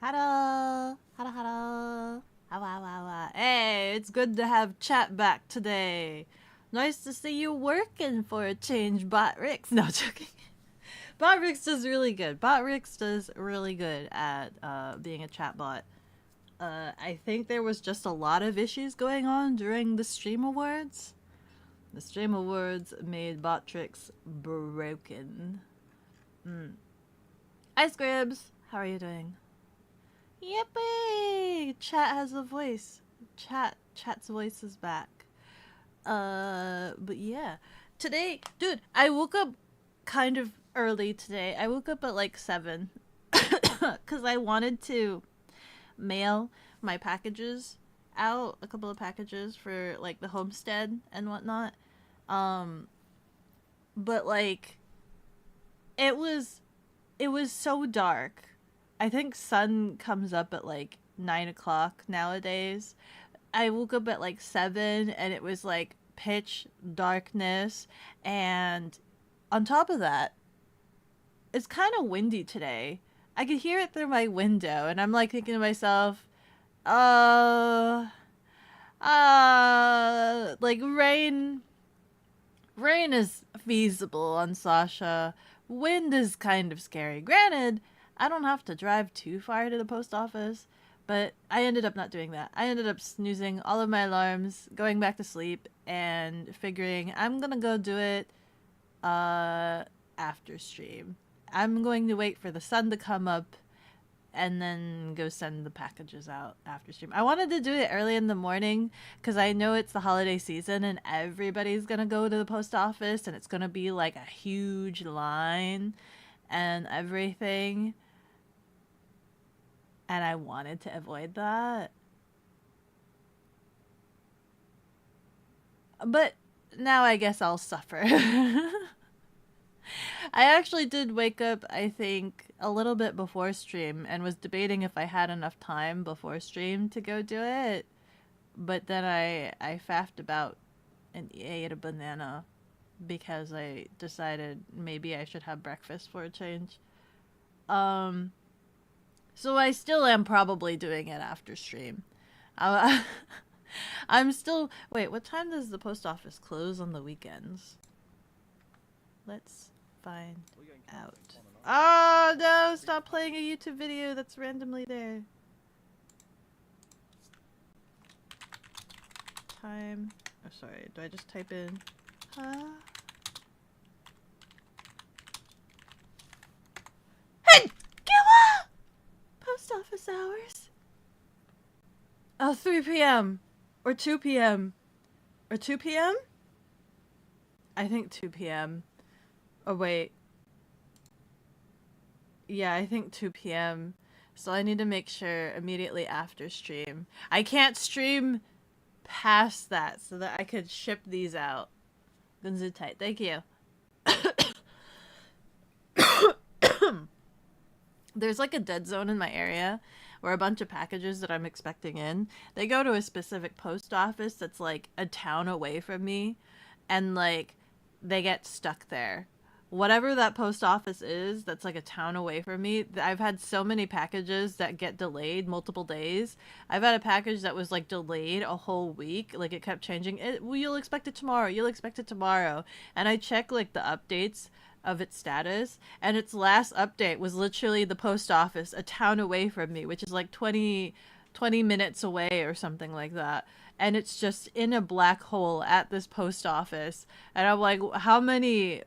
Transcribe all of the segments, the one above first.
Hello. Hello, hello. Hello, hello. Hey, it's good to have chat back today. Nice to see you working for a change, Botrix. No, joking. Botrix does really good. Botrix does really good at being a chatbot. I think there was just a lot of issues going on during the Stream Awards. The Stream Awards made Botrix broken. Hi, Scribs. How are you doing? Yippee! Chat has a voice. Chat's voice is back. But yeah. Today, dude, I woke up kind of early today. I woke up at like 7. Because I wanted to mail my packages out. A couple of packages for like the homestead and whatnot. But like, it was so dark. I think sun comes up at like 9 o'clock nowadays. I woke up at like 7 and it was like pitch darkness. And on top of that, it's kind of windy today. I could hear it through my window and I'm like thinking to myself, like rain is feasible on Sasha. Wind is kind of scary. Granted, I don't have to drive too far to the post office, but I ended up not doing that. I ended up snoozing all of my alarms, going back to sleep, and figuring I'm gonna go do it after stream. I'm going to wait for the sun to come up and then go send the packages out after stream. I wanted to do it early in the morning because I know it's the holiday season and everybody's gonna go to the post office and it's gonna be like a huge line and everything. And I wanted to avoid that. But now I guess I'll suffer. I actually did wake up, I think, a little bit before stream and was debating if I had enough time before stream to go do it. But then I faffed about and ate a banana because I decided maybe I should have breakfast for a change. So I still am probably doing it after stream. I'm still... Wait, what time does the post office close on the weekends? Let's find out. Oh no, stop playing a YouTube video that's randomly there. Time. Oh, sorry. Do I just type in? Hey! Gilla! Post office hours. Oh, 3 p.m. Or 2 p.m. Or 2 p.m.? I think 2 p.m. Oh, wait. Yeah, I think 2 p.m. So I need to make sure immediately after stream. I can't stream past that so that I could ship these out. Gunzu tight. Thank you. There's like a dead zone in my area where a bunch of packages that I'm expecting in, they go to a specific post office that's like a town away from me, and like they get stuck there. Whatever that post office is that's like a town away from me, I've had so many packages that get delayed multiple days. I've had a package that was like delayed a whole week. Like it kept changing. Well, you'll expect it tomorrow. You'll expect it tomorrow. And I check like the updates of its status, and its last update was literally the post office a town away from me, which is like 20 minutes away or something like that. And it's just in a black hole at this post office. And I'm like, how many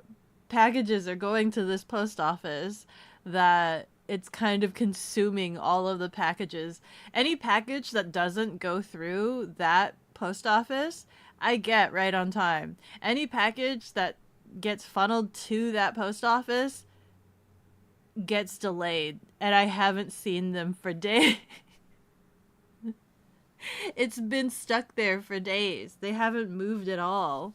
packages are going to this post office that it's kind of consuming all of the packages? Any package that doesn't go through that post office, I get right on time. Any package that gets funneled to that post office gets delayed, and I haven't seen them for days. It's been stuck there for days. They haven't moved at all.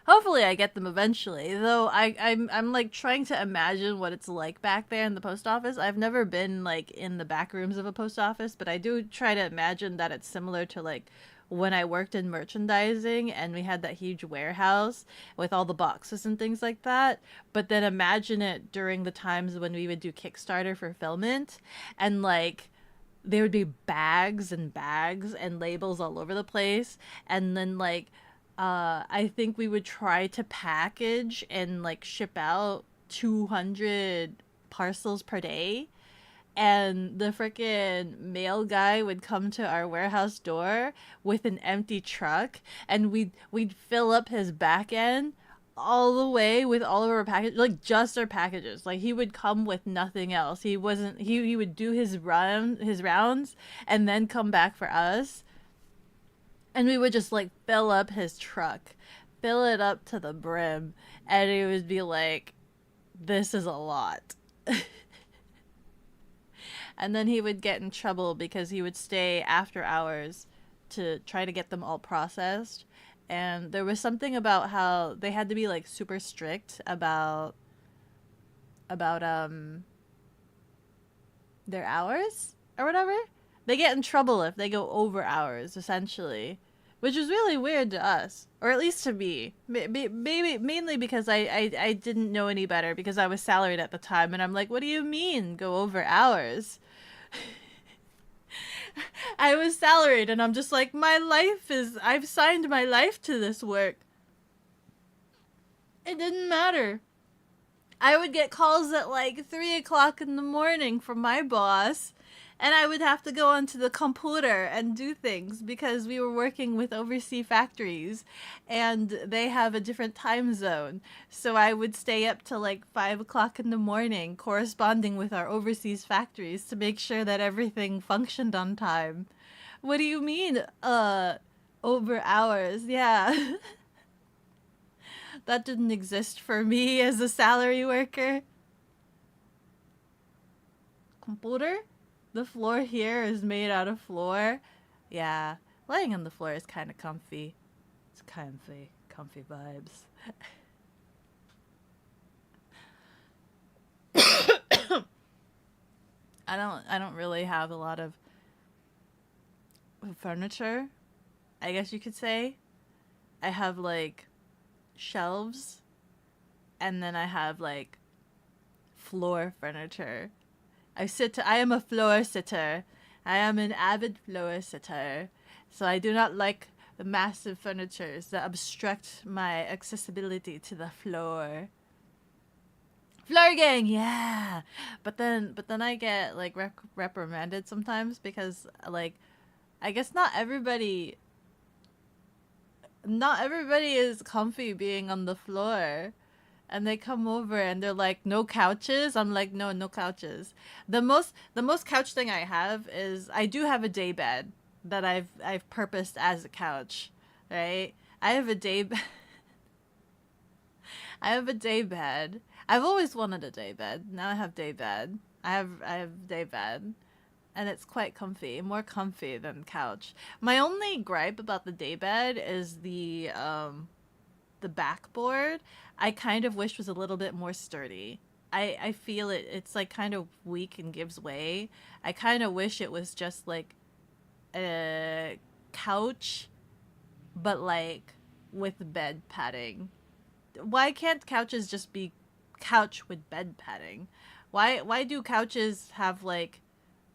Hopefully I get them eventually, though I'm like trying to imagine what it's like back there in the post office. I've never been like in the back rooms of a post office, but I do try to imagine that it's similar to like when I worked in merchandising and we had that huge warehouse with all the boxes and things like that. But then imagine it during the times when we would do Kickstarter for fulfillment, and like there would be bags and bags and labels all over the place. And then like I think we would try to package and like ship out 200 parcels per day, and the freaking mail guy would come to our warehouse door with an empty truck, and we'd fill up his back end all the way with all of our packages, like just our packages. Like he would come with nothing else. He wasn't he would do his rounds and then come back for us, and we would just like fill up his truck, fill it up to the brim, and it would be like, this is a lot. And then he would get in trouble because he would stay after hours to try to get them all processed. And there was something about how they had to be like super strict about their hours or whatever. They get in trouble if they go over hours, essentially, which is really weird to us, or at least to me. Maybe mainly because I didn't know any better because I was salaried at the time, and I'm like, what do you mean go over hours? I was salaried, and I'm just like, I've signed my life to this work. It didn't matter. I would get calls at like 3 o'clock in the morning from my boss, and I would have to go onto the computer and do things because we were working with overseas factories and they have a different time zone. So I would stay up till like 5 o'clock in the morning corresponding with our overseas factories to make sure that everything functioned on time. What do you mean, over hours? Yeah. That didn't exist for me as a salary worker. Computer? The floor here is made out of floor. Yeah, laying on the floor is kind of comfy. It's comfy vibes. I don't really have a lot of furniture, I guess you could say. I have like shelves, and then I have like floor furniture. I am a floor sitter. I am an avid floor sitter. So I do not like the massive furnitures that obstruct my accessibility to the floor. Floor gang, yeah. But then I get like reprimanded sometimes because like I guess not everybody is comfy being on the floor. And they come over and they're like, no couches. I'm like, no, no couches. The most couch thing I have is I do have a day bed that I've purposed as a couch, right? I have a day bed. I have a day bed. I've always wanted a day bed. Now I have day bed. I have day bed, and it's quite comfy, more comfy than couch. My only gripe about the day bed is the backboard. I kind of wish was a little bit more sturdy. I feel it's like kind of weak and gives way. I kind of wish it was just like a couch, but like with bed padding. Why can't couches just be couch with bed padding? Why do couches have like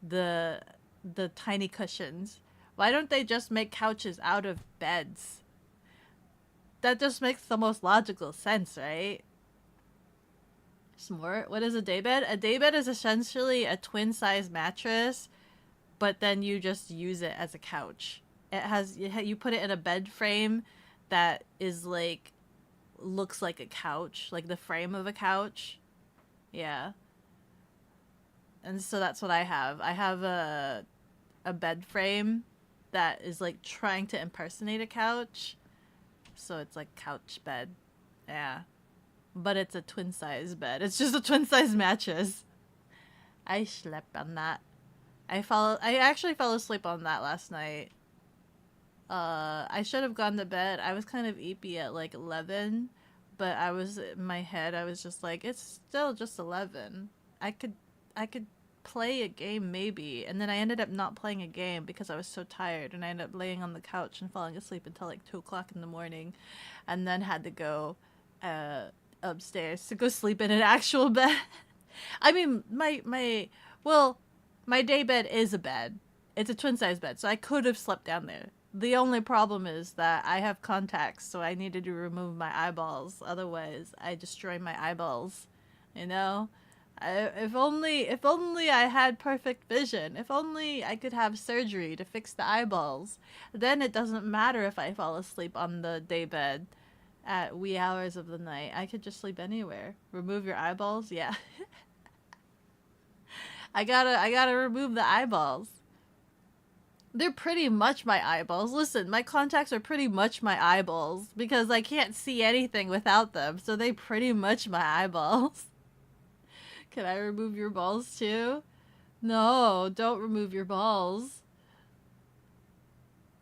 the the tiny cushions? Why don't they just make couches out of beds? That just makes the most logical sense, right? Smart. What is a daybed? A daybed is essentially a twin size mattress, but then you just use it as a couch. You put it in a bed frame that is like looks like a couch, like the frame of a couch. Yeah. And so that's what I have. I have a bed frame that is like trying to impersonate a couch. So it's like couch bed. Yeah. But it's a twin size bed. It's just a twin size mattress. I slept on that. I actually fell asleep on that last night. I should have gone to bed. I was kind of eepy at like 11, but I was in my head. I was just like, it's still just 11. I could play a game maybe, and then I ended up not playing a game because I was so tired, and I ended up laying on the couch and falling asleep until like 2 o'clock in the morning, and then had to go upstairs to go sleep in an actual bed. I mean, my day bed is a bed. It's a twin size bed, so I could have slept down there. The only problem is that I have contacts, so I needed to remove my eyeballs. Otherwise, I destroy my eyeballs. You know? If only I had perfect vision. If only I could have surgery to fix the eyeballs. Then it doesn't matter if I fall asleep on the daybed at wee hours of the night. I could just sleep anywhere. Remove your eyeballs? Yeah. I gotta remove the eyeballs. They're pretty much my eyeballs. Listen, my contacts are pretty much my eyeballs because I can't see anything without them, so they pretty much my eyeballs. Can I remove your balls too? No, don't remove your balls.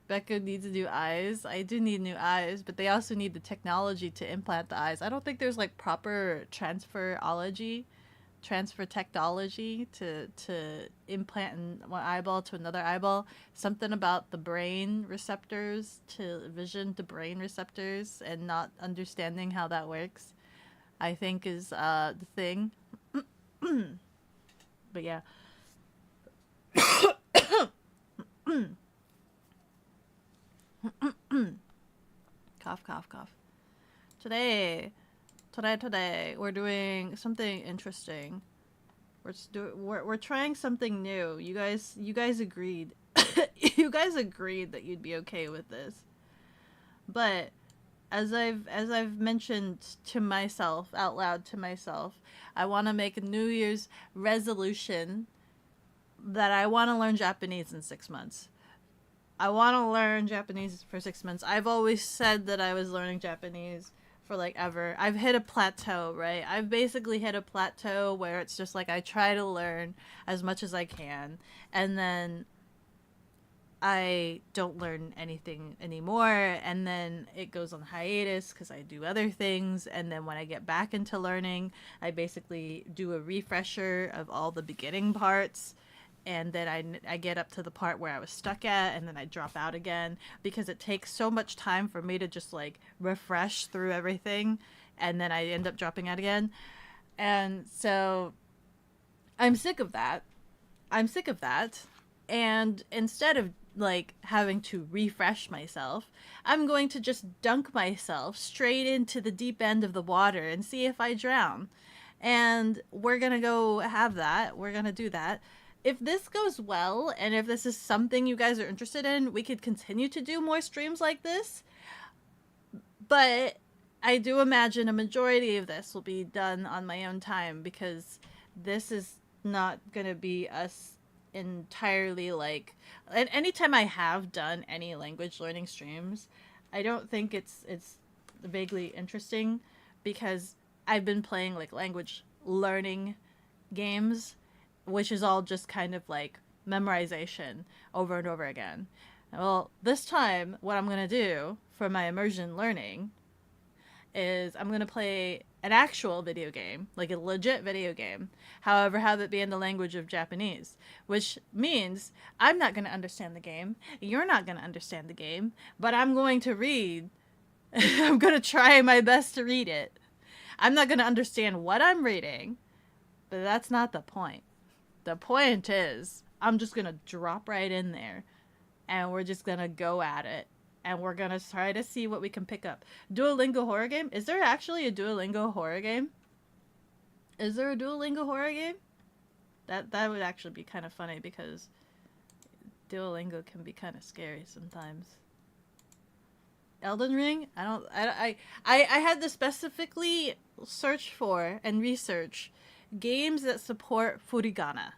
Beko needs new eyes. I do need new eyes, but they also need the technology to implant the eyes. I don't think there's like proper transfer technology to implant one eyeball to another eyeball. Something about the brain receptors to vision to brain receptors and not understanding how that works, I think is the thing. But yeah. Cough, cough, cough. Today, we're doing something interesting. We're trying something new. You guys agreed. You guys agreed that you'd be okay with this. But as I've mentioned to myself, out loud to myself, I want to make a New Year's resolution that I want to learn Japanese in 6 months. I want to learn Japanese for 6 months. I've always said that I was learning Japanese for like ever. I've hit a plateau, right? I've basically hit a plateau where it's just like I try to learn as much as I can, and then I don't learn anything anymore, and then it goes on hiatus because I do other things, and then when I get back into learning, I basically do a refresher of all the beginning parts, and then I get up to the part where I was stuck at, and then I drop out again because it takes so much time for me to just like refresh through everything, and then I end up dropping out again. And so I'm sick of that. And instead of like having to refresh myself, I'm going to just dunk myself straight into the deep end of the water and see if I drown. And we're going to go have that. We're going to do that. If this goes well, and if this is something you guys are interested in, we could continue to do more streams like this. But I do imagine a majority of this will be done on my own time, because this is not going to be us entirely like... And anytime I have done any language learning streams, I don't think it's vaguely interesting, because I've been playing like language learning games, which is all just kind of like memorization over and over again. Well, this time, what I'm going to do for my immersion learning is I'm going to play an actual video game, like a legit video game, however, have it be in the language of Japanese, which means I'm not going to understand the game, you're not going to understand the game, but I'm going to read. I'm going to try my best to read it. I'm not going to understand what I'm reading, but that's not the point. The point is, I'm just going to drop right in there, and we're just going to go at it, and we're going to try to see what we can pick up. Duolingo horror game? Is there actually a Duolingo horror game? Is there a Duolingo horror game? That would actually be kind of funny, because Duolingo can be kind of scary sometimes. Elden Ring? I had to specifically search for and research games that support Furigana.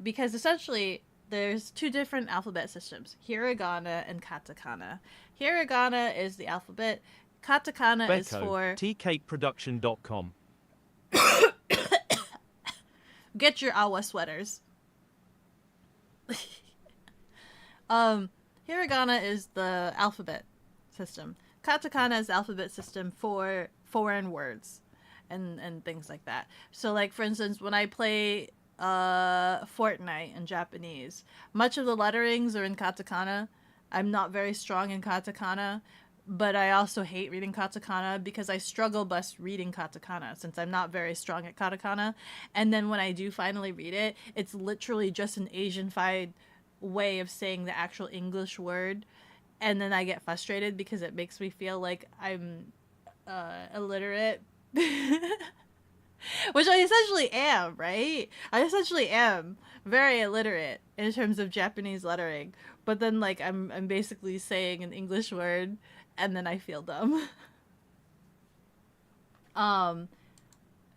Because essentially, there's two different alphabet systems, hiragana and katakana. Hiragana is the alphabet, katakana Beko, is for... tkproduction.com. Get your awa sweaters. Hiragana is the alphabet system. Katakana is the alphabet system for foreign words and things like that. So like, for instance, when I play Fortnite in Japanese. Much of the letterings are in katakana. I'm not very strong in katakana, but I also hate reading katakana because I struggle best reading katakana since I'm not very strong at katakana. And then when I do finally read it, it's literally just an Asian-fied way of saying the actual English word. And then I get frustrated because it makes me feel like I'm illiterate. Which I essentially am, right? I essentially am very illiterate in terms of Japanese lettering. But then like I'm basically saying an English word and then I feel dumb. um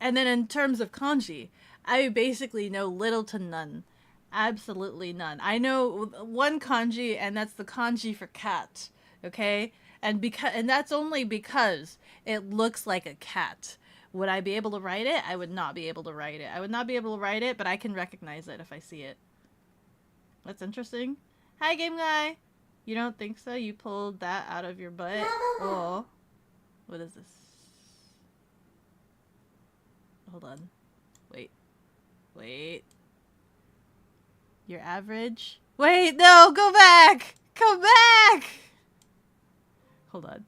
and then in terms of kanji, I basically know little to none. Absolutely none. I know one kanji and that's the kanji for cat, okay? And that's only because it looks like a cat. Would I be able to write it? I would not be able to write it. I would not be able to write it, but I can recognize it if I see it. That's interesting. Hi, game guy. You don't think so? You pulled that out of your butt? Oh. What is this? Hold on. Wait. Wait. Your average? Wait, no! Go back! Come back! Hold on.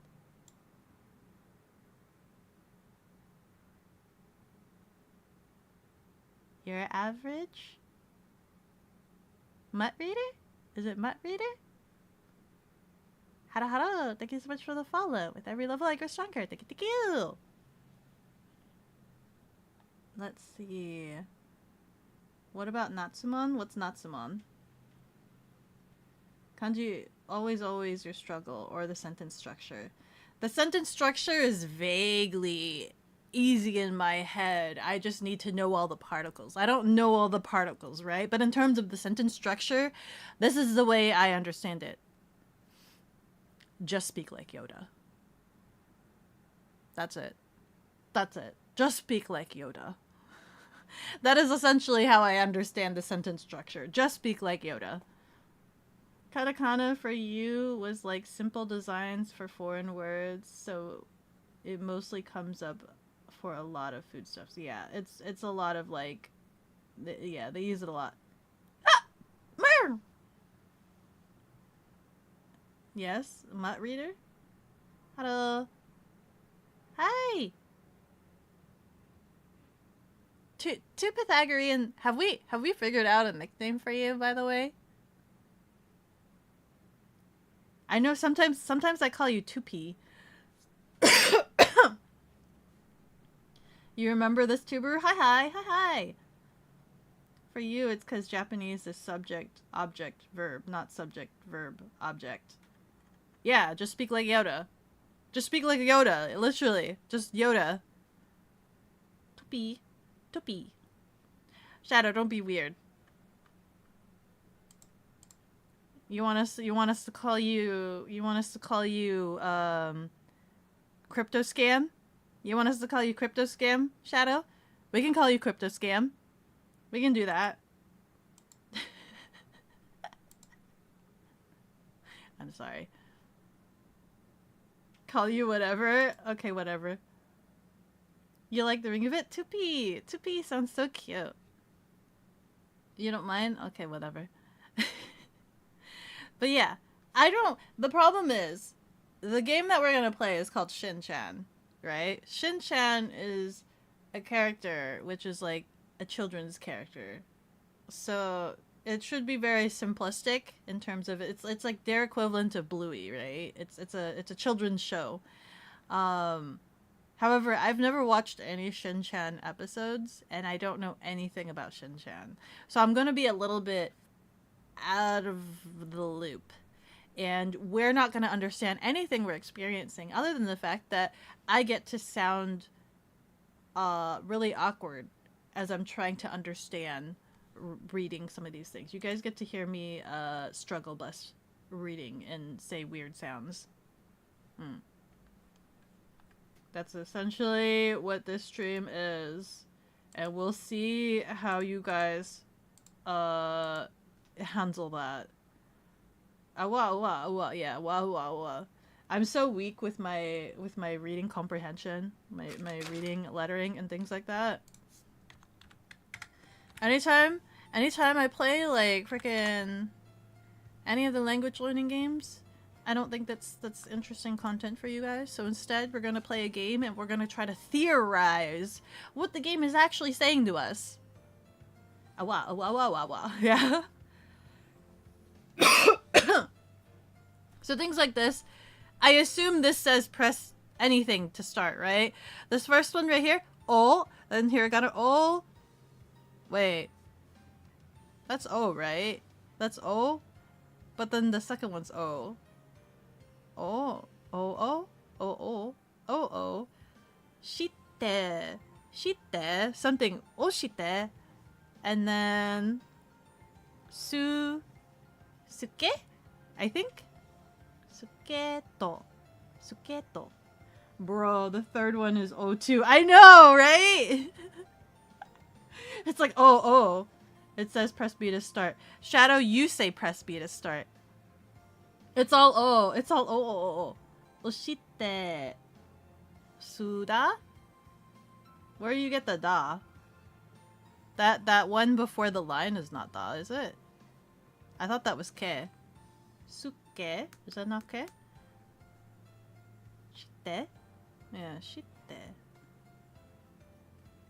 Your average? Mutt Reader? Is it Mutt Reader? Hello, hello. Thank you so much for the follow. With every level I grow stronger. Thank you, thank you. Let's see. What about Natsumon? What's Natsumon? Kanji, always your struggle, or the sentence structure. The sentence structure is vaguely easy in my head. I just need to know all the particles. I don't know all the particles, right? But in terms of the sentence structure, this is the way I understand it. Just speak like Yoda. That's it. That's it. Just speak like Yoda. That is essentially how I understand the sentence structure. Just speak like Yoda. Katakana for you was like simple designs for foreign words, so it mostly comes up for a lot of foodstuffs. Yeah, it's a lot of like, yeah, they use it a lot. Ah! Mer! Yes, Mutt Reader? Hello. Hi! Two Pythagorean, have we figured out a nickname for you, by the way? I know sometimes I call you 2P. You remember this tuber? Hi. For you, it's because Japanese is subject, object, verb, not subject, verb, object. Yeah, just speak like Yoda. Just speak like Yoda, literally. Just Yoda. Tupi. Shadow, don't be weird. You want us to call you Crypto Scam? You want us to call you Crypto Scam, Shadow? We can call you Crypto Scam. We can do that. I'm sorry. Call you whatever? Okay, whatever. You like the ring of it? 2P. 2P sounds so cute. You don't mind? Okay, whatever. But yeah, the problem is, the game that we're gonna play is called Shin-chan, right? Shin-chan is a character, which is like a children's character. So it should be very simplistic in terms of it's like their equivalent of Bluey, right? It's a children's show. However, I've never watched any Shin-chan episodes, and I don't know anything about Shin-chan. So I'm gonna be a little bit out of the loop. And we're not going to understand anything we're experiencing other than the fact that I get to sound really awkward as I'm trying to understand reading some of these things. You guys get to hear me struggle bus reading and say weird sounds. That's essentially what this stream is. And we'll see how you guys handle that. Wow. I'm so weak with my reading comprehension, my reading lettering and things like that. Anytime I play like freaking any of the language learning games, I don't think that's interesting content for you guys. So instead, we're gonna play a game and we're gonna try to theorize what the game is actually saying to us. Awa, awa, awa, awa, awa. Yeah. So things like this, I assume this says press anything to start, right? This first one right here, oh, then here I got an oh. Wait, that's O, right? That's O, but then the second one's O. Oh, oh, oh, oh, oh, oh, oh. Shite, shite, something. Oshite, and then suke, I think. Suketo, suketo. Bro, the third one is O2. I know, right? It's like, oh. It says press B to start. Shadow, you say press B to start. It's all O. It's all O. Oshite. Suda? Where do you get the da? That one before the line is not da, is it? I thought that was ke. Suke? Is that not ke? Shite? Yeah, shite.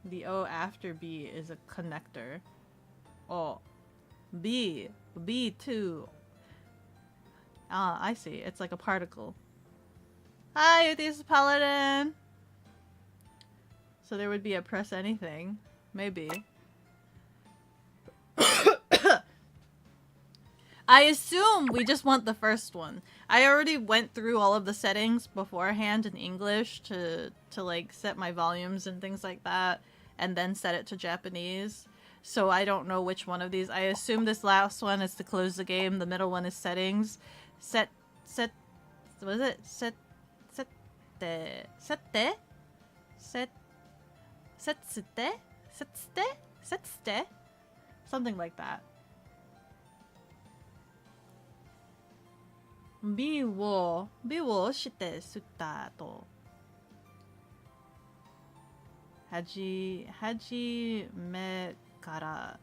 The O after B is a connector. Oh. B. B2. Ah, I see. It's like a particle. Hi, this is Paladin! So there would be a press anything. Maybe. I assume we just want the first one. I already went through all of the settings beforehand in English to like set my volumes and things like that, and then set it to Japanese. So I don't know which one of these. I assume this last one is to close the game. The middle one is settings. What is it? Setsute? Something like that. B wo shite sutta to. Hajime kara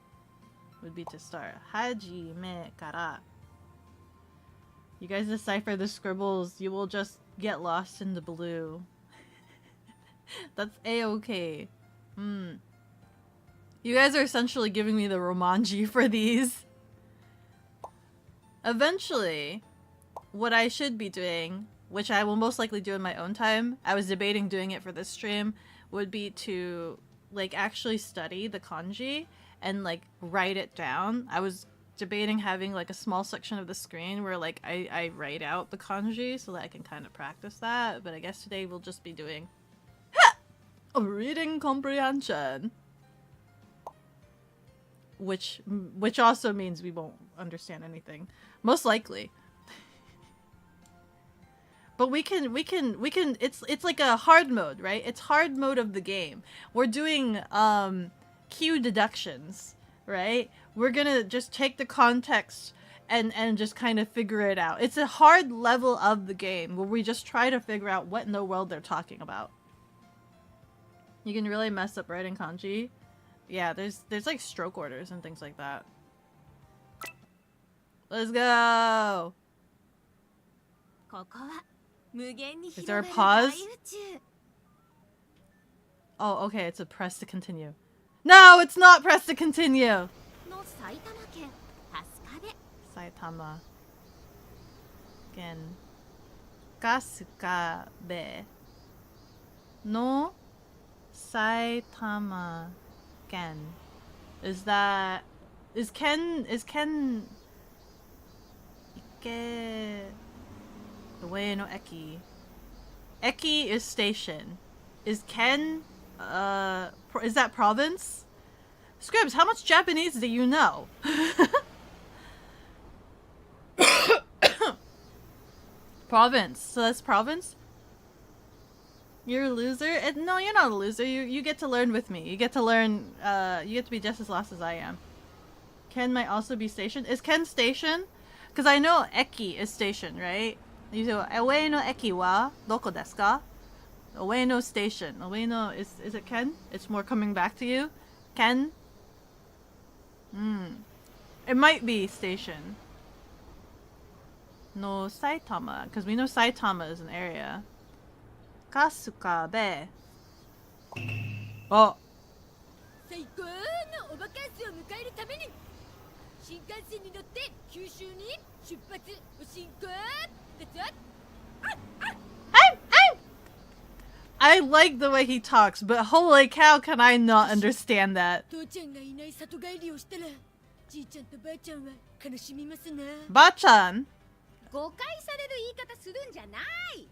would be to start. Hajime kara. You guys decipher the scribbles, you will just get lost in the blue. That's a-okay. You guys are essentially giving me the Romanji for these. Eventually, what I should be doing, which I will most likely do in my own time, I was debating doing it for this stream, would be to like actually study the kanji and like write it down. I was debating having like a small section of the screen where like I write out the kanji so that I can kind of practice that, but I guess today we'll just be doing a reading comprehension, which also means we won't understand anything, most likely. But we can it's like a hard mode, right? It's hard mode of the game. We're doing cue deductions, right? We're gonna just take the context and just kind of figure it out. It's a hard level of the game where we just try to figure out what in the world they're talking about. You can really mess up writing kanji. Yeah, there's like stroke orders and things like that. Let's go! Is there a pause? Oh, okay, it's a press to continue. No, it's not press to continue! Saitama ken Kasukabe no Saitama ken. Is Ken Ike Ue no eki. Eki is station. Is Ken is that province? Scribs, how much Japanese do you know? Province. So that's province? You're a loser? No, you're not a loser. You get to learn with me. You get to learn, you get to be just as lost as I am. Ken might also be station. Is Ken station? Because I know Eki is station, right? You say, Ue no eki wa doko desu ka? Ue no station. Ue no, is it Ken? It's more coming back to you? Ken? It might be station. No Saitama, because we know Saitama is an area. Kasukabe. Oh. 最高のおバカンスを迎えるために新幹線に乗って九州に出発お進行だぞ。 I like the way he talks, but holy cow, can I not understand that? 父ちゃんがいない里帰りをしたらじいちゃんとばあちゃんは悲しみますな。 Bachan. 誤解される言い方するんじゃない。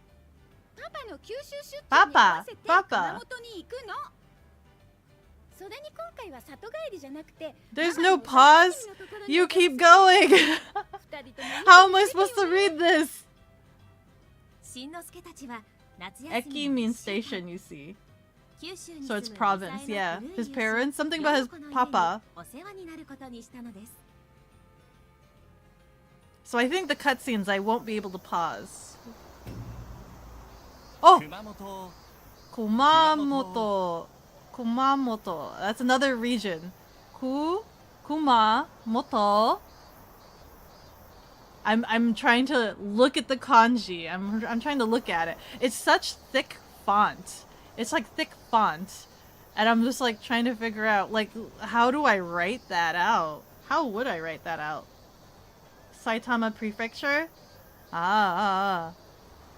パパの九州出張に合わせて熊本に行くの。それに今回は里帰りじゃなくて There's no pause. You keep going. How am I supposed to read this? しんのすけたちは夏休 Eki み means station, you see. 九州に So 住 it's む province, 二 yeah. 歳の His 古い友 parents, 人 something about his ヨコの家に papa. お世話になることにしたのです。 So I think the cutscenes I won't be able to pause. Oh! Kumamoto. Kumamoto. That's another region. Kumamoto. I'm trying to look at the kanji. I'm trying to look at it. It's such thick font. It's like thick font. And I'm just like trying to figure out like how do I write that out? How would I write that out? Saitama Prefecture? I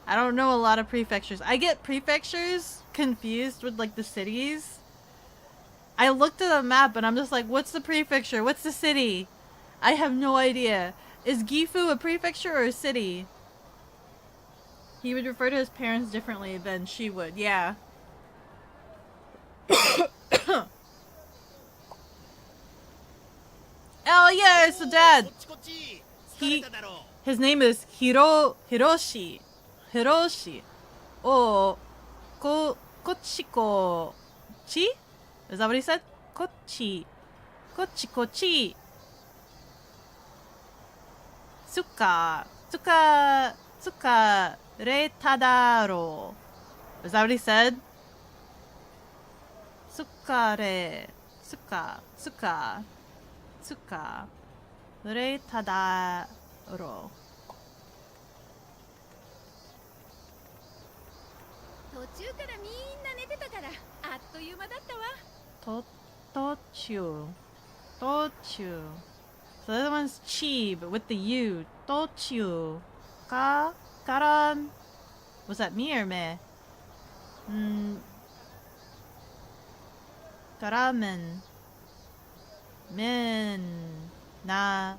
don't know a lot of prefectures. I get prefectures confused with like the cities. I looked at a map and I'm just like, what's the prefecture? What's the city? I have no idea. Is Gifu a prefecture or a city? He would refer to his parents differently than she would. Yeah. Oh yeah, it's the dad. His name is Hiroshi. Oh, Kochiko Chi? Is that what he said? Kochi. Tsuka re tadaro. Is that what he said? Tsuka re tadaro. 途中からみんな寝てたからあっという間だったわ。Tochu. So the other one's chi, but with the U. Tochu. Karan. Was that me or me? Karamen. Men. Na.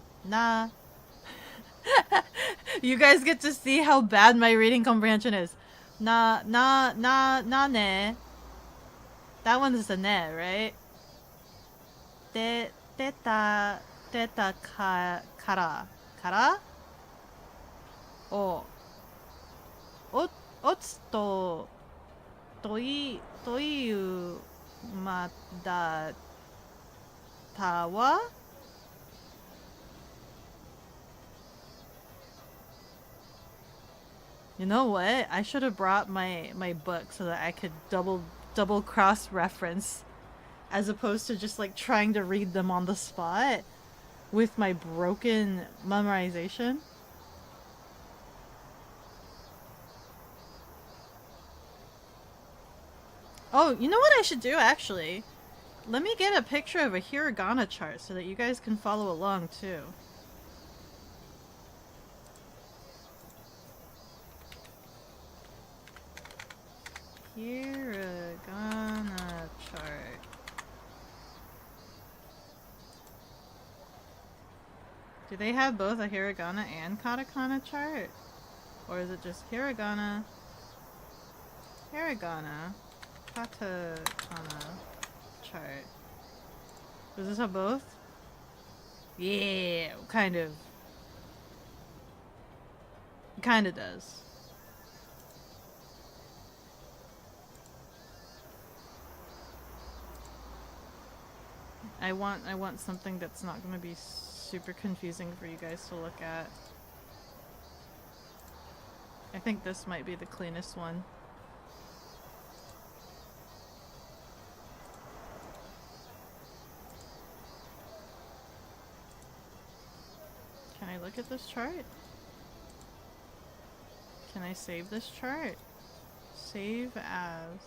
You guys get to see how bad my reading comprehension is. Na ne. That one is a ne, right? Teta kara. Oh. Otsuto toiyu mada tawa? You know what? I should have brought my book so that I could double cross reference as opposed to just like trying to read them on the spot with my broken memorization. Oh, you know what I should do actually? Let me get a picture of a hiragana chart so that you guys can follow along too. Hiragana chart. Do they have both a hiragana and katakana chart? Or is it just hiragana, katakana chart? Does this have both? Yeah, kind of. It kind of does. I want something that's not going to be super confusing for you guys to look at. I think this might be the cleanest one. at this chart? Can I save this chart? Save as.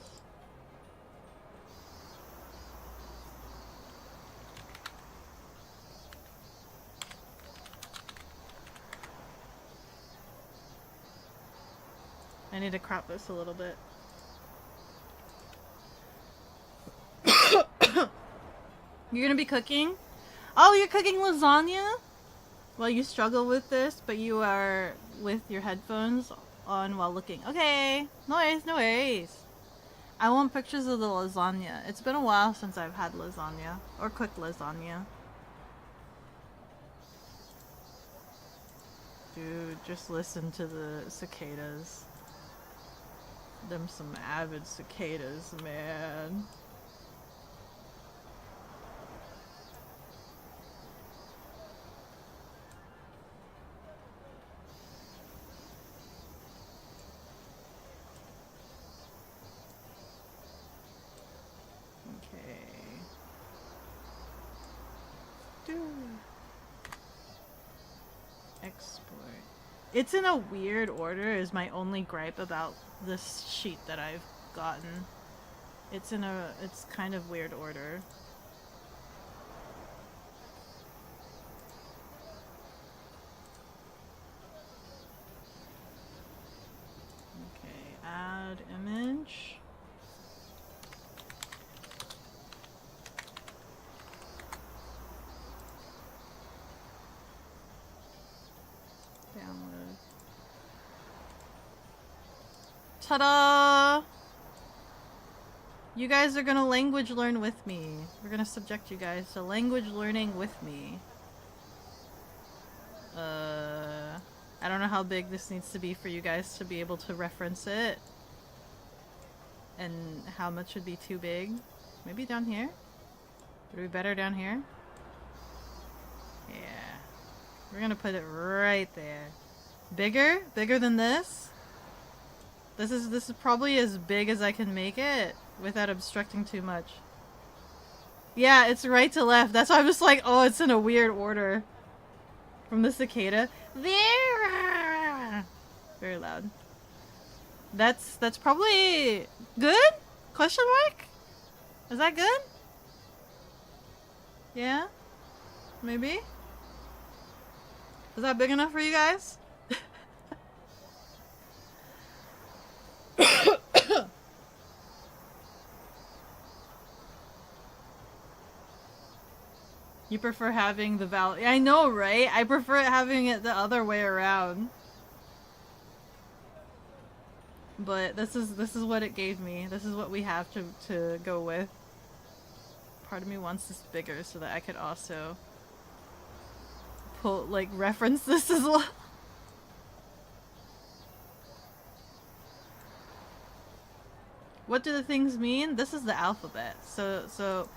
I need to crop this a little bit. You're gonna be cooking? Oh, you're cooking lasagna? Well, you struggle with this, but you are with your headphones on while looking. Okay, no worries, no worries. I want pictures of the lasagna. It's been a while since I've had lasagna or cooked lasagna. Dude, just listen to the cicadas. Them some avid cicadas, man. Export. It's in a weird order is my only gripe about this sheet that I've gotten. It's kind of weird order. Okay, add image. Download. Ta-da! You guys are gonna language learn with me. We're gonna subject you guys to language learning with me. I don't know how big this needs to be for you guys to be able to reference it. And how much would be too big. Maybe down here? Would it be better down here? Yeah. We're gonna put it right there. Bigger? Bigger than this? This is probably as big as I can make it without obstructing too much. Yeah, it's right to left. That's why I'm just like, oh, it's in a weird order. From the cicada. There. Very loud. That's probably good? Question mark? Is that good? Yeah? Maybe? Is that big enough for you guys? You prefer having the valley? I know, right? I prefer having it the other way around. But this is what it gave me. This is what we have to go with. Part of me wants this bigger so that I could also pull, like, reference this as well. What do the things mean? This is the alphabet. So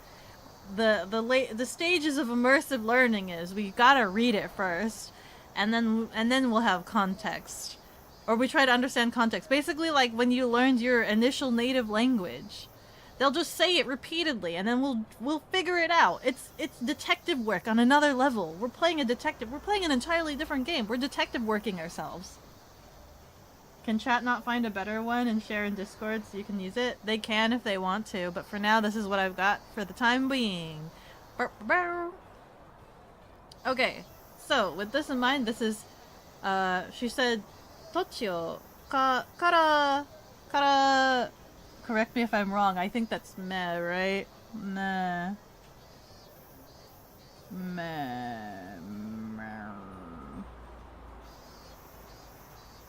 the stages of immersive learning is we gotta read it first, and then we'll have context, or we try to understand context. Basically, like when you learned your initial native language, they'll just say it repeatedly, and then we'll figure it out. It's detective work on another level. We're playing a detective. We're playing an entirely different game. We're detective working ourselves. Can chat not find a better one and share in Discord so you can use it? They can if they want to, but for now this is what I've got for the time being. Okay, so with this in mind, this is, she said, Tochio kara, correct me if I'm wrong, I think that's meh, right? Meh.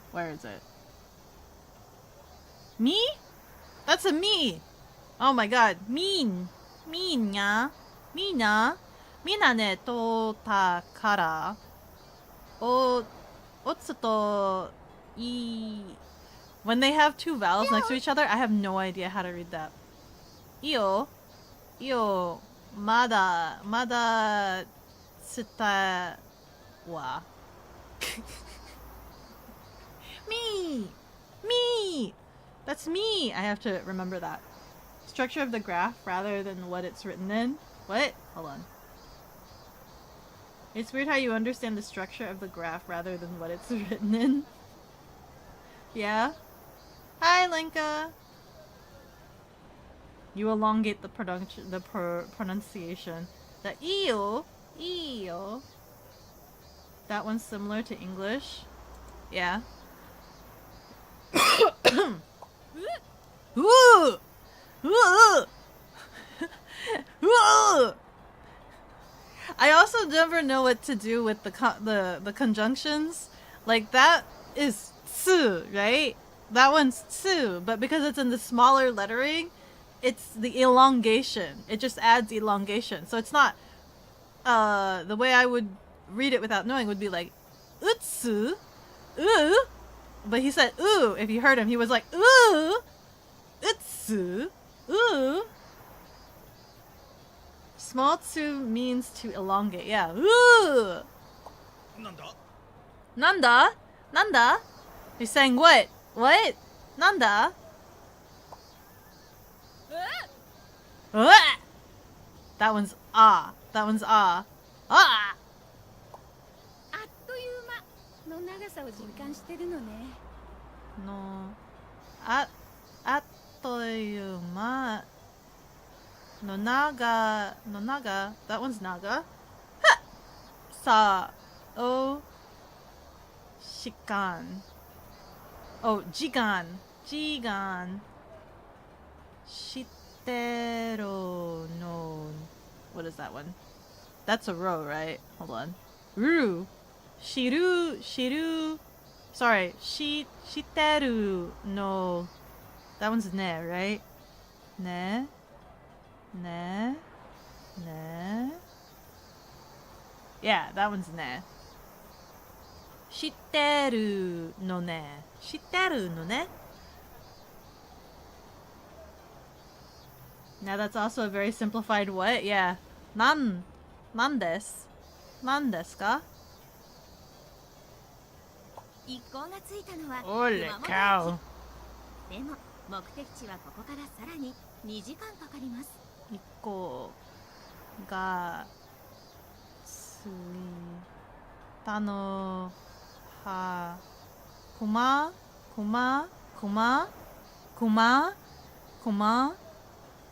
Where is it? Me? That's a me! Oh my god. Mean nya. Mina ne to ta kara. Otsu to I. When they have two vowels next to each other, I have no idea how to read that. Io mada tsuta wa. Me! That's me! I have to remember that. Structure of the graph rather than what it's written in. What? Hold on. It's weird how you understand the structure of the graph rather than what it's written in. Yeah? Hi, Linka! You elongate the pronunciation. The eo, eo. That one's similar to English. Yeah. Ooh! Ooh! Ooh! I also never know what to do with the conjunctions. Like that is tsu, right? That one's tsu, but because it's in the smaller lettering, it's the elongation. It just adds elongation. So it's not the way I would read it without knowing would be like utsu, ooh. But he said ooh. If you heard him, he was like ooh, utsu, ooh. Small tsu means to elongate. Yeah. Ooh. Nanda? Nanda? Nanda? He's saying what? What? Nanda? That one's ah. That one's ah. Ah! あっという間の長さを実感してるのね。のあっという間の長 that one's naga. Sa o shikan. Oh, jigan. Shitero no. What is that one? That's a row, right? Hold on. Ru. Shiru. Sorry. Shiteru no. That one's ne, right? Ne. Yeah, that one's ne. Shiteru no ne. Shiteru no ne. Now that's also a very simplified what? Yeah. Nan desu? Nan desu ka? 一行が着いたのは Holy cow. でも目的地はここからさらに2時間かかります。一行が着いたのは熊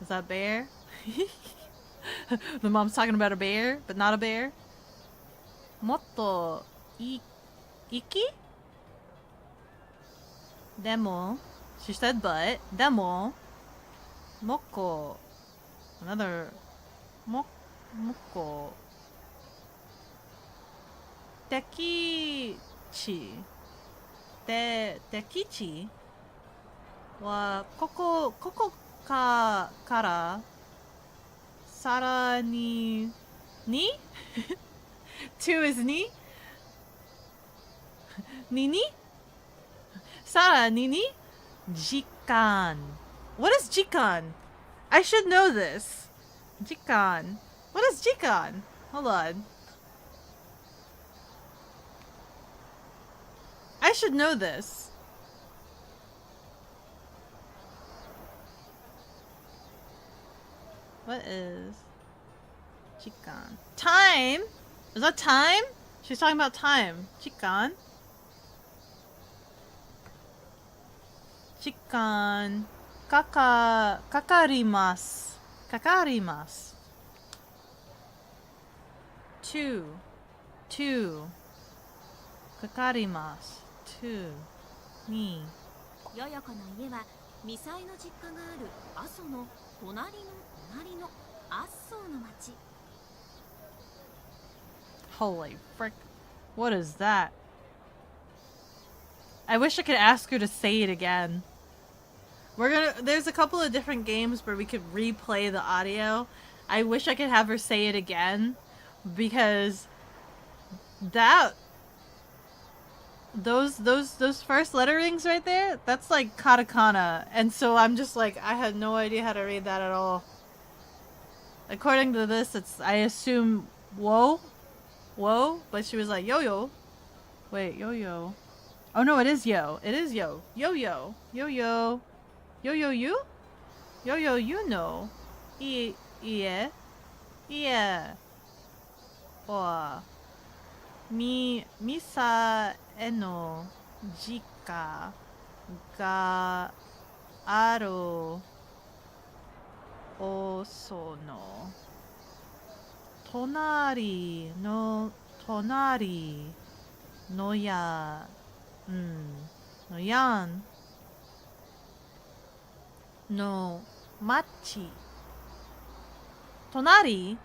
Is that bear? The mom's talking about a bear, but not a bear. Motto iki? Demo. She said but. Demo. Moko. Another. Moko. Tekichi. Tekichi? はここからさらにに two is ににさらにに時間 What is 時間? I should know this. 時間 What is 時間? Hold on. I should know this. What is Chikan? Time? Is that time? She's talking about time. Chikan. Chikan. Kakarimasu. Kakarimasu. Two. Kakarimasu. Two. Ni. ヨヨコの家はミサイの実家がある阿蘇の隣のアッソーの町。 Holy frick. What is that? I wish I could ask her to say it again. There's a couple of different games where we could replay the audio. I wish I could have her say it again because those first letterings right there, that's like katakana, and so I'm just like, I had no idea how to read that at all. According to this, it's, I assume whoa, but she was like yo-yo. Wait, yo-yo. Oh no, it is yo. It is yo. Yo-yo. Yo-yo. Yo-yo you? Yo-yo you know. Yeah. Yeah. Wow. misa eno jika ga aru oso no tonari no tonari no ya no yan no machi. Tonari?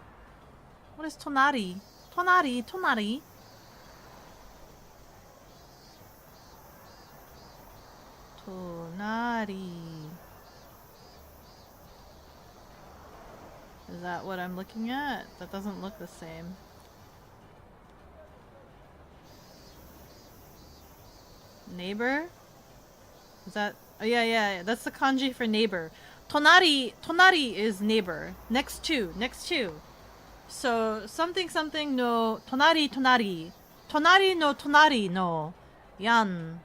What is tonari? Tonari, tonari. Tonari. Is that what I'm looking at? That doesn't look the same. Neighbor? Is that... Oh, yeah. That's the kanji for neighbor. Tonari is neighbor. Next to. So, something no tonari. Tonari no tonari no yan.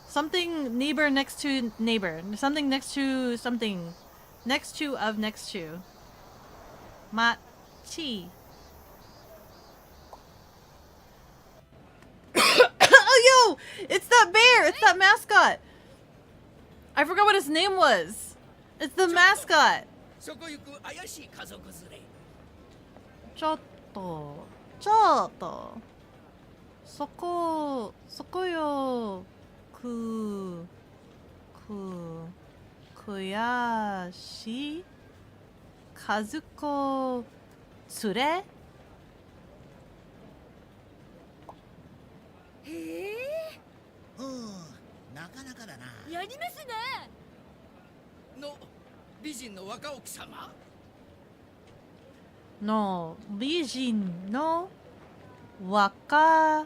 Something neighbor next to neighbor. Something next to something. Next to of next to. Machi. Oh, yo! It's that bear! It's that mascot! I forgot what his name was. It's the mascot. そこ行く怪しい家族連れ。ちょっと。そこよ。悔しい家族連れ。へえ。なかなかだな。やりますね。の美人の若奥様。の美人の若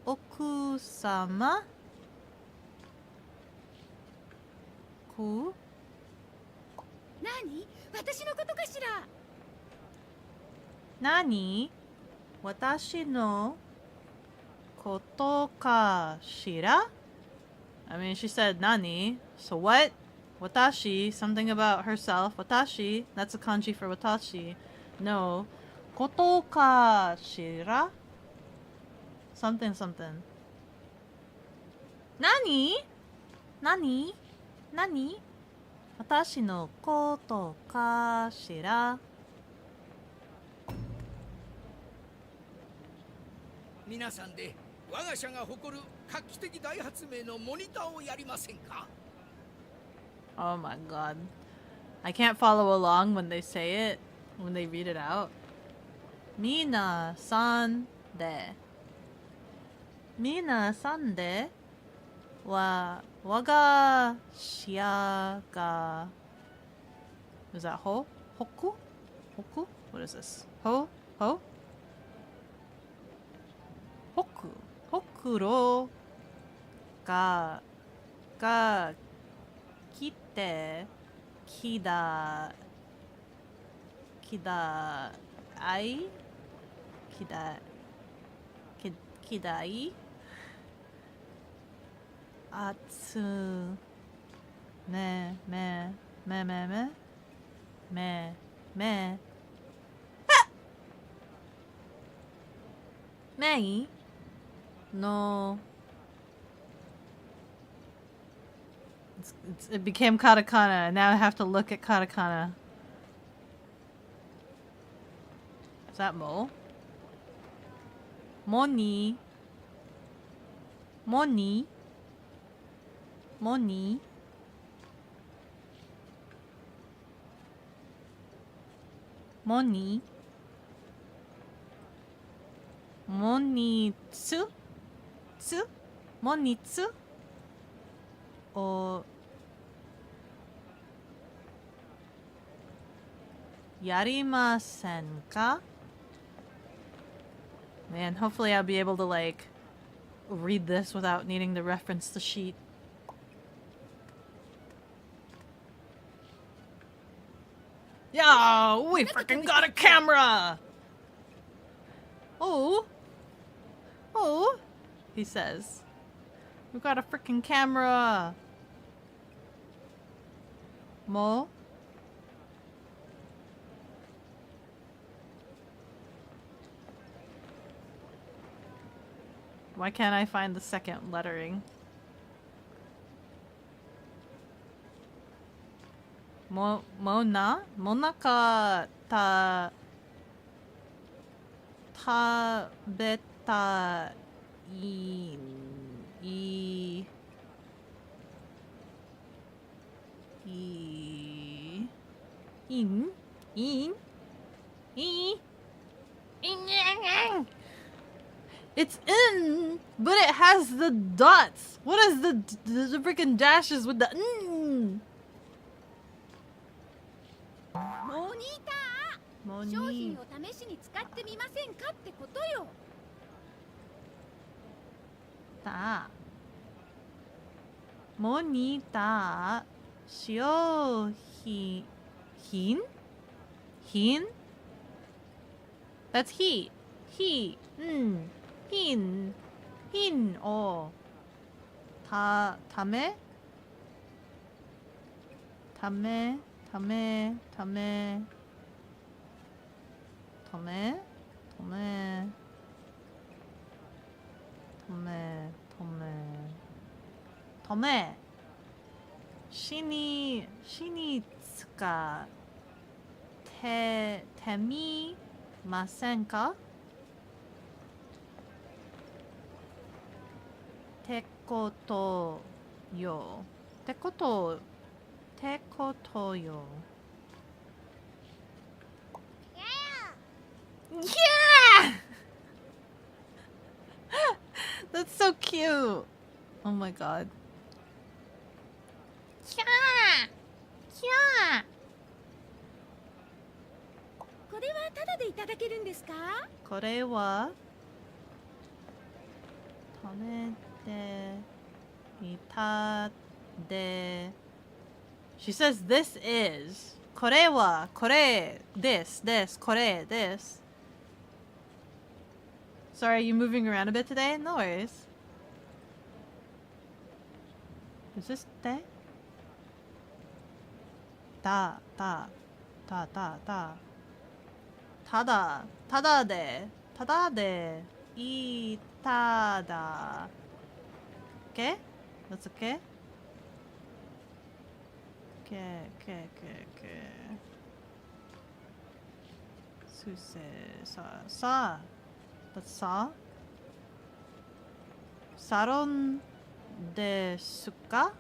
奥様何？私のことかしら。何？私のことかしら? I mean, she said nani, so what? Watashi, something about herself. Watashi, that's a kanji for watashi. No. Koto ka shira? Something. Nani? Watashi no koto ka shira? 皆さんで我が社が誇る画期的大発明のモニターをやりませんか? Oh my god. I can't follow along when they say it, when they read it out. Mina-san de wa waga shia ga... Is that ho? Hoku? What is this? Ho? Hokuro ga kite kidai atsu me Mei no. It became katakana, and now I have to look at katakana. Is that mo? Moni. Moni. Monitsu? Monitsu? Or yarimasen ka? Man, hopefully I'll be able to like read this without needing to reference the sheet. Yo, we freaking got a camera! Oh, he says. We've got a freaking camera. Mo? Why can't I find the second lettering? Monaka tabeta It's in, but it has the dots. What is the freaking dashes with the モニター、商品を試しに使ってみませんかってことよ。モニター商品That's he 品をためしに使ってみませんかってことよ。ってことよ。Yeah! That's so cute. Oh my god. Yeah! これはタダでいただけるんですか？これは食べていたで She says this is これはこれthis これthis Sorry, are you moving around a bit today? No worries. Is this te? Ta. ただでいただ Okay? That's okay? Okay. Suse sa That's sa 사론ですか?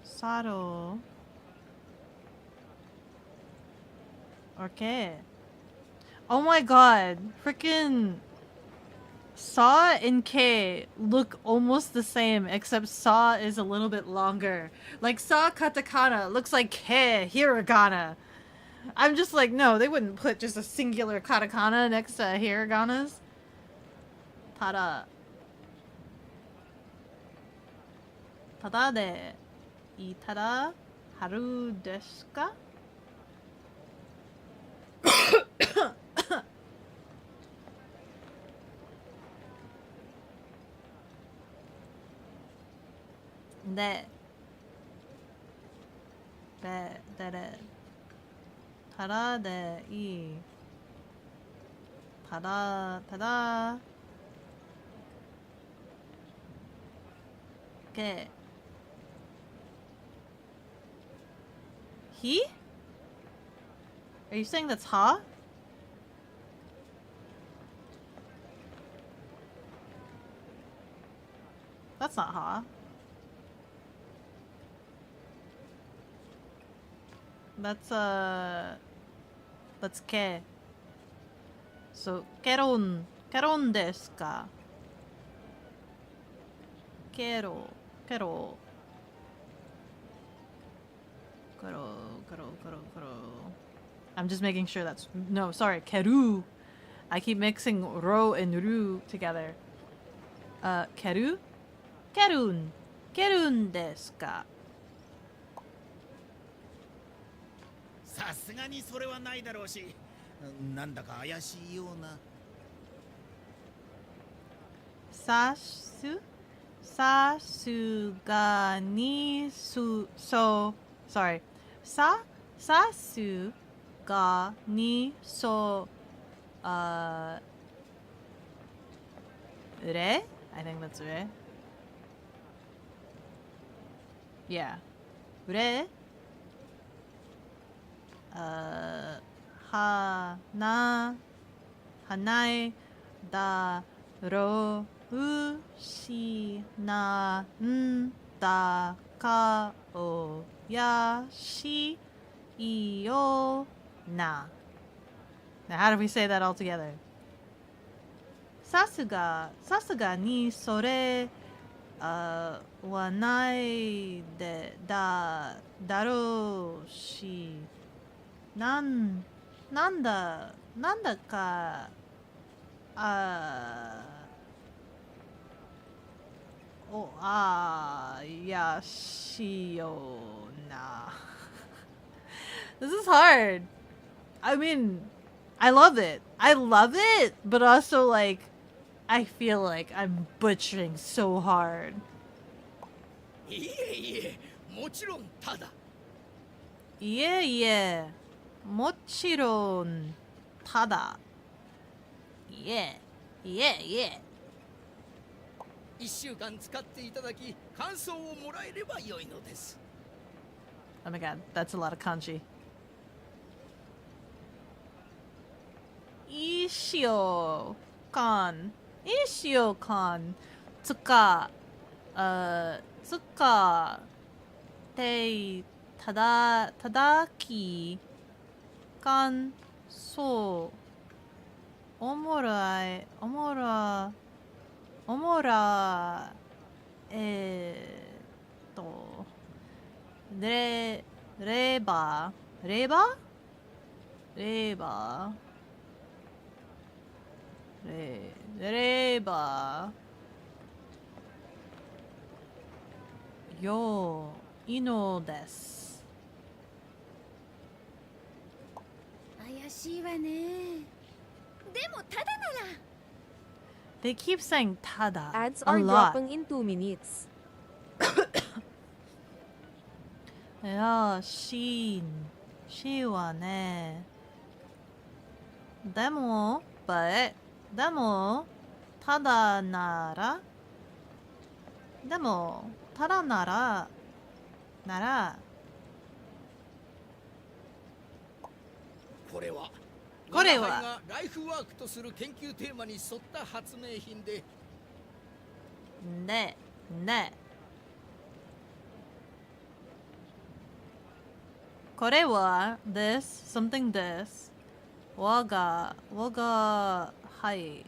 Saro Okay. Oh my god. Freaking Sa and K look almost the same, except Sa is a little bit longer. Like Sa katakana looks like K hiragana. I'm just like, no, they wouldn't put just a singular katakana next to hiraganas. Tada de itada haru desu ka? De tada de I tada ke he? Are you saying that's ha? That's not ha. That's ke. So keron desu ka? Kero. I'm just making sure that's no, sorry, keru. I keep mixing ro and ru together. Keru? Kerun desu ka? さすがにそれはないだろうし、なんだか怪しいような。さすがにsorry. さすがに Re? I think that's re. Yeah. Re? Hanae da ro u shi na da ka o ya shi I o na. Now, how do we say that all together? Sasuga ni sore wa nai de daro shi nanda ka ya shi o na. This is hard. I mean, I love it. But also, like, I feel like I'm butchering so hard. いえいえ、もちろんただ。いえいえ、もちろんただ。いえいえ。1週間使っていただき、感想をもらえれば良いのです。Oh my god, that's a lot of kanji. 一週間使ってただき感想おもらればよいのです。怪しいわね。でもただなら。They keep saying ただ Ads a are lot. dropping in 2 minutes. いや、しはね。でも、ただなら、これはがライフワークとする研究テーマに沿った発明品で、ね。これは this something this 我がはい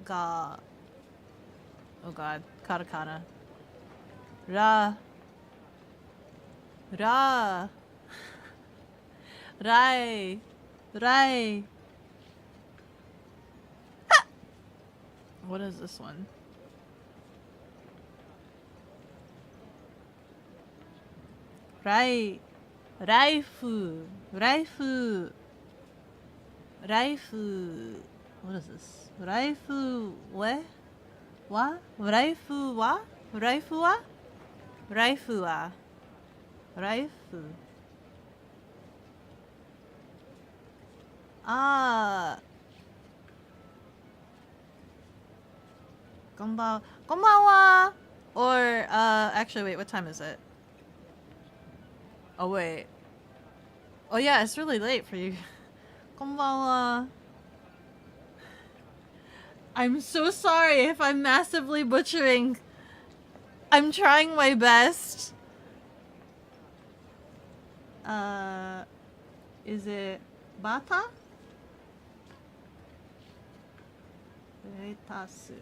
が oh god カタカナらい What is this one? Right. Raifu. What is this? Raifu. Wa? Raifu. Ah. Konbanwa. Or, actually, wait, what time is it? Oh, wait. Oh, yeah, it's really late for you. Konbanwa. I'm so sorry if I'm massively butchering. I'm trying my best. Is it bata? Retasu.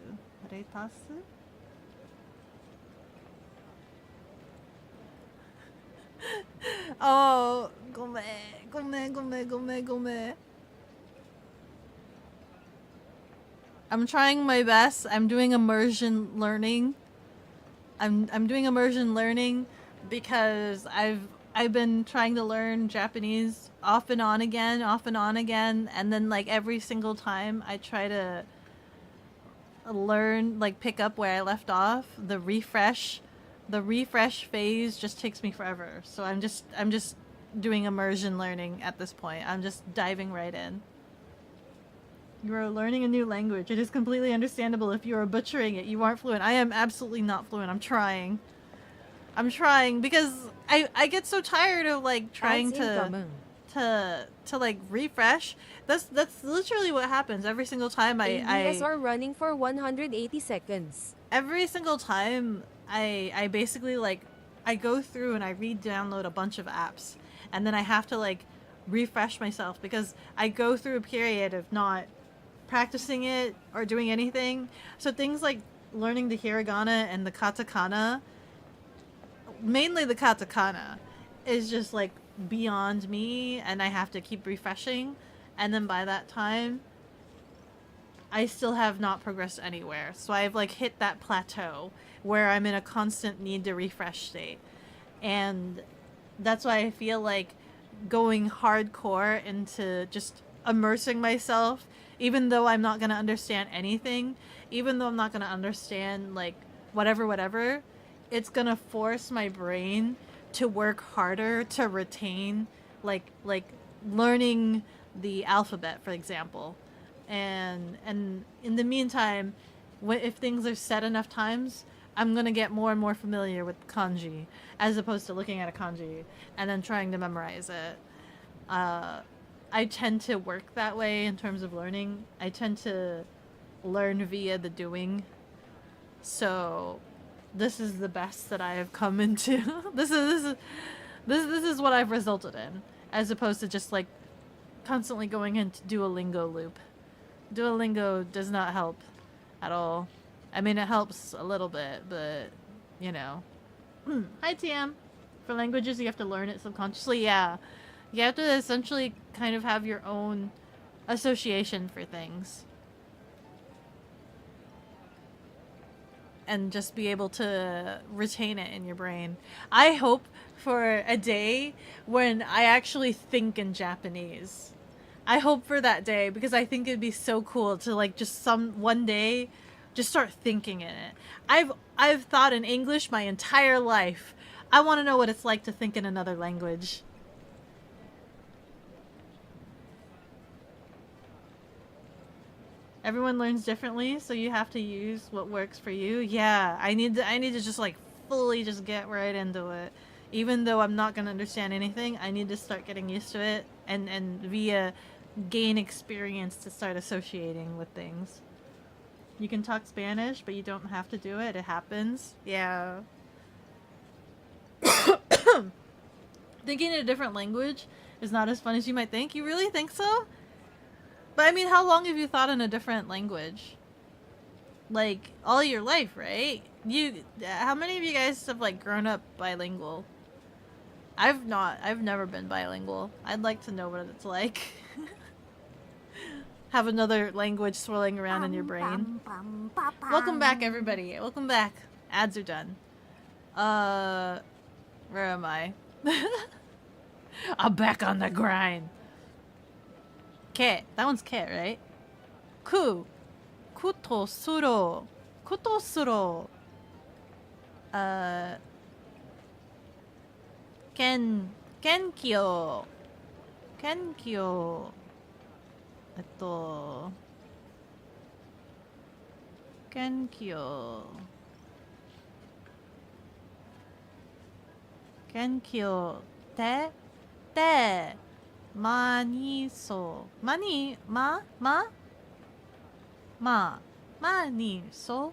Oh, gome. I'm trying my best. I'm doing immersion learning. I'm doing immersion learning because I've been trying to learn Japanese off and on again, and then like every single time I try to learn, like pick up where I left off, the refresh phase just takes me forever. So I'm just doing immersion learning at this point. I'm just diving right in. You are learning a new language. It is completely understandable if you are butchering it. You aren't fluent. I am absolutely not fluent. I'm trying. I'm trying because I get so tired of like trying to like refresh. That's literally what happens every single time ABS are running for 180 seconds. Every single time I basically like I go through and I re-download a bunch of apps and then I have to like refresh myself because I go through a period of not practicing it or doing anything. So things like learning the hiragana and the katakana, mainly the katakana, is just like beyond me and I have to keep refreshing, and then by that time I still have not progressed anywhere. So I've like hit that plateau where I'm in a constant need to refresh state. And that's why I feel like going hardcore into just immersing myself, even though I'm not going to understand anything, even though I'm not going to understand like whatever, it's going to force my brain to work harder to retain like learning the alphabet, for example. And in the meantime, if things are said enough times, I'm gonna get more and more familiar with kanji, as opposed to looking at a kanji and then trying to memorize it. I tend to work that way in terms of learning. I tend to learn via the doing. So this is the best that I have come into. This is what I've resulted in, as opposed to just like constantly going into Duolingo loop. Duolingo does not help at all. I mean, it helps a little bit, but, you know. Hi, TM. For languages, you have to learn it subconsciously. Yeah. You have to essentially kind of have your own association for things. And just be able to retain it in your brain. I hope for a day when I actually think in Japanese. I hope for that day because I think it'd be so cool to like just one day just start thinking in it. I've thought in English my entire life. I want to know what it's like to think in another language. Everyone learns differently, so you have to use what works for you. Yeah, I need to just like fully just get right into it. Even though I'm not going to understand anything, I need to start getting used to it and via gain experience to start associating with things. You can talk Spanish, but you don't have to do it. It happens. Yeah. Thinking in a different language is not as fun as you might think. You really think so? But I mean, how long have you thought in a different language? Like, all your life, right? How many of you guys have like grown up bilingual? I've never been bilingual. I'd like to know what it's like. Have another language swirling around in your brain. Welcome back, everybody. Welcome back. Ads are done. Where am I? I'm back on the grind. Ke. That one's ke, right? Ku. Kutosuro. Kutosuro. Kenkyo. Kenkyo. Kenkyo. Kenkyo. Te. Mani so. Mani. Ma. Mani so.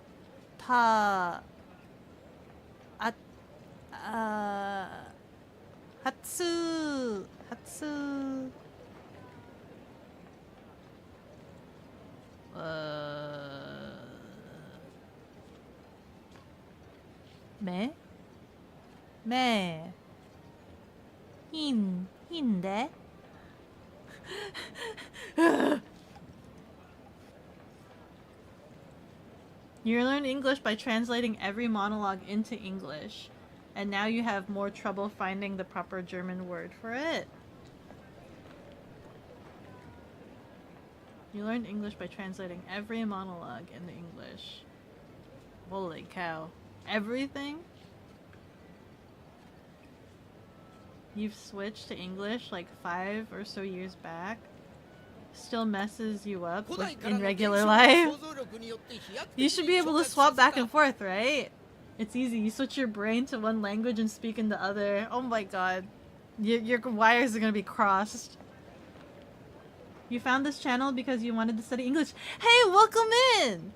Ta. Hatsu. Me. Hinde. You learn English by translating every monologue into English, and now you have more trouble finding the proper German word for it. You learned English by translating every monologue into English. Holy cow. Everything? You've switched to English like 5 or so years back? still messes you up 古代 with, から in の regular 現象の life. 想像力によって飛躍 You 的 should に be able to 跳躍 swap させ back た and forth, right? It's easy. You switch your brain to one language and speak in the other. Oh my god. Your wires are gonna be crossed. You found this channel because you wanted to study English. Hey, welcome in!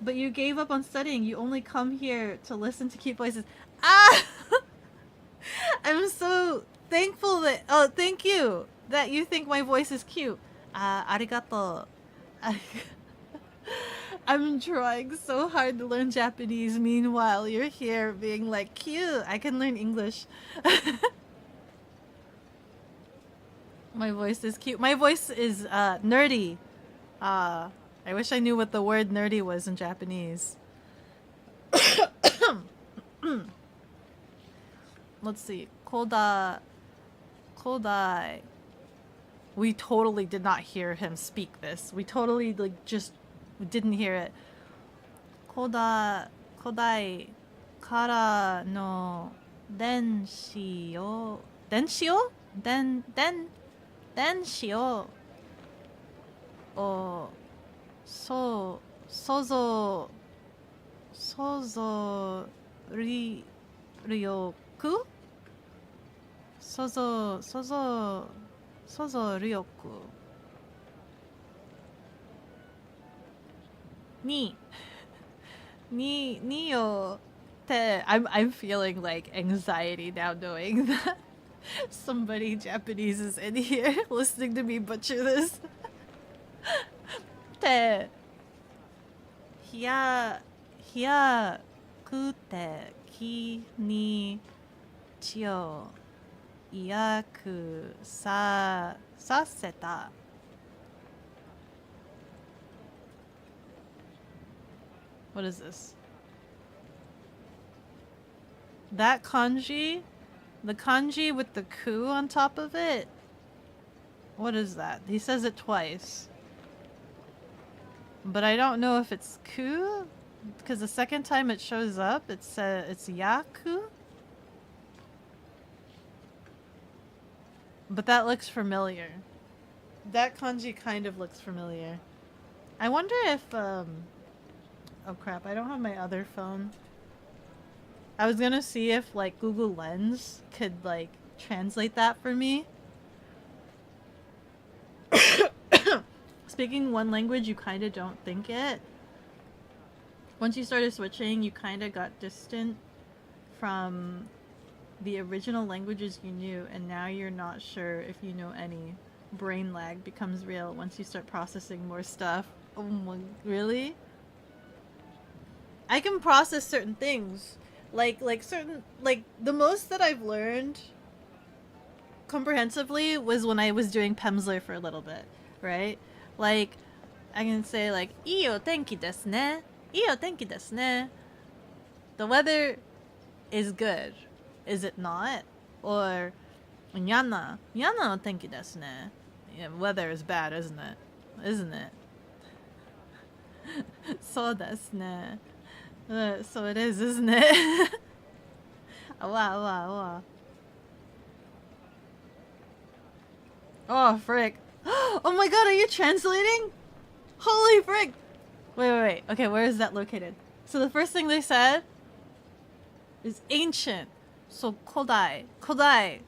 But you gave up on studying. You only come here to listen to cute voices. Ah! I'm so thankful that... Oh, thank you! That you think my voice is cute. Arigato. I'm trying so hard to learn Japanese. Meanwhile, you're here being like, cute. I can learn English. My voice is cute. My voice is nerdy. I wish I knew what the word nerdy was in Japanese. Let's see. Kodai. We totally did not hear him speak this. We totally just didn't hear it. Kodai kara no denshi o denshi o sozo ryoku sozo ryoku ni o te. I'm feeling like anxiety now knowing that somebody Japanese is in here listening to me butcher this. Te hia kute ki ni chio iaku saseta. What is this? That kanji? The kanji with the ku on top of it? What is that? He says it twice. But I don't know if it's ku, because the second time it shows up, it's yaku. But that looks familiar. That kanji kind of looks familiar. I wonder if, oh crap, I don't have my other phone. I was gonna see if, like, Google Lens could, like, translate that for me. Speaking one language, you kind of don't think it. Once you started switching, you kind of got distant from the original languages you knew, and now you're not sure if you know any. Brain lag becomes real once you start processing more stuff. Oh my, really? I can process certain things. Like the most that I've learned comprehensively was when I was doing Pemsler for a little bit, right? Like, I can say like, "Iyo tenki desu ne. Iyo tenki desu ne." The weather is good, is it not? Or, "Yana no tenki desu ne." Yeah, weather is bad, isn't it? Isn't it? So desu ne. So it is, isn't it? Wow. Oh, frick. Oh my god, are you translating? Holy frick! Wait. Okay, where is that located? So the first thing they said is ancient. So kodai. Kodai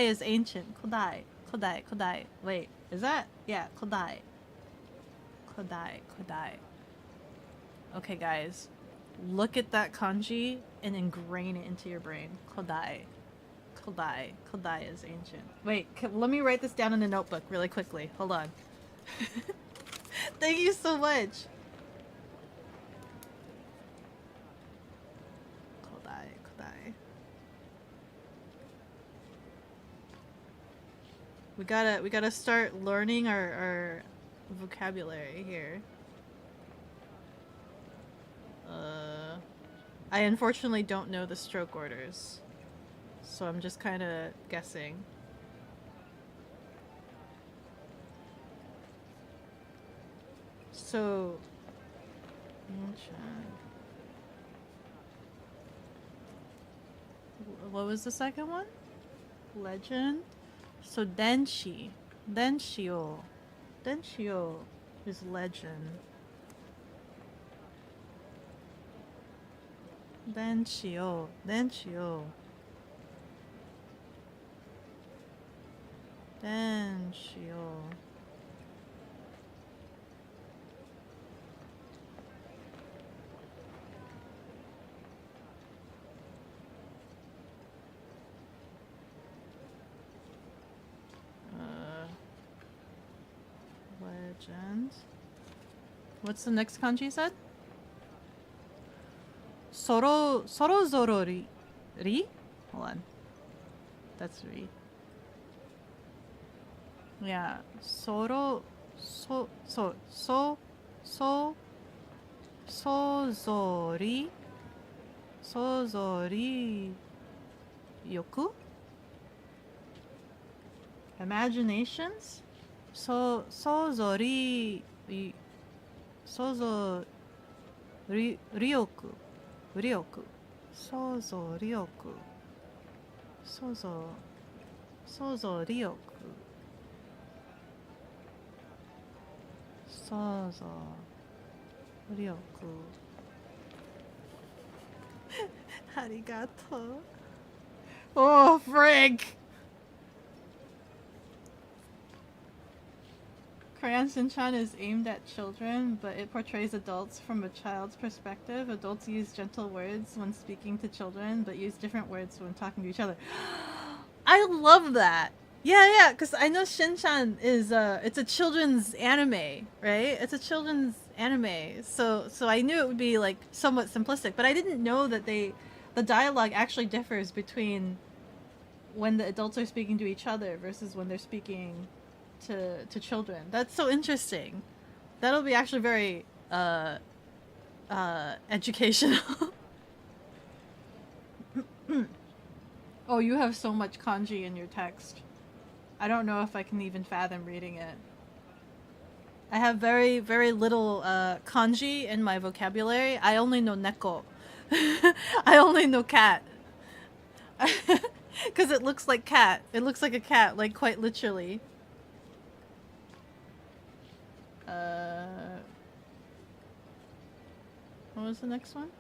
is ancient. Kodai. Wait, is that? Yeah, kodai. Okay, guys. Look at that kanji and ingrain it into your brain. Kodai is ancient. Wait, let me write this down in a notebook really quickly. Hold on. Thank you so much. Kodai. We gotta start learning our vocabulary here. I unfortunately don't know the stroke orders, so I'm just kind of guessing. So, what was the second one? Legend. So denshi o Denshio is legend. Denshio. Denshio. Denshio. Legend. What's the next kanji said? Sorozorori. Ri? Hold on. That's ri. Yeah. Sozori. Sozori. Yoku? Imaginations? Sozori. Ryoku. Ryoku. Sozo ryoku. Sozo ryoku. Sozo ryoku. Arigato. Oh, frig! Crayon Shinchan is aimed at children, but it portrays adults from a child's perspective. Adults use gentle words when speaking to children, but use different words when talking to each other. I love that! Yeah, because I know Shinchan is, it's a children's anime, right? It's a children's anime, so I knew it would be, like, somewhat simplistic, but I didn't know that the dialogue actually differs between when the adults are speaking to each other versus when they're speaking to children. That's so interesting. That'll be actually very educational. Oh, you have so much kanji in your text. I don't know if I can even fathom reading it. I have very, very little kanji in my vocabulary. I only know neko. I only know cat. Because it looks like cat. It looks like a cat, like quite literally. What was the next one?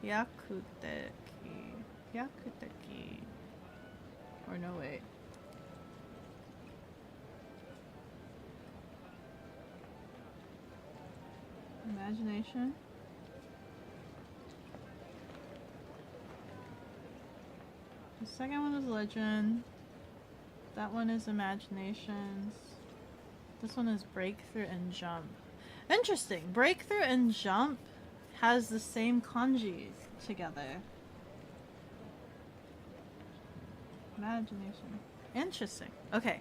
Yakuteki. Yakuteki. Or no, wait. Imagination. The second one is legend. That one is imaginations. This one is breakthrough and jump. Interesting. Breakthrough and jump has the same kanji together. Imagination. Interesting. Okay.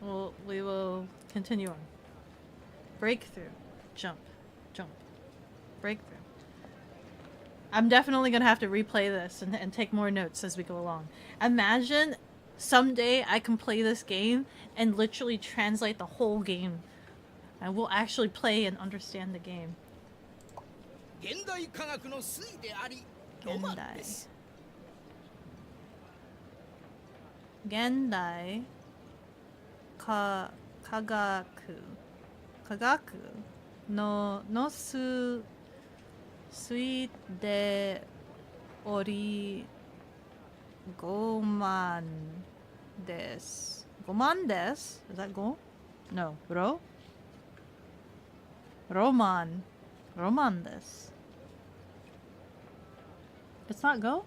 Well, we will continue on. Breakthrough. Jump. Jump. Breakthrough. I'm definitely gonna have to replay this and take more notes as we go along. Imagine someday I can play this game and literally translate the whole game. I will actually play and understand the game. Gendai. Gendai. Kagaku. Kagaku. No sui de ori goman des. Goman des? Is that go? No. Ro? Roman. Roman des. It's not go?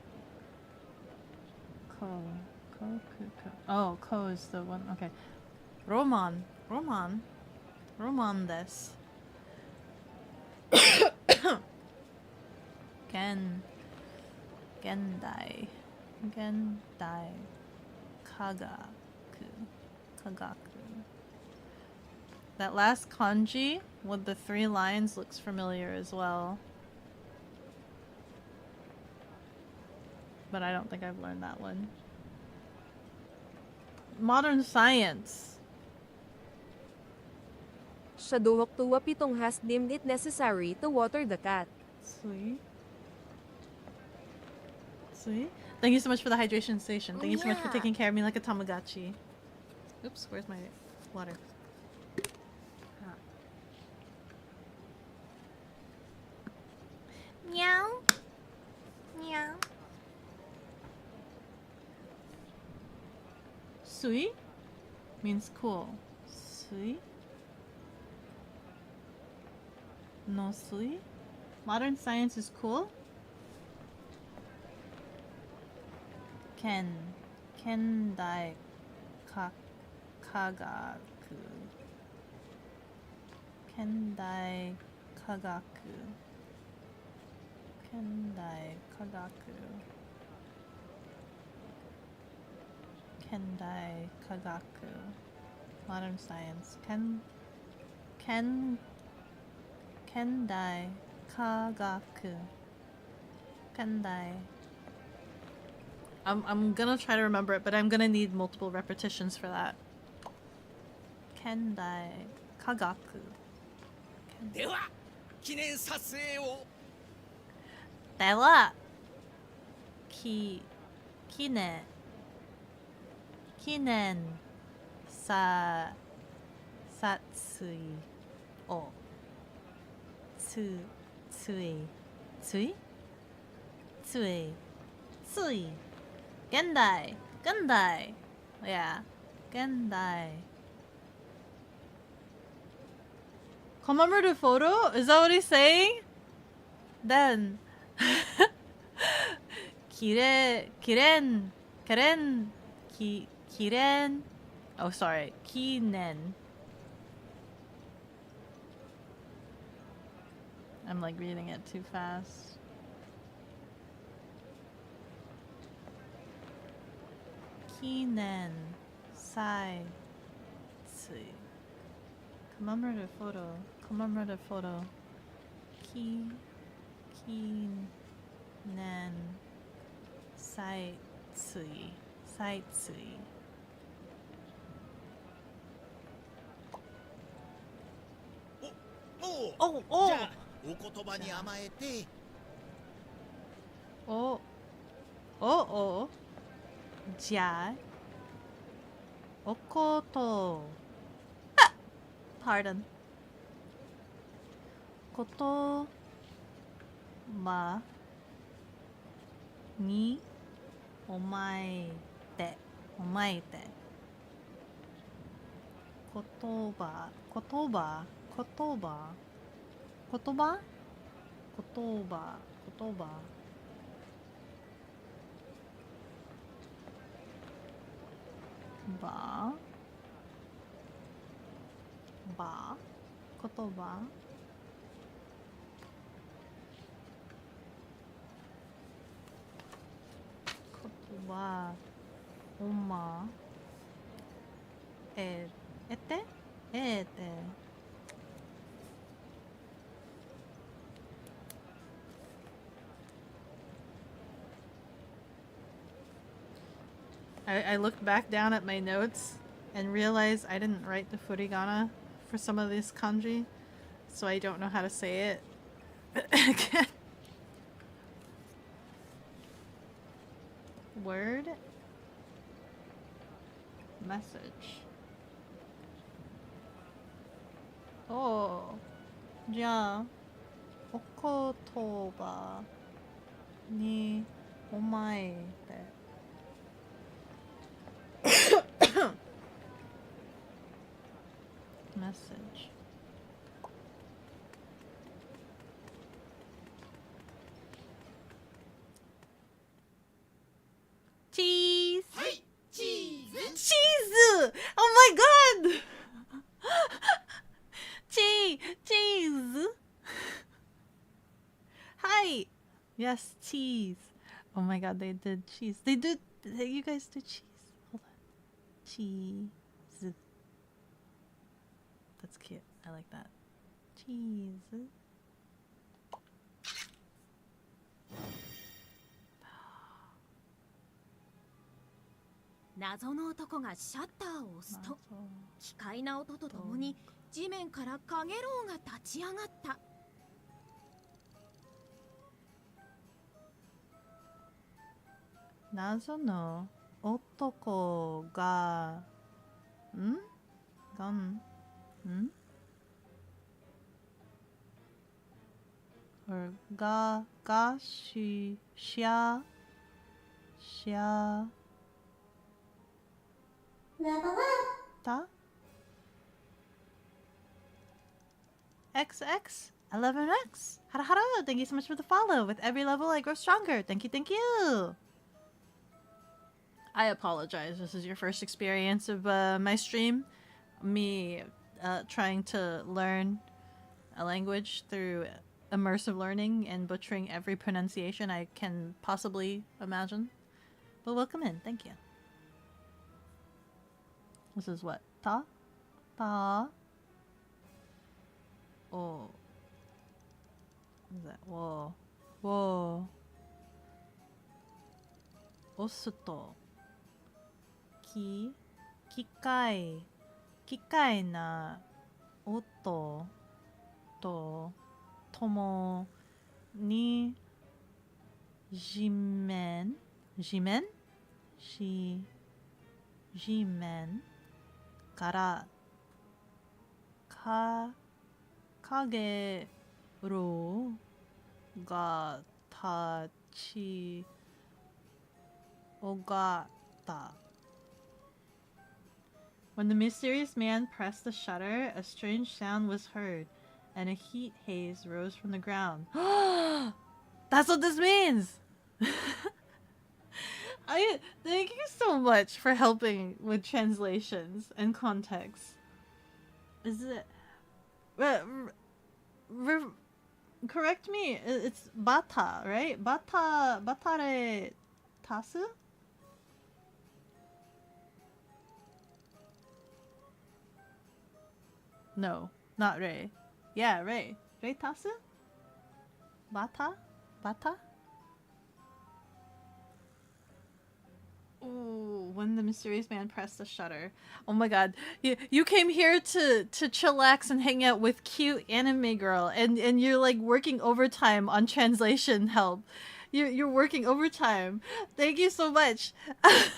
Ko. Oh, ko is the one. Okay. Roman des. Gendai. Kagaku. That last kanji with the 3 lines looks familiar as well. But I don't think I've learned that one. Modern science. Shadohok Pitong has deemed it necessary to water the cat. Sweet. Thank you so much for the hydration station. Thank you so much for taking care of me like a Tamagotchi. Oops, where's my water. Meow. Meow. Sui means cool. Sui? No sui? Modern science is cool? Kendai kagaku. Kendai kagaku. Kendai kagaku. Kendai kagaku. Modern science. Kendai kagaku. Kendai. I'm gonna try to remember it, but I'm gonna need multiple repetitions for that. Kendai kagaku. では記念撮影を。では記念撮影をつい現代 yeah 現代 commemorative photo? Is that what he's saying? Then kiren oh sorry kinen. I'm like reading it too fast. Kinen sai tsui. Commemorative photo. Kinen sai tsui. Oh. じゃあお言葉に甘えて。Oh. Ja. Okoto. Pardon. Koto ma ni omaete. Kotoba. Ba. Kotoba. Oma. Ete. I looked back down at my notes and realized I didn't write the furigana for some of this kanji, so I don't know how to say it again. Word message. Oh, ja, okotoba ni omaete. Message. Cheese. Hi, cheese. Cheese. Oh my god. Cheese. Hi. Yes, cheese. Oh my god, they did cheese. You guys did cheese. Hold on. Cheese. That's cute. I like that. Cheese. 謎の男がシャッターを押すと奇怪な音とともに地面からカゲロウが立ち上がった。謎の男が 건. Or ga shi xia ta XX 11X. Hara hara. Thank you so much for the follow. With every level, I grow stronger. Thank you, thank you. I apologize. This is your first experience of my stream. Me trying to learn a language through immersive learning and butchering every pronunciation I can possibly imagine. But welcome in. Thank you. This is what? Ta? Ta? Oh. What is that? Whoa. Whoa. Osuto. Ki. Kikai. Kikai na. Oto. To. Tomo. Ni. Jimen. Jimen? Jimen. Kara. Kage. Ro. Ga. Tachi. Ogata. When the mysterious man pressed the shutter, a strange sound was heard, and a heat haze rose from the ground. That's what this means! I thank you so much for helping with translations and context. Is it... correct me, it's bata, right? Batare tasu? No, not Rei. Yeah, Rei. Rei tasu? Bata? Ooh, when the mysterious man pressed the shutter. Oh my god. You came here to chillax and hang out with cute anime girl and you're like working overtime on translation help. You're working overtime. Thank you so much. Let's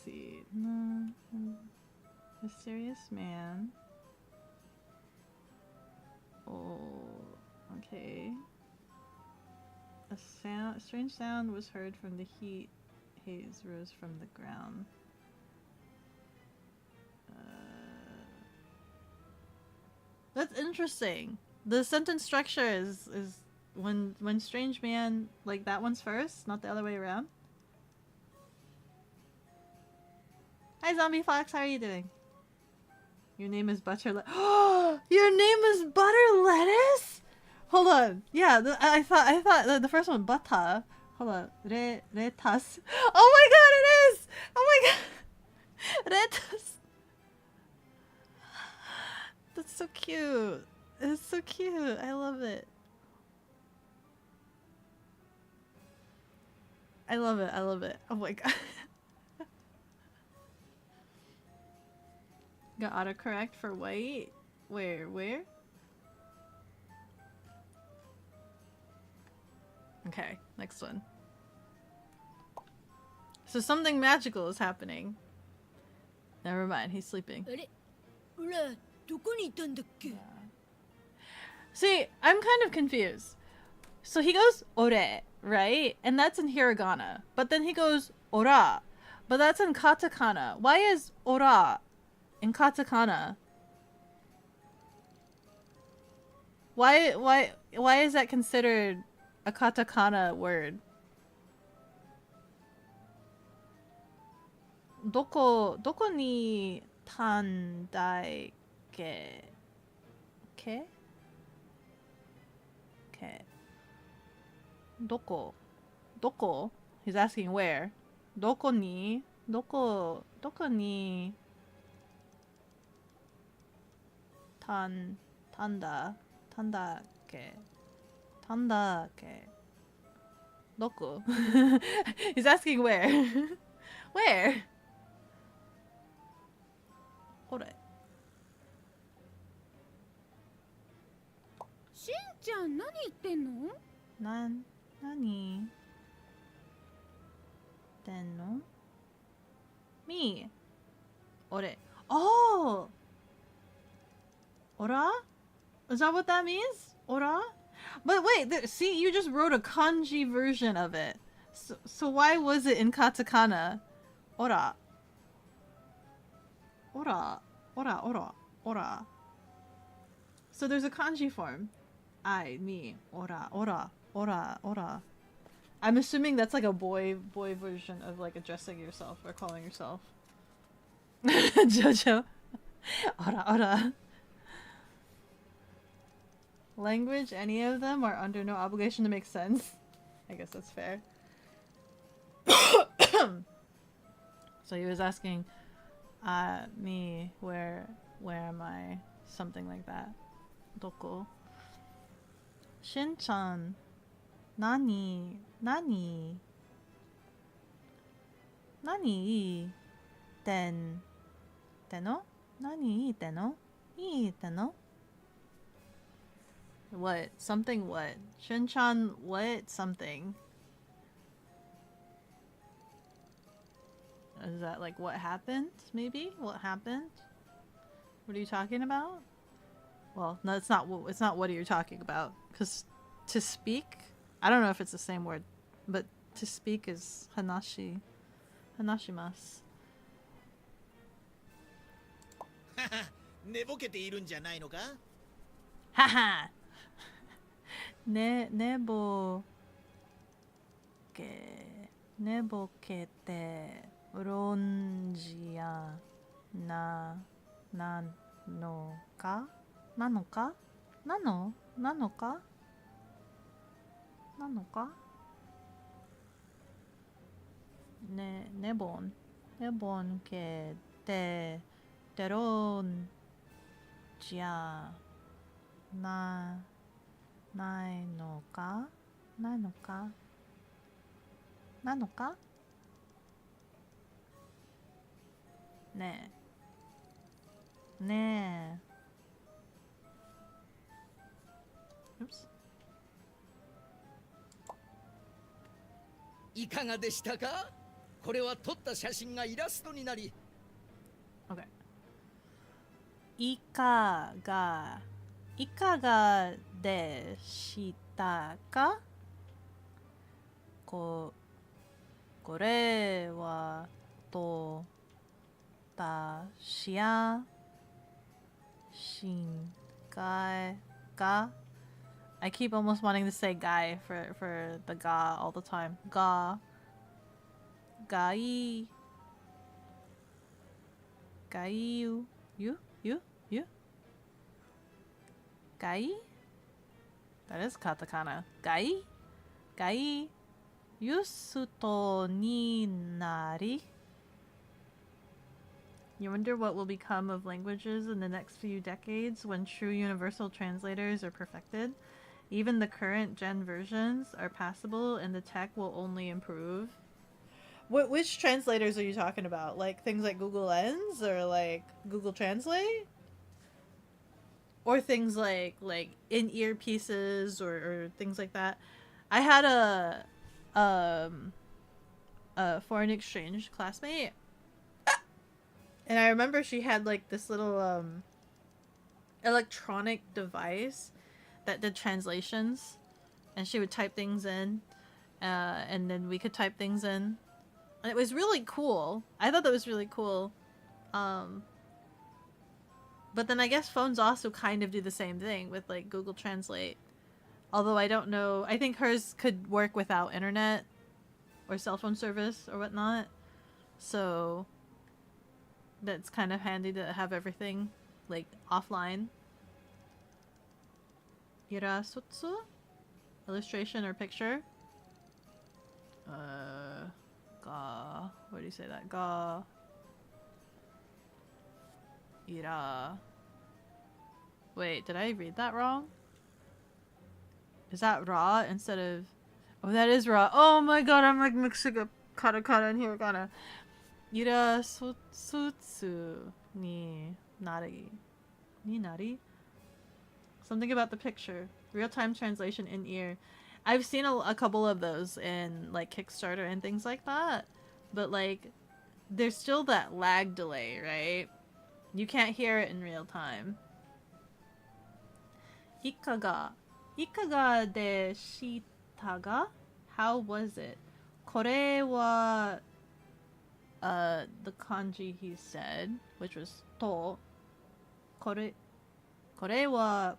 see. Mysterious man. Oh, okay. A strange sound was heard from the heat. Haze rose from the ground. That's interesting. The sentence structure is when strange man, like that one's first, not the other way around. Hi Zombie Fox, how are you doing? Your name is Butter Oh, your name is Butter Lettuce? Hold on. Yeah, I thought the first one Bata. Hold on. Retas. Oh my god, it is! Oh my god. Retas. That's so cute. It's so cute. I love it. I love it. I love it. Oh my god. Got autocorrect for white? Where? Okay, next one. So something magical is happening. Never mind, he's sleeping. See, I'm kind of confused. So he goes ore, right? And that's in hiragana. But then he goes ora. But that's in katakana. Why is ora in katakana? Why is that considered a katakana word? Doko ni tandai ke? Doko? He's asking where. Doko ni tanda ke. Doko. He's asking where. Where? Ore. Shin-chan, 何言ってんの? 何言ってんの? Me. Ore. Oh! Ora? Is that what that means? Ora? But wait, see, you just wrote a kanji version of it. So why was it in katakana? Ora. Ora. Ora, ora, ora. So there's a kanji form. I, me, ora, ora, ora, ora. I'm assuming that's like a boy version of like addressing yourself or calling yourself. Jojo. Ora, ora. Language, any of them are under no obligation to make sense. I guess that's fair. So he was asking, me, where am I? Something like that. Doko. Shin-chan, nani teno? Nani teno? Ii teno? What? Something what? Shin-chan, what? Something. Is that like what happened? Maybe? What happened? What are you talking about? Well, no, it's not what are you talking about? Because to speak, I don't know if it's the same word, but to speak is hanashi. Hanashimasu. 寝ぼけているんじゃないのか? Haha. Nebo kete ronjia nanoka? Nanoka? Nanoka? Nanoka? Nebon kete teronjiaないのか? Ne. Oops. いかがでしたか? これは撮った写真がイラストになり Okay. いかがでしたか? これは撮った写真が I keep almost wanting to say guy for the ga all the time. Ga you? Gai? That is katakana. Gai? Yusuto ni nari? You wonder what will become of languages in the next few decades when true universal translators are perfected? Even the current gen versions are passable and the tech will only improve. Which translators are you talking about? Like things like Google Lens or like Google Translate? Or things like in-ear pieces or things like that. I had a foreign exchange classmate, and I remember she had like this little electronic device that did translations, and she would type things in, and then we could type things in, and it was really cool. I thought that was really cool. But then I guess phones also kind of do the same thing with like Google Translate. Although I don't know, I think hers could work without internet or cell phone service or whatnot. So that's kind of handy to have everything like offline. Irasutsu? Illustration or picture? Ga. What do you say that? Ga. Ira. Wait, did I read that wrong? Is that raw instead of... Oh, that is raw. Oh my god, I'm like mixing up katakana and hiragana. Ira sutsu ni nari. Ni nari? Something about the picture. Real-time translation in ear. I've seen a couple of those in like Kickstarter and things like that. But like there's still that lag delay, right? You can't hear it in real time. Ikaga de shita ga? How was it? Kore wa the kanji he said, which was to. Kore wa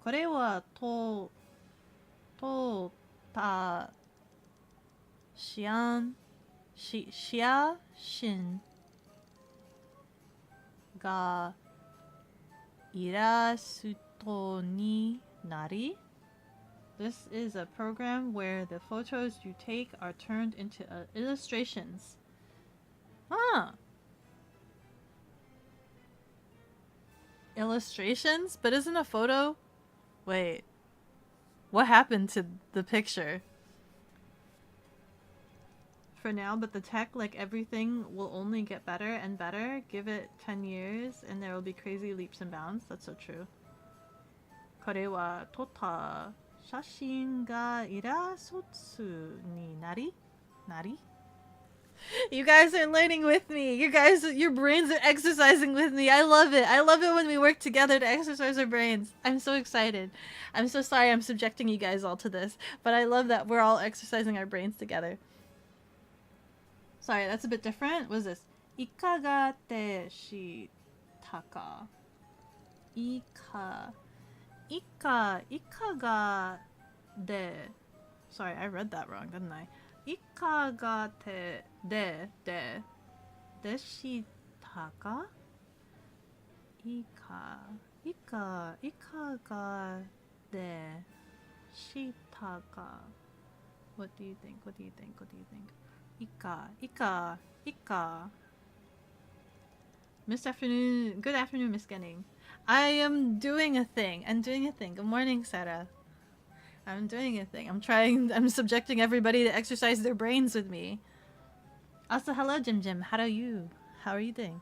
to ta shian shia shin ga irasuto ni nari. This is a program where the photos you take are turned into illustrations. Huh. Illustrations? But isn't a photo? Wait. What happened to the picture? For now, but the tech, like everything, will only get better and better. Give it 10 years and there will be crazy leaps and bounds. That's so true. Kore wa tota shashin ga irasotsu ni nari? Nari? You guys are learning with me. You guys, your brains are exercising with me. I love it. I love it when we work together to exercise our brains. I'm so excited. I'm so sorry I'm subjecting you guys all to this, but I love that we're all exercising our brains together. Sorry, that's a bit different. What is this? Ikaga te shita ka? Ikaga de. Sorry, I read that wrong, didn't I? Ikaga te de shita ka? Ikaga de shita ka? What do you think? What do you think? What do you think? Ika. Good afternoon, Miss Genning. I am doing a thing. Good morning, Sarah. I'm doing a thing. I'm subjecting everybody to exercise their brains with me. Also, hello, Jim. How are you doing?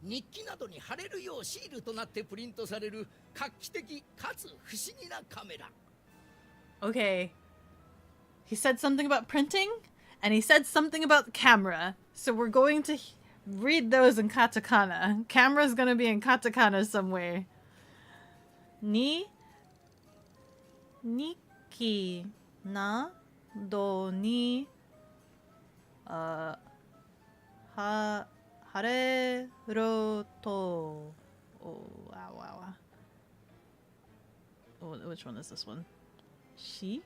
日記などに貼れるようシールとなってプリントされる画期的かつ不思議なカメラ。 Okay. He said something about printing, and he said something about camera. So we're going to read those in katakana. Camera's gonna be in katakana somewhere. Nikki na do ni harero to. Oh, wow. Oh, which one is this one? Shiru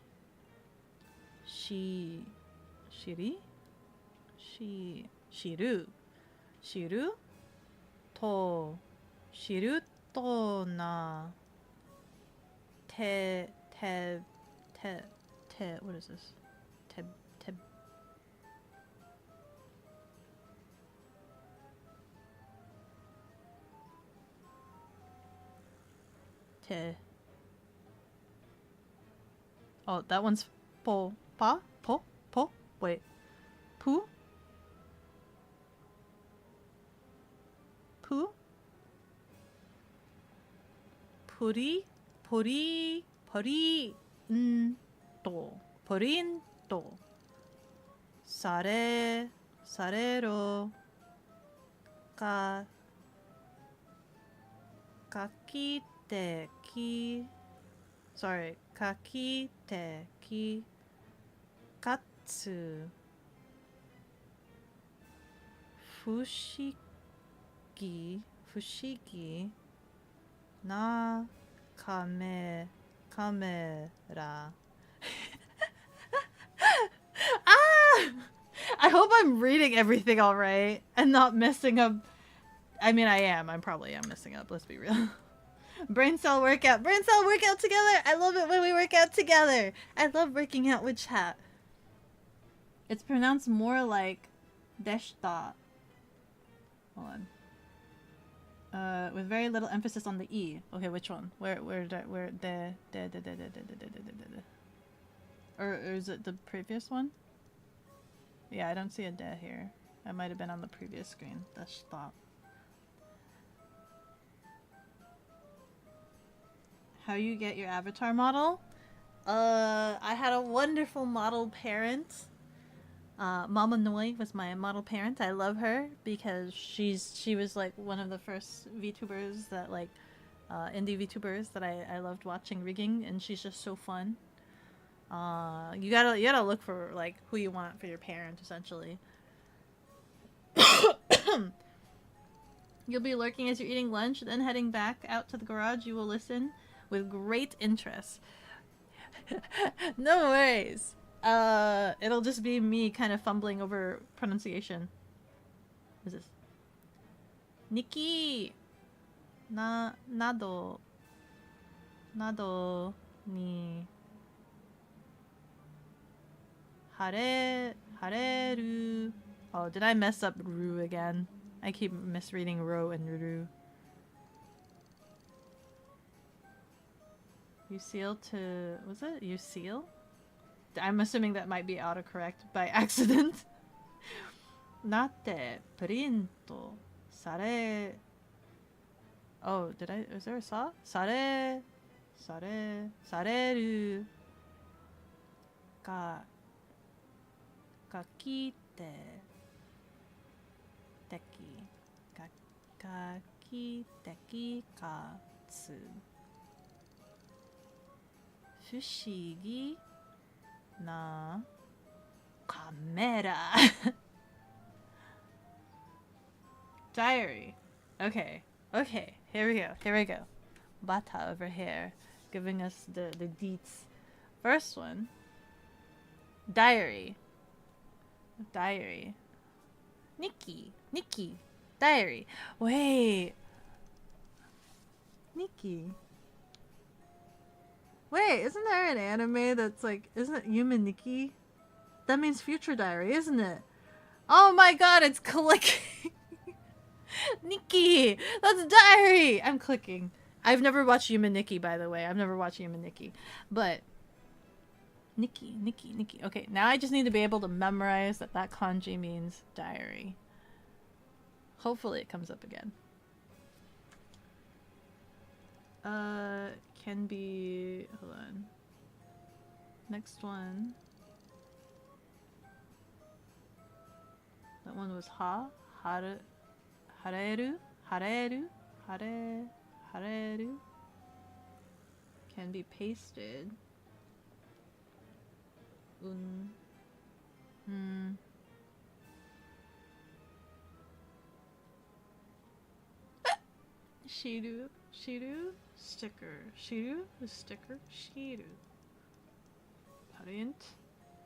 to na te what is this? Te. Oh, that one's po. Wait. Poo? Puri? Porinto. Sarero. Kakite ki. Sorry. Kakite ki. Katsu. Fushigi na kamera. I hope I'm reading everything all right and not messing up. I mean, I probably am messing up, let's be real. Brain cell workout together. I love it when we work out together. I love working out with chat. It's pronounced more like deshita. Hold on. With very little emphasis on the E. Okay, which one? Where or is it the previous one? Yeah, I don't see a de here. That might have been on the previous screen. That's stop. How you get your avatar model? I had a wonderful model parent. Mama Noi was my model parent. I love her because she was like one of the first VTubers that like indie VTubers that I loved watching rigging, and she's just so fun. You gotta look for like who you want for your parent essentially. You'll be lurking as you're eating lunch, then heading back out to the garage. You will listen with great interest. No worries. It'll just be me kind of fumbling over pronunciation. What is this? Nikki! Nado ni hareru. Oh, did I mess up ru again? I keep misreading ro and ru. You seal to... was it? You seal? I'm assuming that might be autocorrect by accident. Nate printo sare... oh, did I... is there a saw? Sareru... kakite... teki... kakiteki katsu... 不思議なカメラ Diary. Okay. Here we go. Bata over here, giving us the deets. First one. Diary. Nikki. Diary. Wait. Nikki. Wait, isn't there an anime that's like, isn't it Human Nikki? That means future diary, isn't it? Oh my god, it's clicking! Nikki! That's diary! I'm clicking. I've never watched Human Nikki, by the way. I've never watched Human Nikki. But, Nikki. Okay, now I just need to be able to memorize that kanji means diary. Hopefully it comes up again. Can be... hold on. Next one. That one was hareru. Can be pasted. Shiru. Sticker. Shiru? The sticker? Shiru.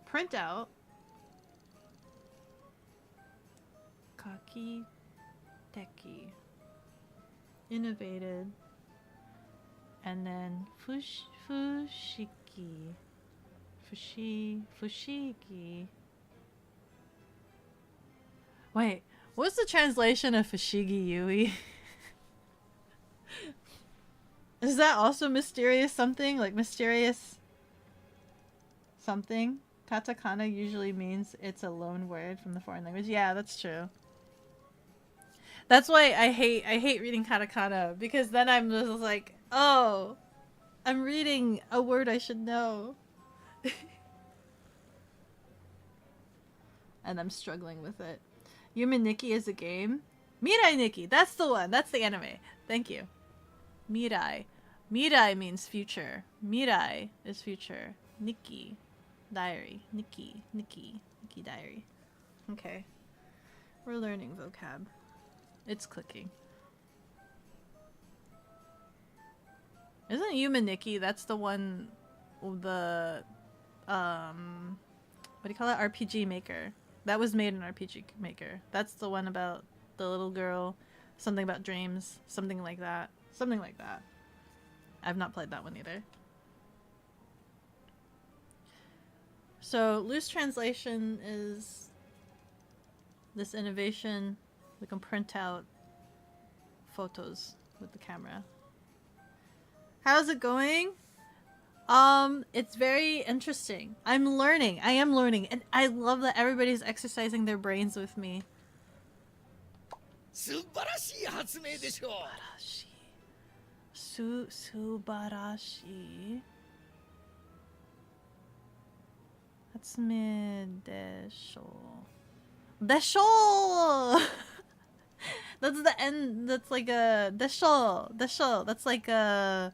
Print out. Kaki teki. Innovated. And then fushigi. Wait, what's the translation of fushigi yui? Is that also mysterious something? Like mysterious something? Katakana usually means it's a loan word from the foreign language. Yeah, that's true. That's why I hate reading katakana, because then I'm just like, oh, I'm reading a word I should know. And I'm struggling with it. Human Nikki is a game. Mirai Nikki, that's the one. That's the anime. Thank you. Mirai. Mirai means future. Mirai is future. Nikki. Diary. Nikki diary. Okay. We're learning vocab. It's clicking. Isn't Human Nikki, that's the one, the, what do you call it? RPG Maker. That was made in RPG Maker. That's the one about the little girl, something about dreams, something like that. Something like that. I've not played that one either. So, loose translation is this innovation. We can print out photos with the camera. How's it going? It's very interesting. I'm learning. I am learning. And I love that everybody's exercising their brains with me. 素晴らしい発明でしょう。素晴らしい。Hatsume desho. Desho! That's the end. That's like a desho. Desho. That's like a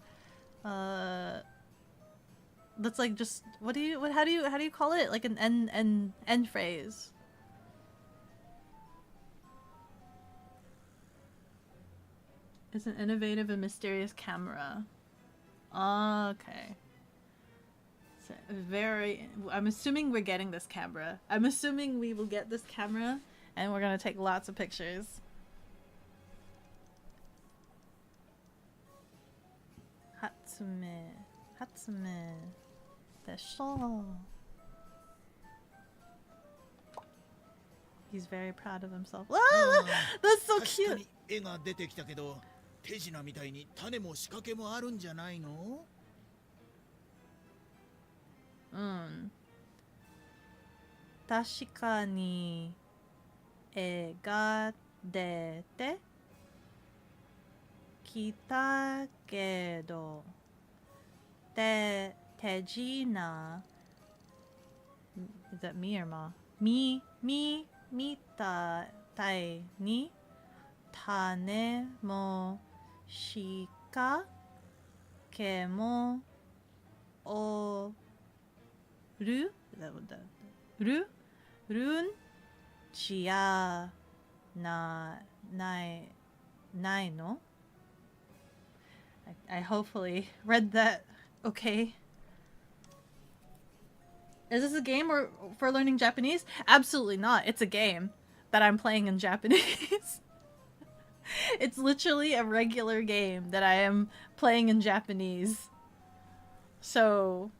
that's like just how do you call it? Like an end phrase. It's an innovative and mysterious camera. Okay. So I'm assuming we're getting this camera. I'm assuming we will get this camera and we're gonna take lots of pictures. Hatsume desho. He's very proud of himself. Ah, that's so cute. 絵が出てきたけど、手品みたいに種も仕掛けもあるんじゃないの？確かに絵が出てきたけど、手品 Is that me or ma? みたいに種も仕掛けもおるんじゃないの? I hopefully read that okay. Is this a game for learning Japanese? Absolutely not. It's a game that I'm playing in Japanese. It's literally a regular game that I am playing in Japanese. So,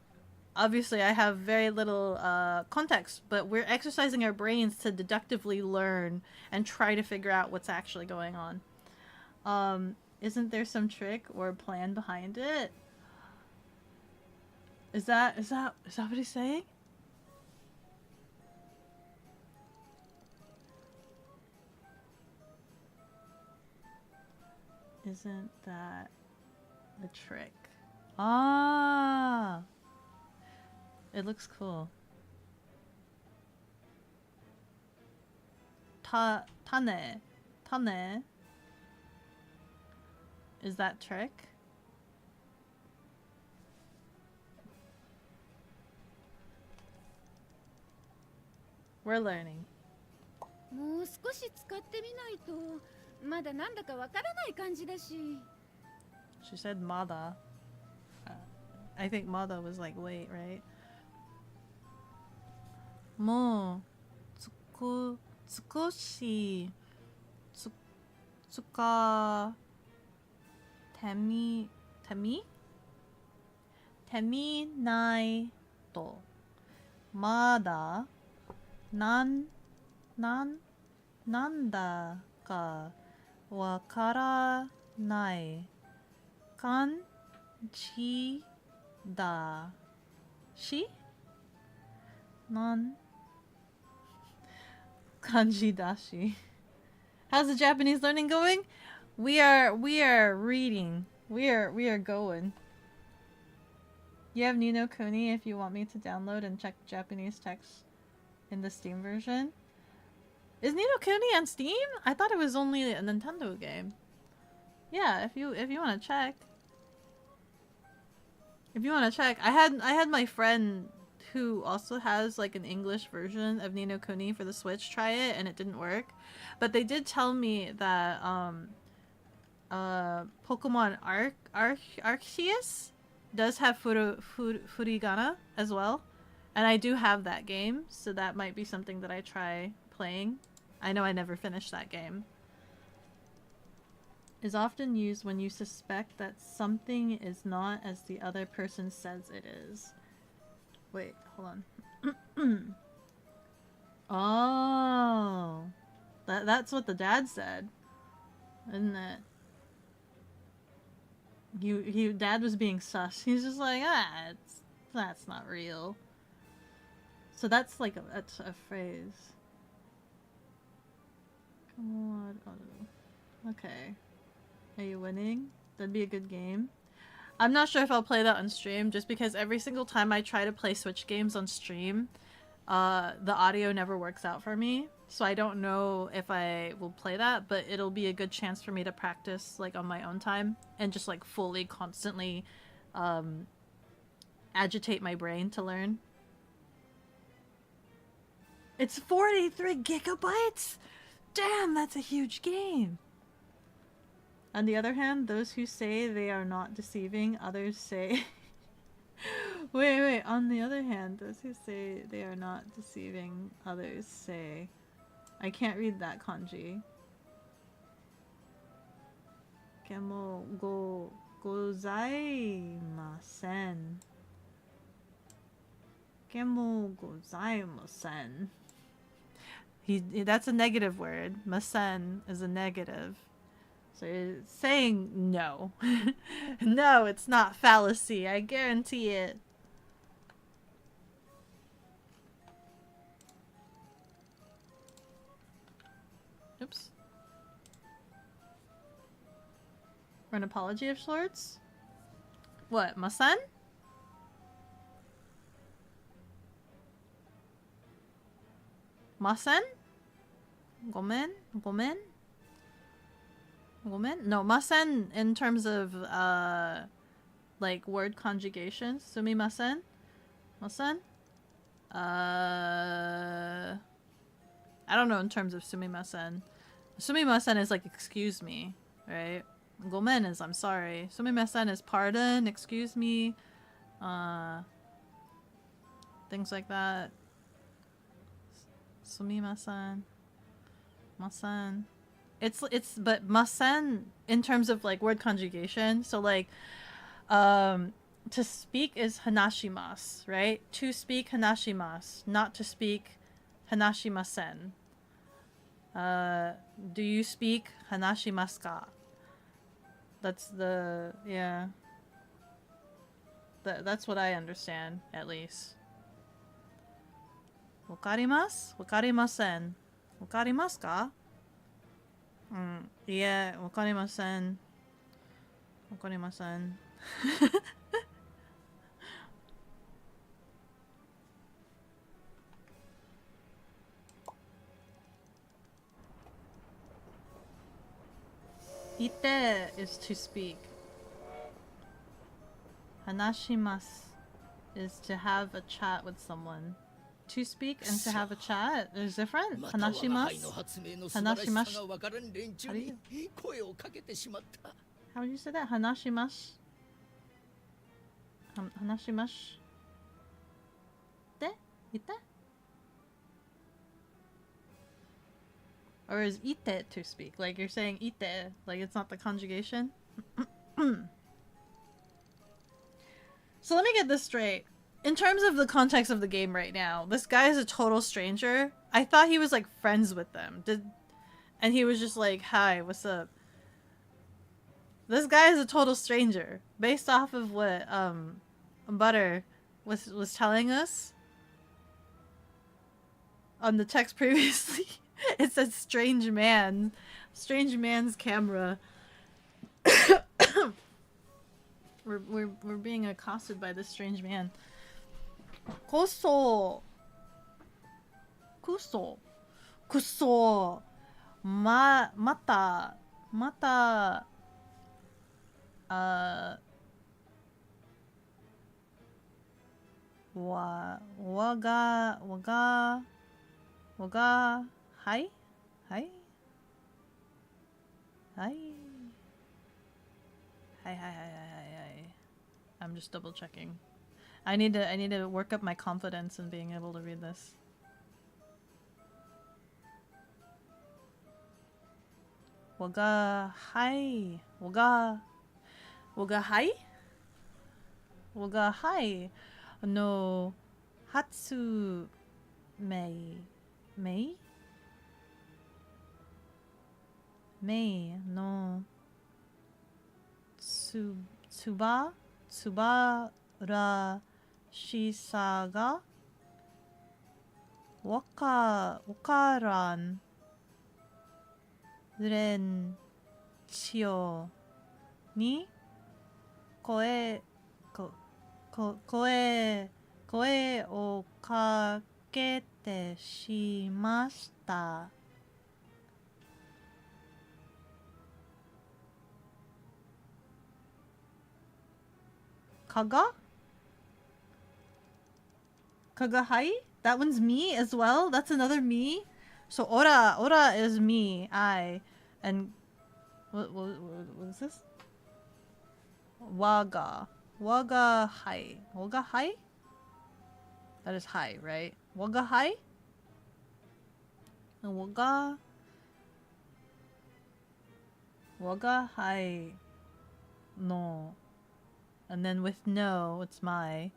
obviously I have very little context, but we're exercising our brains to deductively learn and try to figure out what's actually going on. Isn't there some trick or plan behind it? Is that what he's saying? Isn't that the trick? Ah! It looks cool. Tane. Is that trick? We're learning. もう少し使ってみないとまだなんだかわからない感じだし。 She said Mada. I think Mada was like wait, right? もう少し使ってみないとまだなんだかわからない感じだしkanji dashi. How's the Japanese learning going? We are reading. We are going. You have Ni no Kuni if you want me to download and check Japanese text in the Steam version. Is Ni no Kuni on Steam? I thought it was only a Nintendo game. Yeah, if you want to check. If you want to check, I had my friend who also has like an English version of Ni no Kuni for the Switch try it and it didn't work. But they did tell me that Pokemon Arceus does have Furigana as well. And I do have that game, so that might be something that I try playing. I know I never finished that game. Is often used when you suspect that something is not as the other person says it is. Wait, hold on. Oh, that's what the dad said, isn't it? Dad was being sus. He's just like, that's not real. So that's like a phrase. Come on. Oh. Okay. Are you winning? That'd be a good game. I'm not sure if I'll play that on stream, just because every single time I try to play Switch games on stream, the audio never works out for me. So I don't know if I will play that, but it'll be a good chance for me to practice like on my own time and just like fully constantly agitate my brain to learn. It's 43 gigabytes? Damn, that's a huge game. On the other hand, those who say they are not deceiving, others say... wait. On the other hand, those who say they are not deceiving, others say... I can't read that kanji. Kemo gozaimasen. Kemo gozaimasen. That's a negative word. Masen is a negative. So you're saying no. No, it's not fallacy. I guarantee it. Oops. For an apology of sorts? What, Masen? Masen? Gomen? No, masen in terms of like word conjugation. Sumimasen? Masen? I don't know in terms of sumimasen. Sumimasen is like excuse me, right? Gomen is I'm sorry. Sumimasen is pardon, excuse me, things like that. Sumimasen. Masen. It's but masen in terms of like word conjugation. So like to speak is hanashimasu, right? To speak hanashimasu, not to speak hanashimasen. Do you speak hanashimasu ka? That's the yeah. That's what I understand at least. Wakarimasu? Wakarimasen. Wakarimasu ka? Yeah, wakarimasen. Wakarimasen. Ite is to speak. Hanashimasu is to have a chat with someone. To speak and to have a chat is different. Hanashimasu. Hanashimasu. How would you say that? Hanashimasu. Hanashimasu. Ite? Or is ite to speak? Like you're saying ite, like it's not the conjugation? So let me get this straight. In terms of the context of the game right now, this guy is a total stranger. I thought he was like friends with them. And he was just like, hi, what's up? This guy is a total stranger. Based off of what Butter was telling us on the text previously. It said strange man. Strange man's camera. We're being accosted by this strange man. Kuso. Mata. Waga. Hi. I'm just double checking. I need to work up my confidence in being able to read this. Waga hi. No Hatsu Mei no Tsubara Shisaga Wakaran Ren Chio Ni Koe o けてしました。Kaga? Kagahai? That one's me as well? That's another me? So ora is me, I, and what is this? Waga hai. Waga hai? That is hai, right? Waga hai? And waga hai no. And then with no, it's my.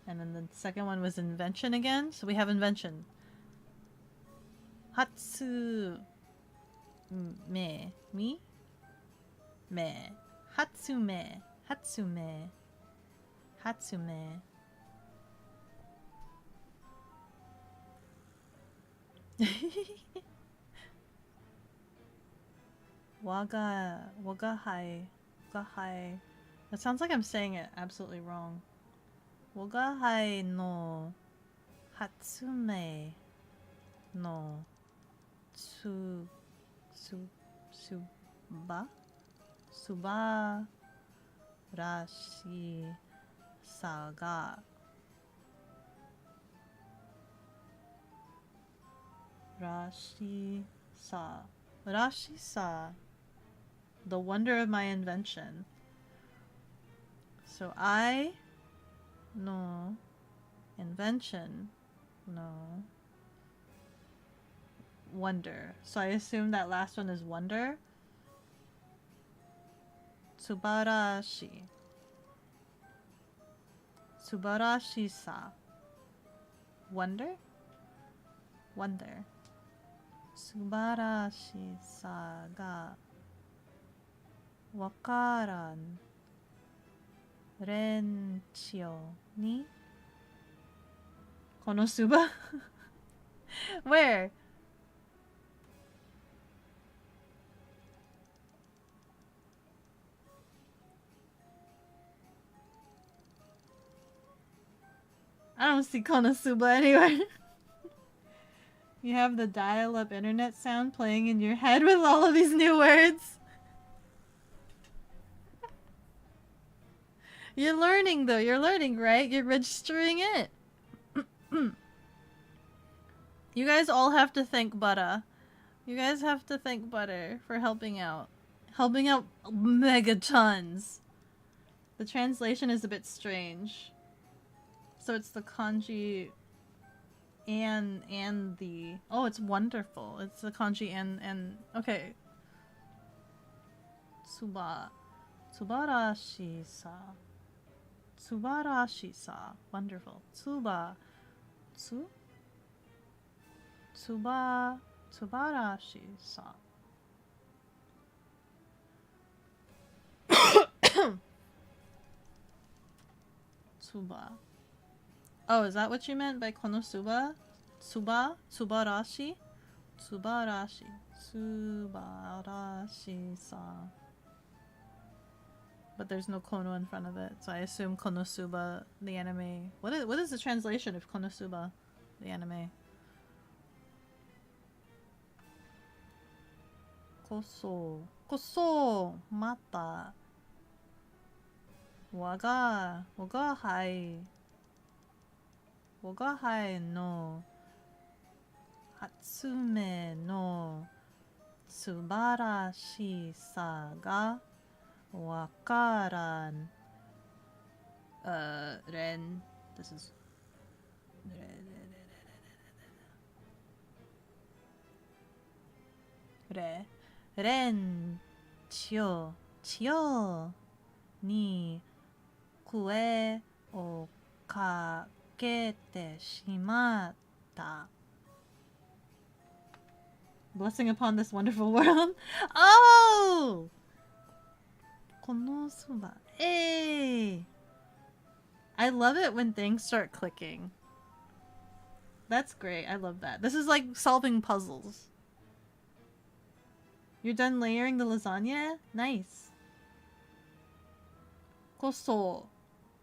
And then the second one was invention again. So we have invention. Hatsu me. Me? Me. Hatsume. Hatsume. Hatsume. Wagahai. Wagahai. That sounds like I'm saying it absolutely wrong. Wagahai no Hatsume no suba rashi sa ga rashi sa, the wonder of my invention. So I no invention no wonder. So I assume that last one is wonder. Tsubarashi. Tsubarashi sa. Wonder? Wonder. Tsubarashi sa ga wakaran renchyo ni konosuba? Where? I don't see Konosuba anywhere. You have the dial-up internet sound playing in your head with all of these new words. You're learning though, you're learning, right? You're registering it. You guys all have to thank Butter. You guys have to thank Butter for helping out. Helping out mega tons. The translation is a bit strange. So it's the kanji and the... Oh, it's wonderful. It's the kanji and... Okay. Tsubarashi sa. Tsubarashi sa. Wonderful. Tsubarashi sa. Tsuba. Oh, is that what you meant by konosuba? Tsuba? Tsubarashi? Tsubarashi. Tsubarashi sa. But there's no kono in front of it, so I assume Konosuba, the anime. What is the translation of Konosuba, the anime? Koso. Mata. Wagahai no Hatsume no Tsubarashi sa ga wakaran ren. This is ren chiyo ni kue o kakete shimatta. Blessing upon this wonderful world. Oh! Konosuba. Hey! I love it when things start clicking. That's great. I love that. This is like solving puzzles. You're done layering the lasagna? Nice. Koso.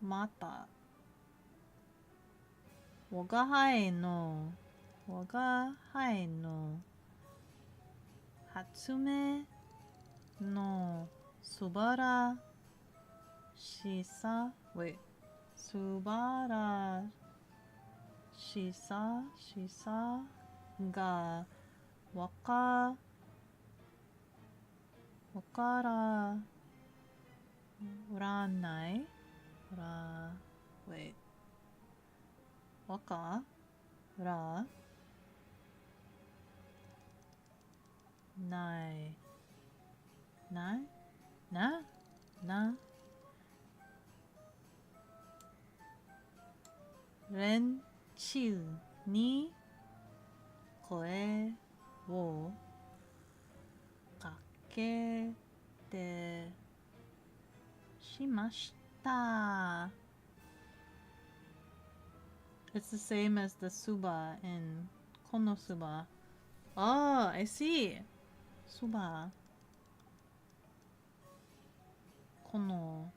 Mata. Woga hai no. Woga hai no. Hatsume no subara shisa. Wait. Subara shisa ga wakara ranai. Wait. Waka ra nai. Na ren chiu ni koe wo kakete shimashita. It's the same as the suba in Konosuba. Oh, I see. Suba. Kono.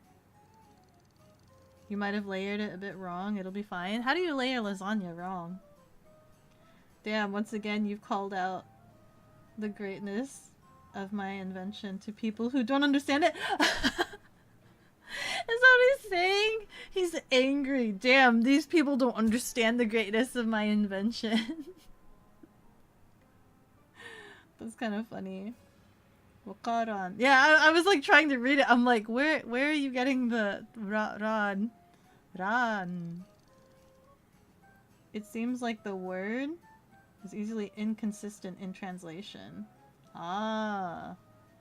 You might have layered it a bit wrong. It'll be fine. How do you layer lasagna wrong? Damn, once again you've called out the greatness of my invention to people who don't understand it. Is that what he's saying? He's angry. Damn, these people don't understand the greatness of my invention. That's kind of funny. Wakaran. Yeah, I was like trying to read it. I'm like, where are you getting the ran? Ran. It seems like the word is easily inconsistent in translation. Ah,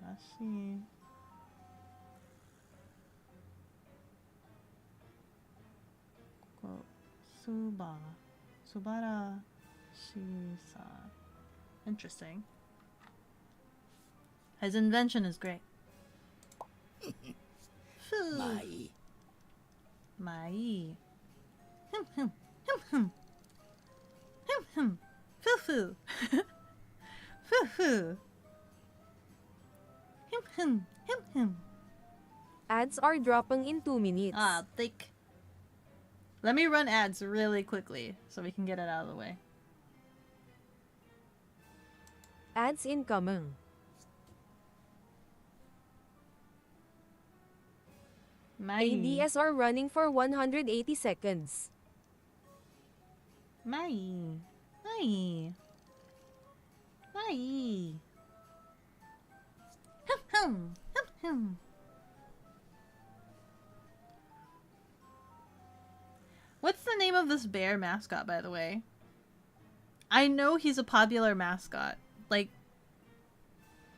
rashi. Subara shisa. Interesting. His invention is great. Mai. Mai. Foo-foo. Foo-foo. Ads are dropping in 2 minutes. Ah, thick. Let me run ads really quickly so we can get it out of the way. Ads incoming. Mai. ADS are running for 180 seconds. Mai. What's the name of this bear mascot, by the way? I know he's a popular mascot. Like,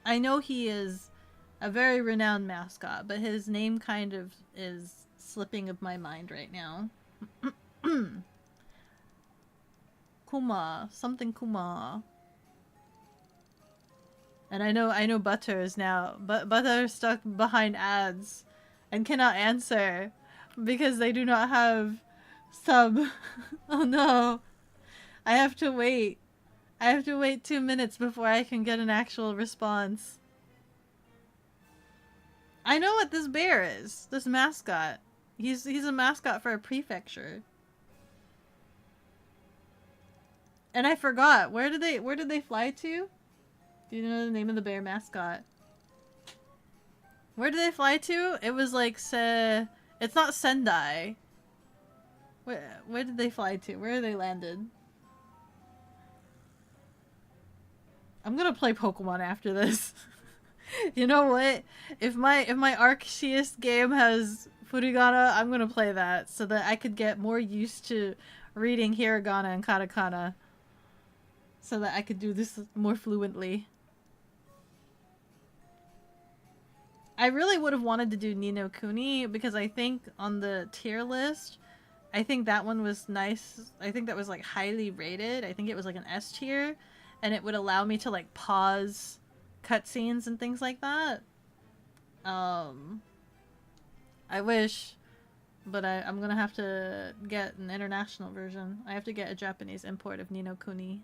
I know he is a very renowned mascot, but his name kind of is slipping of my mind right now. Kuma. Something Kuma. And I know Butter is now... Butter is stuck behind ads and cannot answer because they do not have sub. Oh no. I have to wait. I have to wait 2 minutes before I can get an actual response. I know what this bear is. This mascot. He's a mascot for a prefecture. And I forgot. Where did they fly to? Do you know the name of the bear mascot? Where did they fly to? It was like it's not Sendai. Where did they fly to? Where are they landed? I'm gonna play Pokemon after this. You know what? If my Arceus game has Furigana, I'm gonna play that so that I could get more used to reading hiragana and katakana, so that I could do this more fluently. I really would have wanted to do Ni no Kuni because I think on the tier list, I think that one was nice. I think that was like highly rated. I think it was like an S tier, and it would allow me to like pause cutscenes and things like that. I wish, but I'm gonna have to get an international version. I have to get a Japanese import of Ni no Kuni.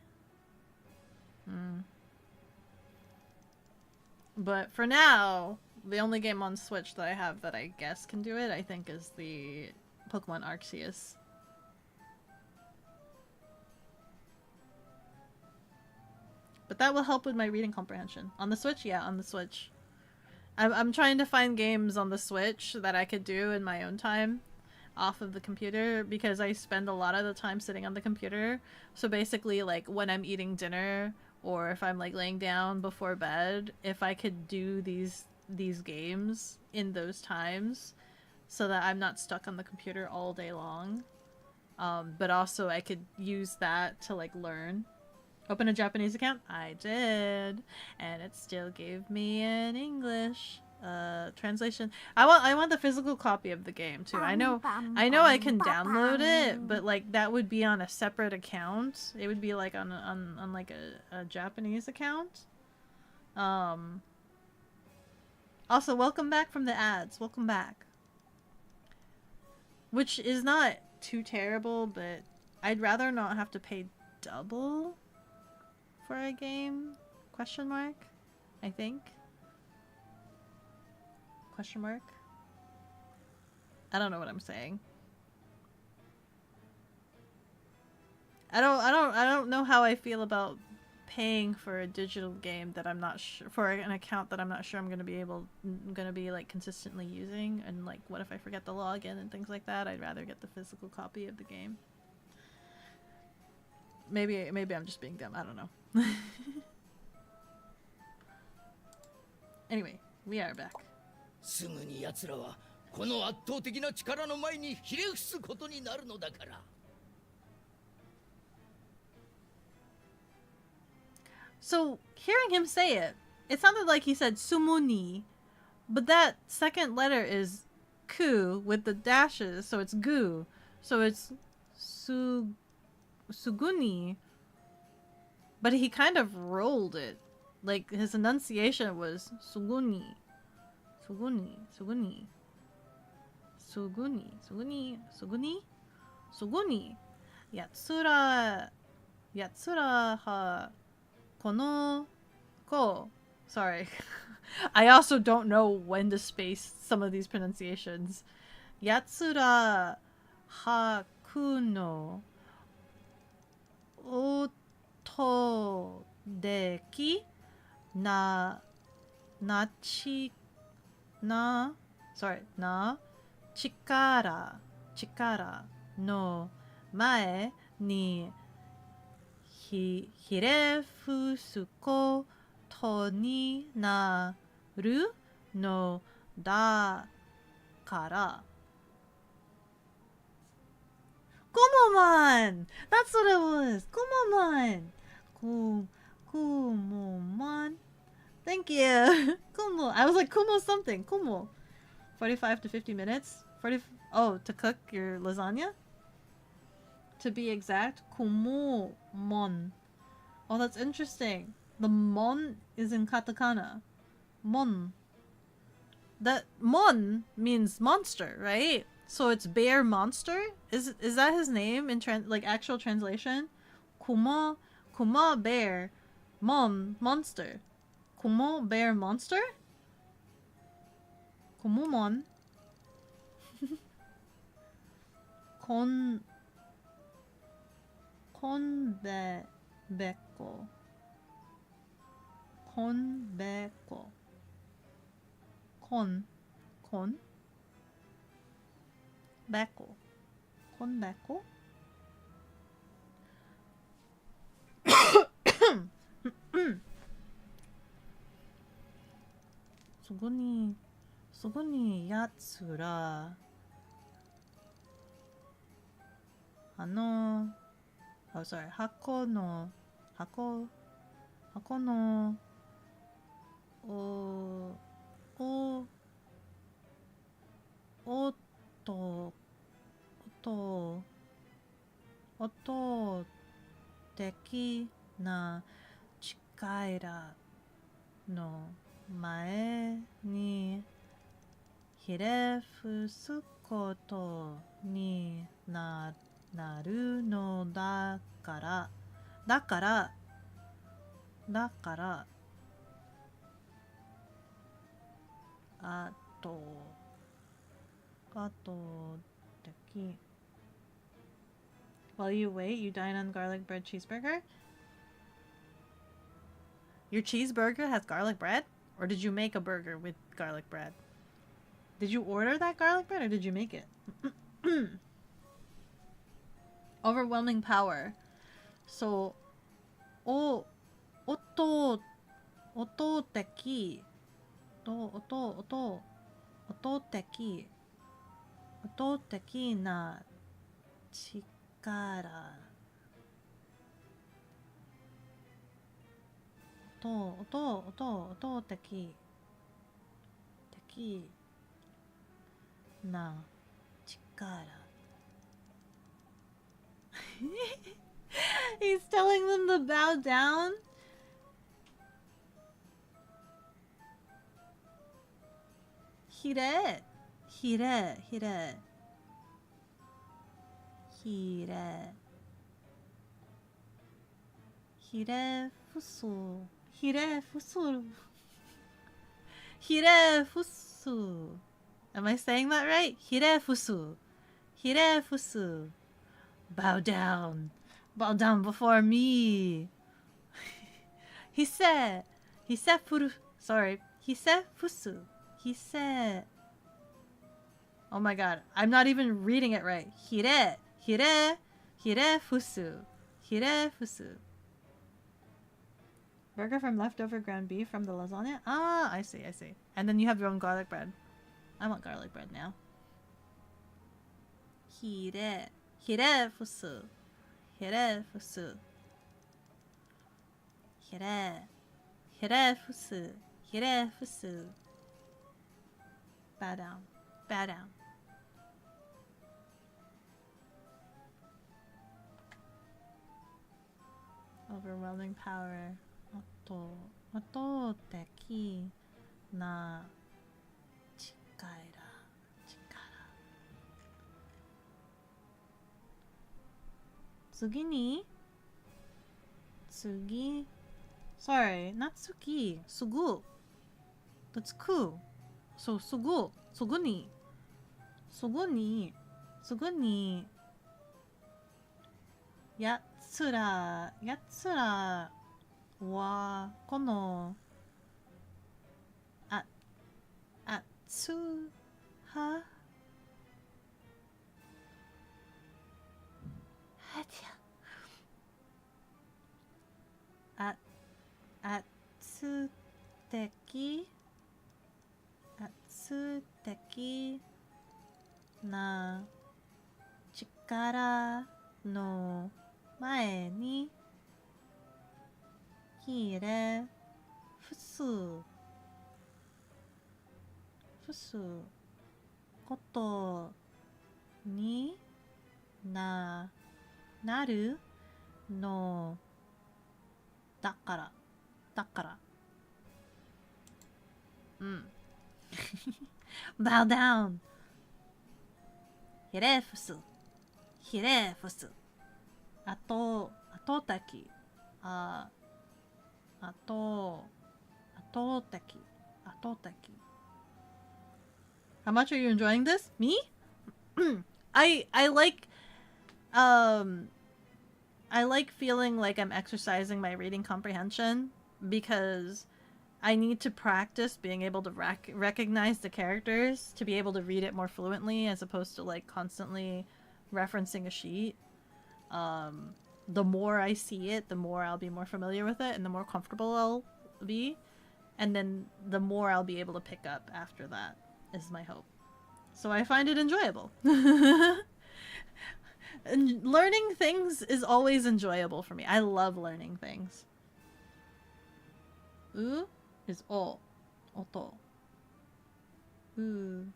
But for now, the only game on Switch that I have that I guess can do it, I think, is the Pokemon Arceus. But that will help with my reading comprehension. On the Switch? Yeah, on the Switch. I'm trying to find games on the Switch that I could do in my own time off of the computer, because I spend a lot of the time sitting on the computer. So basically, like, when I'm eating dinner or if I'm like laying down before bed, if I could do these games in those times so that I'm not stuck on the computer all day long. But also I could use that to like learn. Open a Japanese account? I did. And it still gave me an English translation. I want the physical copy of the game too. I know I can download it, but like that would be on a separate account. It would be like on like a Japanese account. Also, welcome back from the ads. Welcome back. Which is not too terrible, but I'd rather not have to pay double for a game? Question mark? I think. Question mark? I don't know what I'm saying. I don't know how I feel about paying for a digital game that I'm not sure, for an account that I'm not sure I'm gonna be like consistently using, and like what if I forget the login and things like that. I'd rather get the physical copy of the game. Maybe I'm just being dumb. I don't know. Anyway, we are back. すぐに奴らはこの圧倒的な力の前にひれ伏すことになるのだから。 So, hearing him say it, it sounded like he said sumuni, but that second letter is ku with the dashes, so it's gu. So it's suguni. But he kind of rolled it. Like, his enunciation was suguni. Suguni. Suguni. Suguni. Suguni. Suguni. Suguni. Yatsura. Yatsura ha. Kono. Ko. Sorry. I also don't know when to space some of these pronunciations. Yatsura ha kuno. Oto deki na nachi na chikara no mae ni hirefusu koto ni naru no da kara. Kumomon! That's what it was! Kumomon! Kumomon. Thank you! Kumo. I was like, Kumo something. Kumo. 45 to 50 minutes? Oh, to cook your lasagna? To be exact, Kumomon. Oh, that's interesting. The mon is in katakana. Mon. That mon means monster, right? So it's bear monster? Is that his name in actual translation? Kuma bear, monster. Kumo bear monster? Kumomon. Beko. Beko. Beko. Beko. Suguni yatsura. Oh, sorry. Hako no. Oto deki na chikaira no mae ni hirefusu koto ni naru no da kara. Ato deki. While you wait, you dine on garlic bread cheeseburger? Your cheeseburger has garlic bread? Or did you make a burger with garlic bread? Did you order that garlic bread or did you make it? Overwhelming power. So,音的な力的な力 He's telling them to bow down? Hire fusu. Am I saying that right? Hirefusu. Bow down before me. Hise fusu. Oh my god, I'm not even reading it right. Hirefusu. Burger from leftover ground beef from the lasagna? Ah, I see. And then you have your own garlic bread. I want garlic bread now. Hirefusu. Bow down. Overwhelming power. 音的な力 Sorry, not tsugi. Sugu. That's ku. So sugu. Suguni. Yatsura wa kono atsuha atsuteki na chikara no mae ni hire fusu koto ni naru no dakara. Bow down. Hirefusu. Atotaki. Atotaki. How much are you enjoying this? Me? I like feeling like I'm exercising my reading comprehension because I need to practice being able to recognize the characters to be able to read it more fluently as opposed to like constantly referencing a sheet. The more I see it, the more I'll be more familiar with it and the more comfortable I'll be. And then the more I'll be able to pick up after that is my hope. So I find it enjoyable. And learning things is always enjoyable for me. I love learning things. U is o. Oto. U.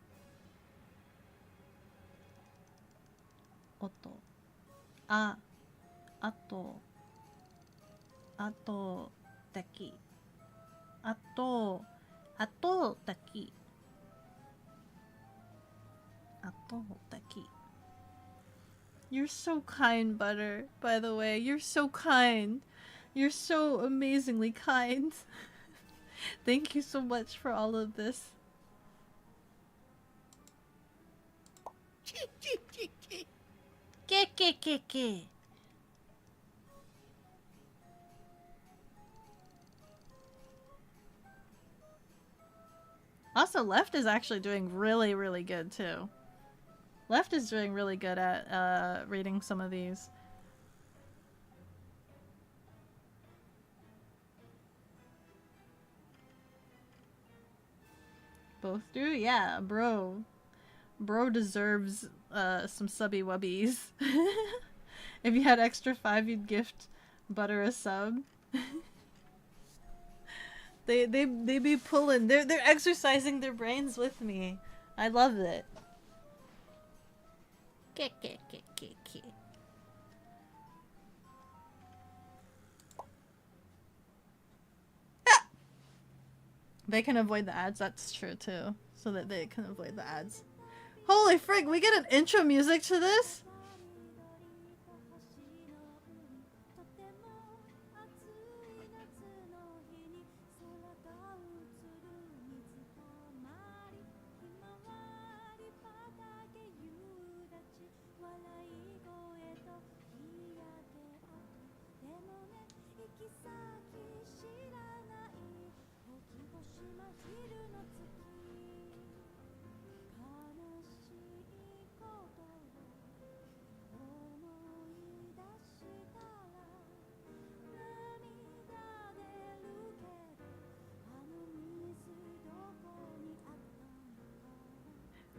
Oto. A. Ato. Ato. Taki. Ato. Ato. Taki. Ato. Taki. You're so kind, Butter, by the way. You're so kind. You're so amazingly kind. Thank you so much for all of this. Ke. also Left is actually doing really, really good too. Left is doing really good at reading some of these. Both do? Yeah, bro. Bro deserves some subby wubbies. If you had extra 5, you'd gift Butter a sub. They be pulling. They're exercising their brains with me. I love it. Ah! They can avoid the ads. That's true too. So that they can avoid the ads. Holy frig! We get an intro music to this.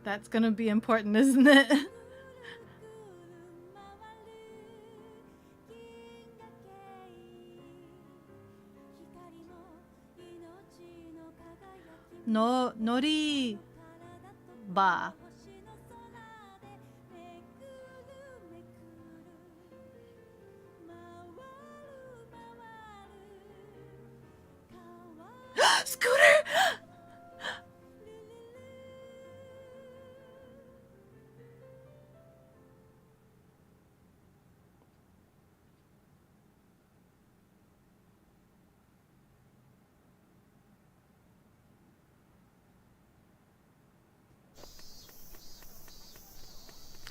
That's gonna be important, isn't it? No, nori ba. Scooter!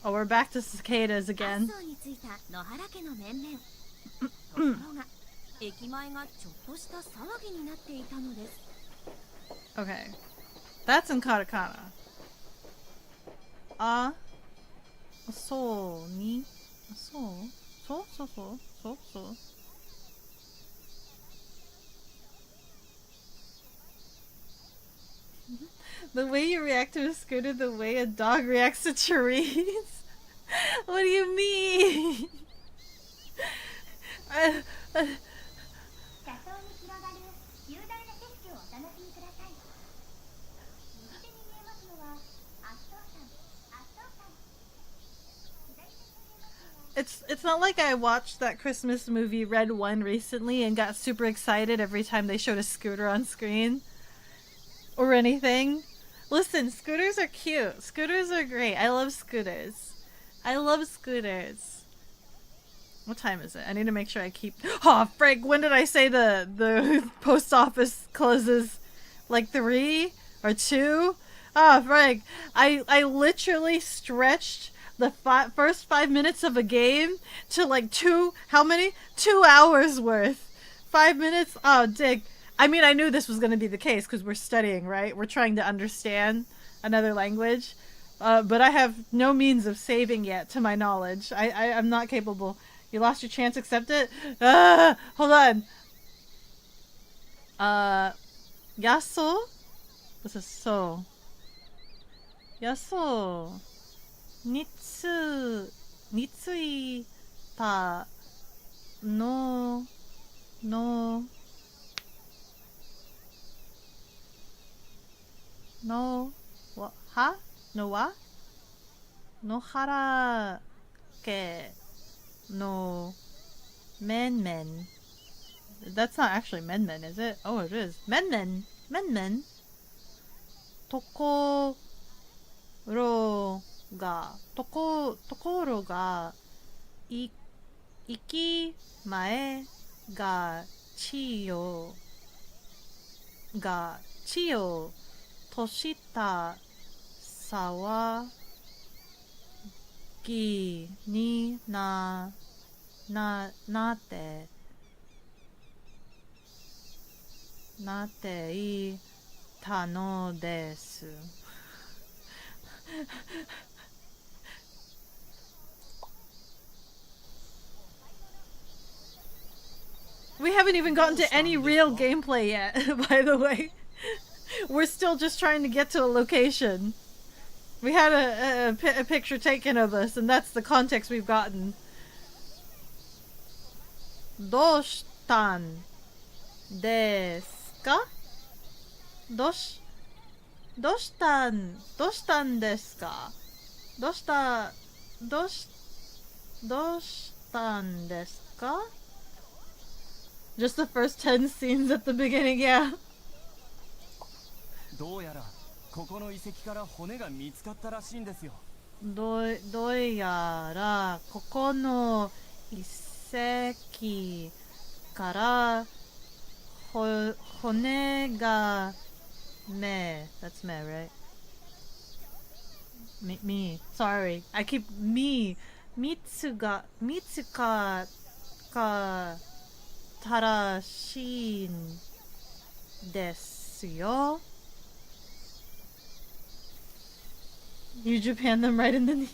Oh, we're back to cicadas again. Okay. That's in katakana. So ni so. The way you react to a scooter, the way a dog reacts to trees. What do you mean? It's not like I watched that Christmas movie Red 1 recently and got super excited every time they showed a scooter on screen. Or anything. Listen, scooters are cute. Scooters are great. I love scooters. I love scooters. What time is it? I need to make sure I keep... Oh, Frank, when did I say the post office closes? Like 3 or 2? Oh, Frank, I literally stretched the first 5 minutes of a game to like 2... How many? 2 hours worth. 5 minutes? Oh, Dick. I mean, I knew this was going to be the case because we're studying, right? We're trying to understand another language. But I have no means of saving yet, to my knowledge. I'm not capable. You lost your chance, accept it? Hold on. Yaso? This is so. Yaso. Nitsui ta no wa ha? No wa? No hara ke no men. That's not actually men, is it? Oh, it is. Men. Tokoro ga iki mae ga chiyo toshita sawagi ni nate たのです。We haven't even gotten to any real gameplay yet, by the way. We're still just trying to get to a location. We had a picture taken of us, and that's the context we've gotten. どうしたんですか？どうしたんですか？どうしたんですか？ Just the first 10 scenes at the beginning, yeah. どうやらここの遺跡から骨が見つかったらしいんですよ。どうやらここの遺跡から骨がthat's me, right? Me. Sorry. I keep me. 見つかったらしいんですよ。You Japan them right in the knees.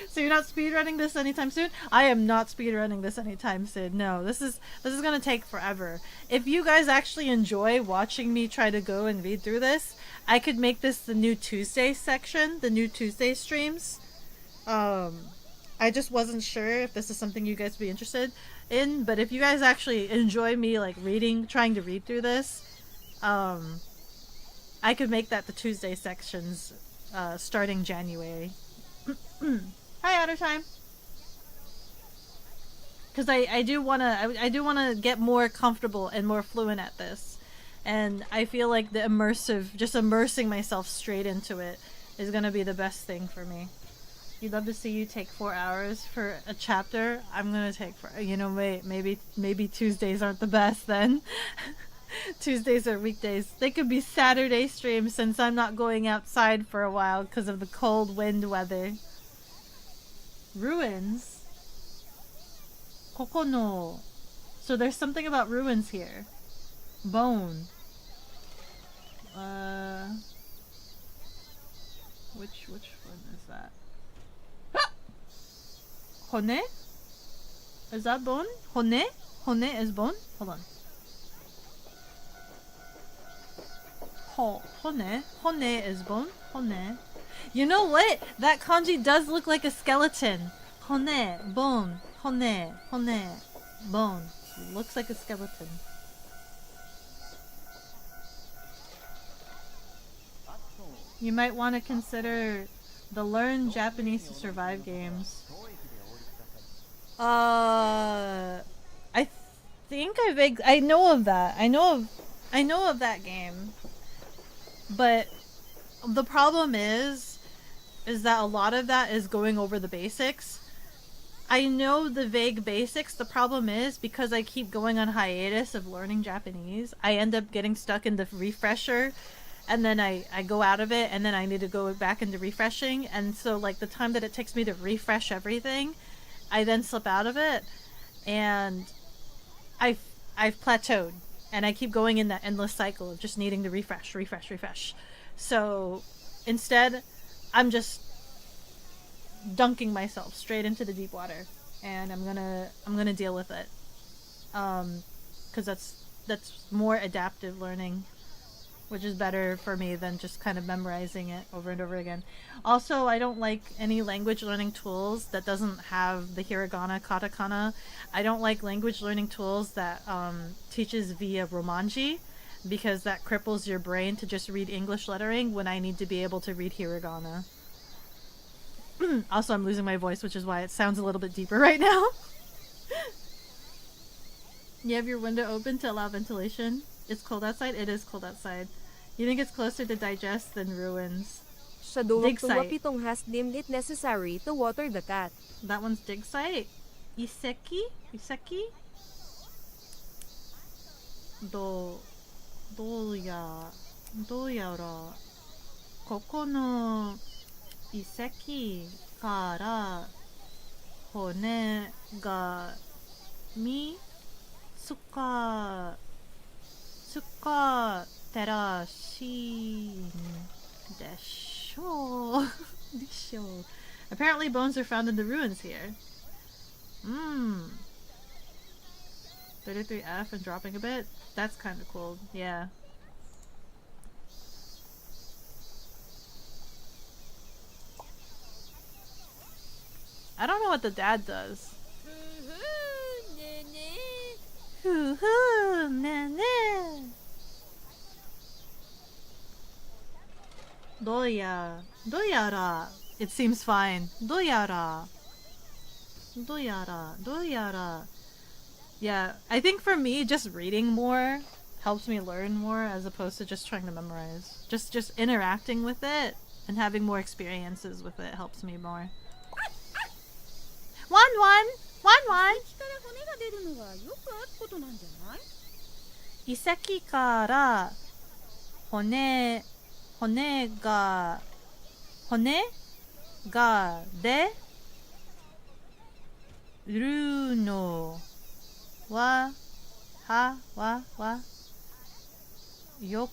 So you're not speedrunning this anytime soon? I am not speedrunning this anytime soon. No, this is gonna take forever. If you guys actually enjoy watching me try to go and read through this, I could make this the new Tuesday section, the new Tuesday streams. I just wasn't sure if this is something you guys would be interested in, but if you guys actually enjoy me like trying to read through this, I could make that the Tuesday sections starting January. Hi, Outer Time. Because I do wanna get more comfortable and more fluent at this, and I feel like the immersing myself straight into it is gonna be the best thing for me. You'd love to see you take 4 hours for a chapter. I'm gonna take maybe Tuesdays aren't the best then. Tuesdays are weekdays. They could be Saturday streams since I'm not going outside for a while because of the cold wind weather. Ruins? Kokono. So there's something about ruins here. Bone. Which one is that? Ah! Hone? Is that bone? Hone? Hone is bone? Hold on. Hone. Hone is bone. Hone. You know what? That kanji does look like a skeleton. Hone. Bone. Hone. Hone. Bone. Looks like a skeleton. You might want to consider the Learn Japanese to Survive games. I think I know of that. I know of that game. But the problem is that a lot of that is going over the basics. I know the vague basics. The problem is because I keep going on hiatus of learning Japanese, I end up getting stuck in the refresher, and then I go out of it, and then I need to go back into refreshing, and so like the time that it takes me to refresh everything, I then slip out of it, and I've plateaued. And I keep going in that endless cycle of just needing to refresh. So instead, I'm just dunking myself straight into the deep water, and I'm gonna deal with it. 'Cause that's more adaptive learning, which is better for me than just kind of memorizing it over and over again. Also, I don't like any language learning tools that doesn't have the hiragana, katakana. I don't like language learning tools that teaches via romanji, because that cripples your brain to just read English lettering when I need to be able to read hiragana. Also, I'm losing my voice, which is why it sounds a little bit deeper right now. You have your window open to allow ventilation. It's cold outside? It is cold outside. You think it's closer to digest than ruins? Sa Dig duwag site. pitong has deemed it necessary to water the cat. That one's dig site. Iseki? Iseki? Do yara. Koko no iseki kara hone ga tera shin desho. Desho. Apparently bones are found in the ruins here. 33F and dropping a bit? That's kind of cool. Yeah. I don't know what the dad does. Hoo-hoo, nene. Doyara. It seems fine. Doyara. Yeah, I think for me, just reading more helps me learn more as opposed to just trying to memorize. Just interacting with it and having more experiences with it helps me more. One. から骨が出るのはよくあることなんじゃない？遺跡から骨が出るのはよ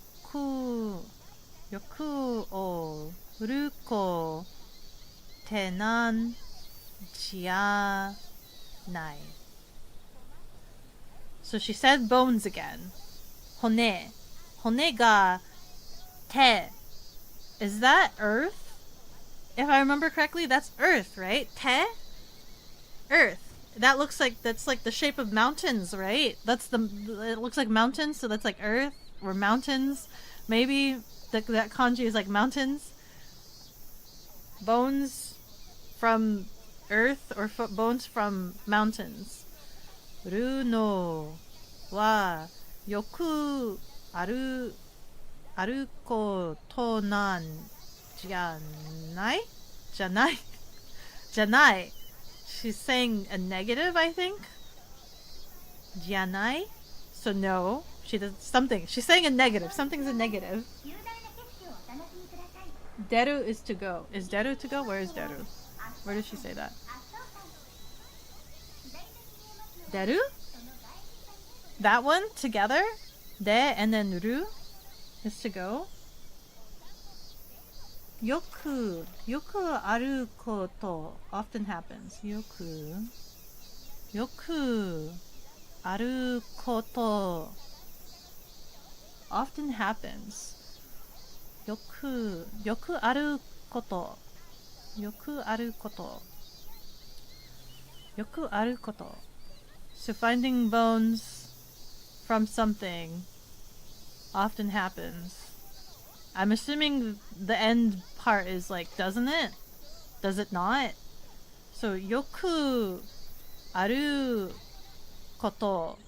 くおるこてなんじゃない。So she said bones again. 骨がて. Is that earth? If I remember correctly, that's earth, right? Te? Earth. That's like the shape of mountains, right? It looks like mountains, so that's like earth or mountains. Maybe that kanji is like mountains. Bones from earth or bones from mountains. Ru no wa yoku aru koto nan janai? Janai. She's saying a negative, I think. Janai? So no. She does something. She's saying a negative. Something's a negative. Deru is to go. Is Deru to go? Where is Deru? Where does she say that? Deru? That one together? De and then ru is to go. Yoku aru koto often happens. Yoku aru koto often happens. Yoku aru koto. Yoku aru koto. So finding bones from something often happens. I'm assuming the end part is like, doesn't it? Does it not? So yoku aru koto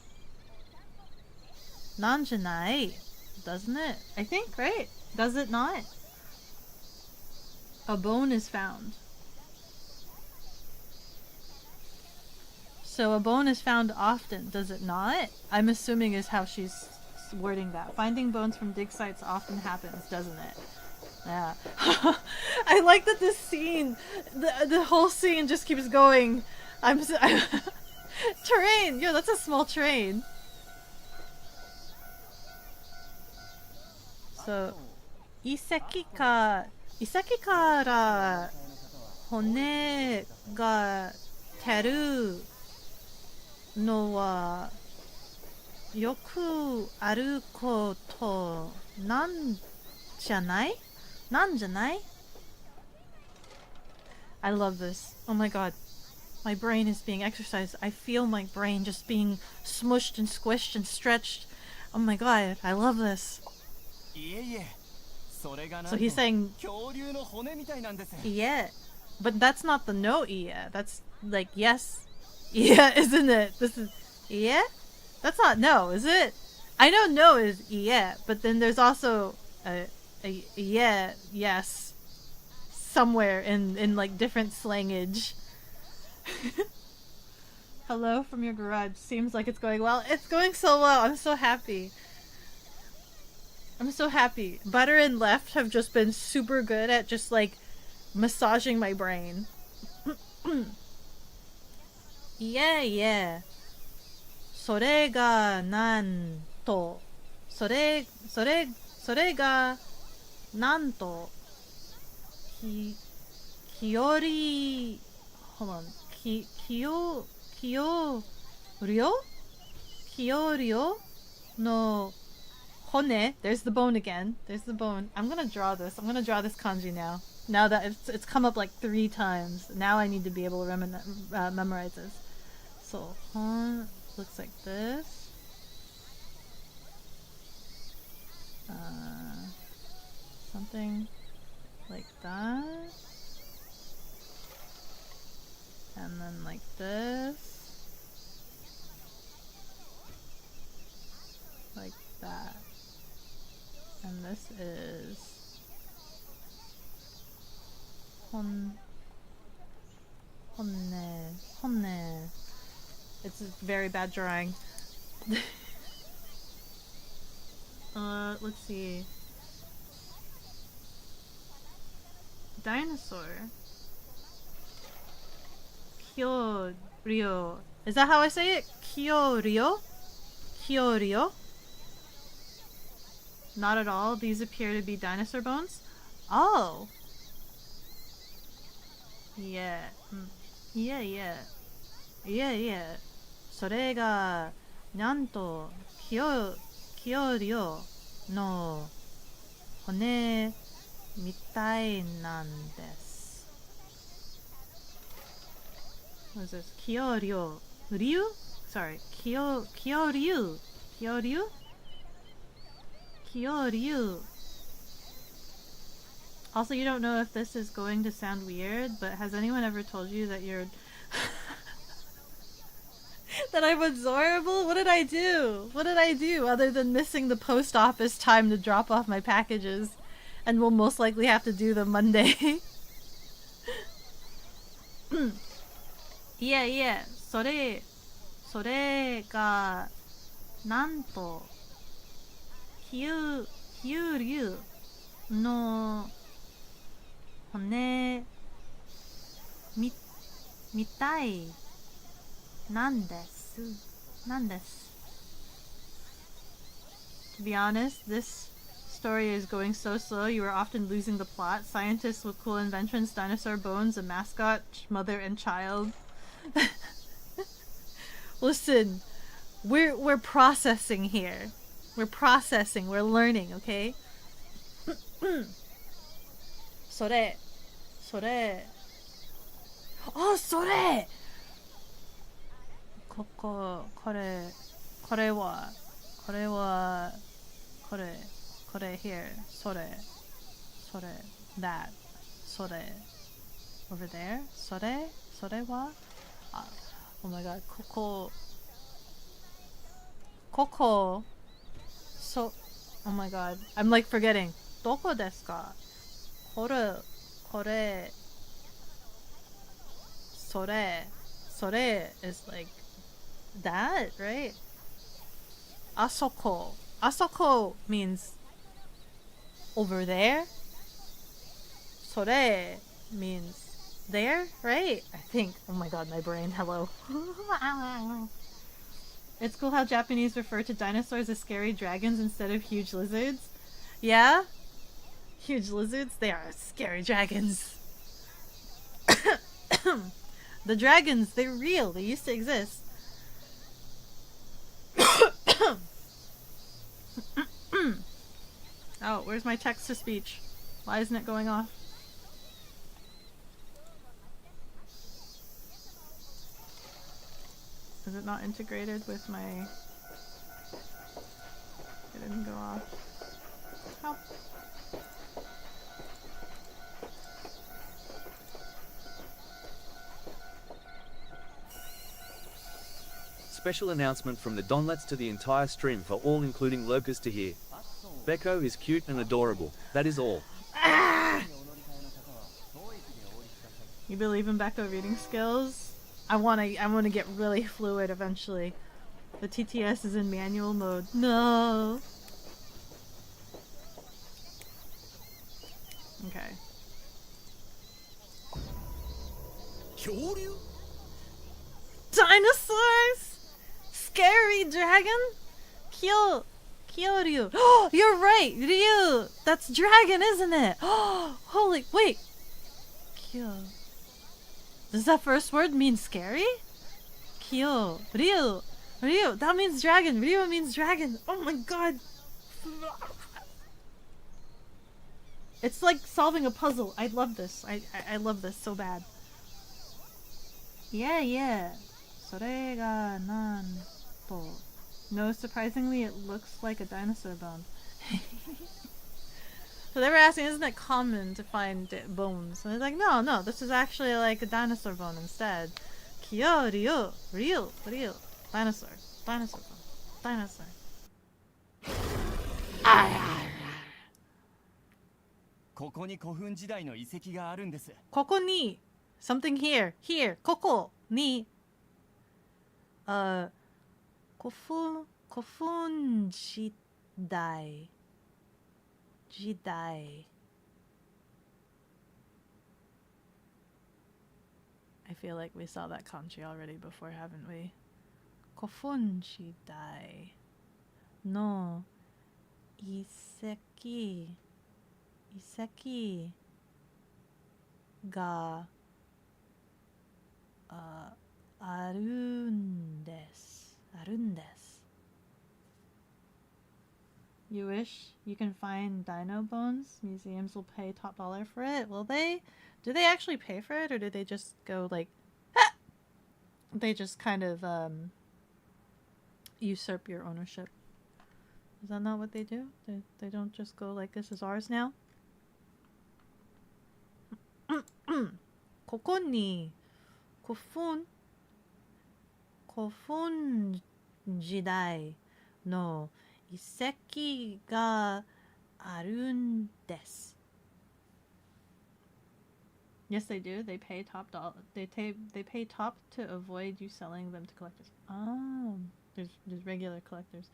nan janai, doesn't it? I think, right? Does it not? A bone is found. So a bone is found often, does it not? I'm assuming is how she's wording that. Finding bones from dig sites often happens, doesn't it? Yeah. I like that this scene, the whole scene just keeps going. Terrain! Yo, that's a small train. So, 遺跡から骨が出るのはよくあることなんじゃない? I love this. Oh my god. My brain is being exercised. I feel my brain just being smushed and squished and stretched. Oh my god. I love this. So he's saying, yeah. But that's not the no yeah. That's like yes. Yeah, isn't it? This is yeah? That's not no, is it? I know no is yeah, but then there's also a yeah, yes, somewhere in like different slangage. Hello from your garage. Seems like it's going well. It's going so well. I'm so happy. Butter and Left have just been super good at just like massaging my brain. Yeah. それがなんとそれそれがなんときより hold on きよりょの骨 there's the bone again there's the bone I'm gonna draw this kanji now that it's come up like 3 times now I need to be able to memorize this so hon looks like this something like that and then like this like that and this is honne. It's a very bad drawing. Let's see. Dinosaur. Kyoryo. Is that how I say it? Kyoryo? Kyoryo? Not at all. These appear to be dinosaur bones. Oh. Yeah. Yeah. それがなんとキヨリオの骨みたいなんです。What is this? キヨリオリュウ Sorry. キヨリュウ Also, you don't know if this is going to sound weird, but has anyone ever told you that you're that I'm adorable? What did I do? Other than missing the post office time to drop off my packages and we'll most likely have to do them Monday. Yeah. それがなんとキュリュウの骨みたいなんです。To be honest, this story is going so slow you are often losing the plot. Scientists with cool inventions, dinosaur bones, a mascot, mother and child. Listen, we're processing here. We're learning, okay? それこれはこれ here それ that それ over there それはoh my god ここ so oh my god I'm like forgetting どこですかこれそれ is like that, right? Asoko means over there. Sore means there, right? I think. Oh my god, my brain. Hello. It's cool how Japanese refer to dinosaurs as scary dragons instead of huge lizards. Yeah? Huge lizards? They are scary dragons. The dragons, they're real. They used to exist. Oh, where's my text to speech? Why isn't it going off? Is it not integrated with my... It didn't go off. Help. Special announcement from the Donlets to the entire stream for all including lurkers to hear. Beko is cute and adorable, that is all. You believe in Beko reading skills? I wanna get really fluid eventually. The TTS is in manual mode. No. Okay. Dinosaurs? Scary dragon? Kyoryu. Oh, you're right, Ryu. That's dragon, isn't it? Oh, holy wait. Kyo. Does that first word mean scary? Kyo. Ryu. Ryu. That means dragon. Ryu means dragon. Oh my god. It's like solving a puzzle. I love this. I love this so bad. Yeah, yeah. それがなんと. No, surprisingly, it looks like a dinosaur bone. So they were asking, isn't it common to find bones? And I was like, no, no, this is actually like a dinosaur bone instead. Kyo, Ryu, Ryu, Ryu. Dinosaur, dinosaur bone, dinosaur. Ah. ここに古墳時代の遺跡があるんです。ここに something here, here, ここに古墳時代 I feel like we saw that kanji already before, haven't we? 古墳時代の遺跡があるんです。You wish you can find dino bones? Museums will pay top dollar for it. Will they? Do they actually pay for it, or do they just go like they just kind of usurp your ownership? Is that not what they do? They don't just go like, this is ours now? ここに古墳時代の遺跡があるんです。Yes, they do. They pay top dollar. They pay top to avoid you selling them to collectors. Oh, there's regular collectors.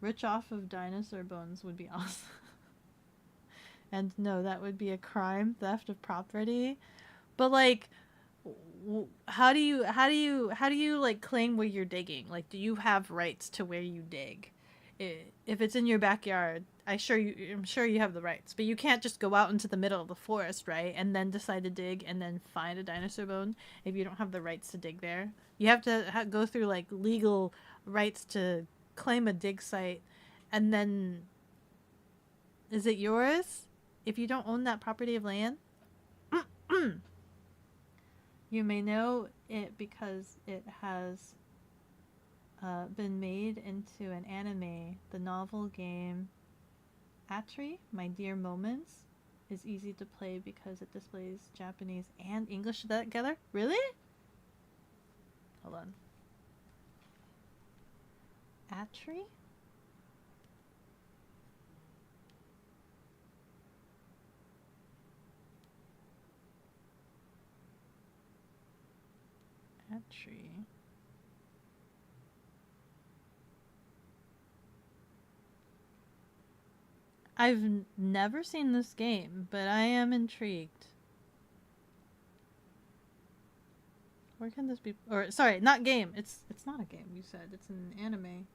Rich off of dinosaur bones would be awesome. And no, that would be a crime, theft of property. But like, how do you like claim where you're digging? Like, do you have rights to where you dig? If it's in your backyard, I'm sure you have the rights, but you can't just go out into the middle of the forest, right? And then decide to dig and then find a dinosaur bone if you don't have the rights to dig there. You have to go through like legal rights to claim a dig site, and then is it yours if you don't own that property of land? You may know it because it has been made into an anime. The novel game Atri, My Dear Moments, is easy to play because it displays Japanese and English together. Really? Hold on. Atri? Atri. I've never seen this game, but I am intrigued. Where can this be? Or sorry, not game. It's not a game. You said it's an anime.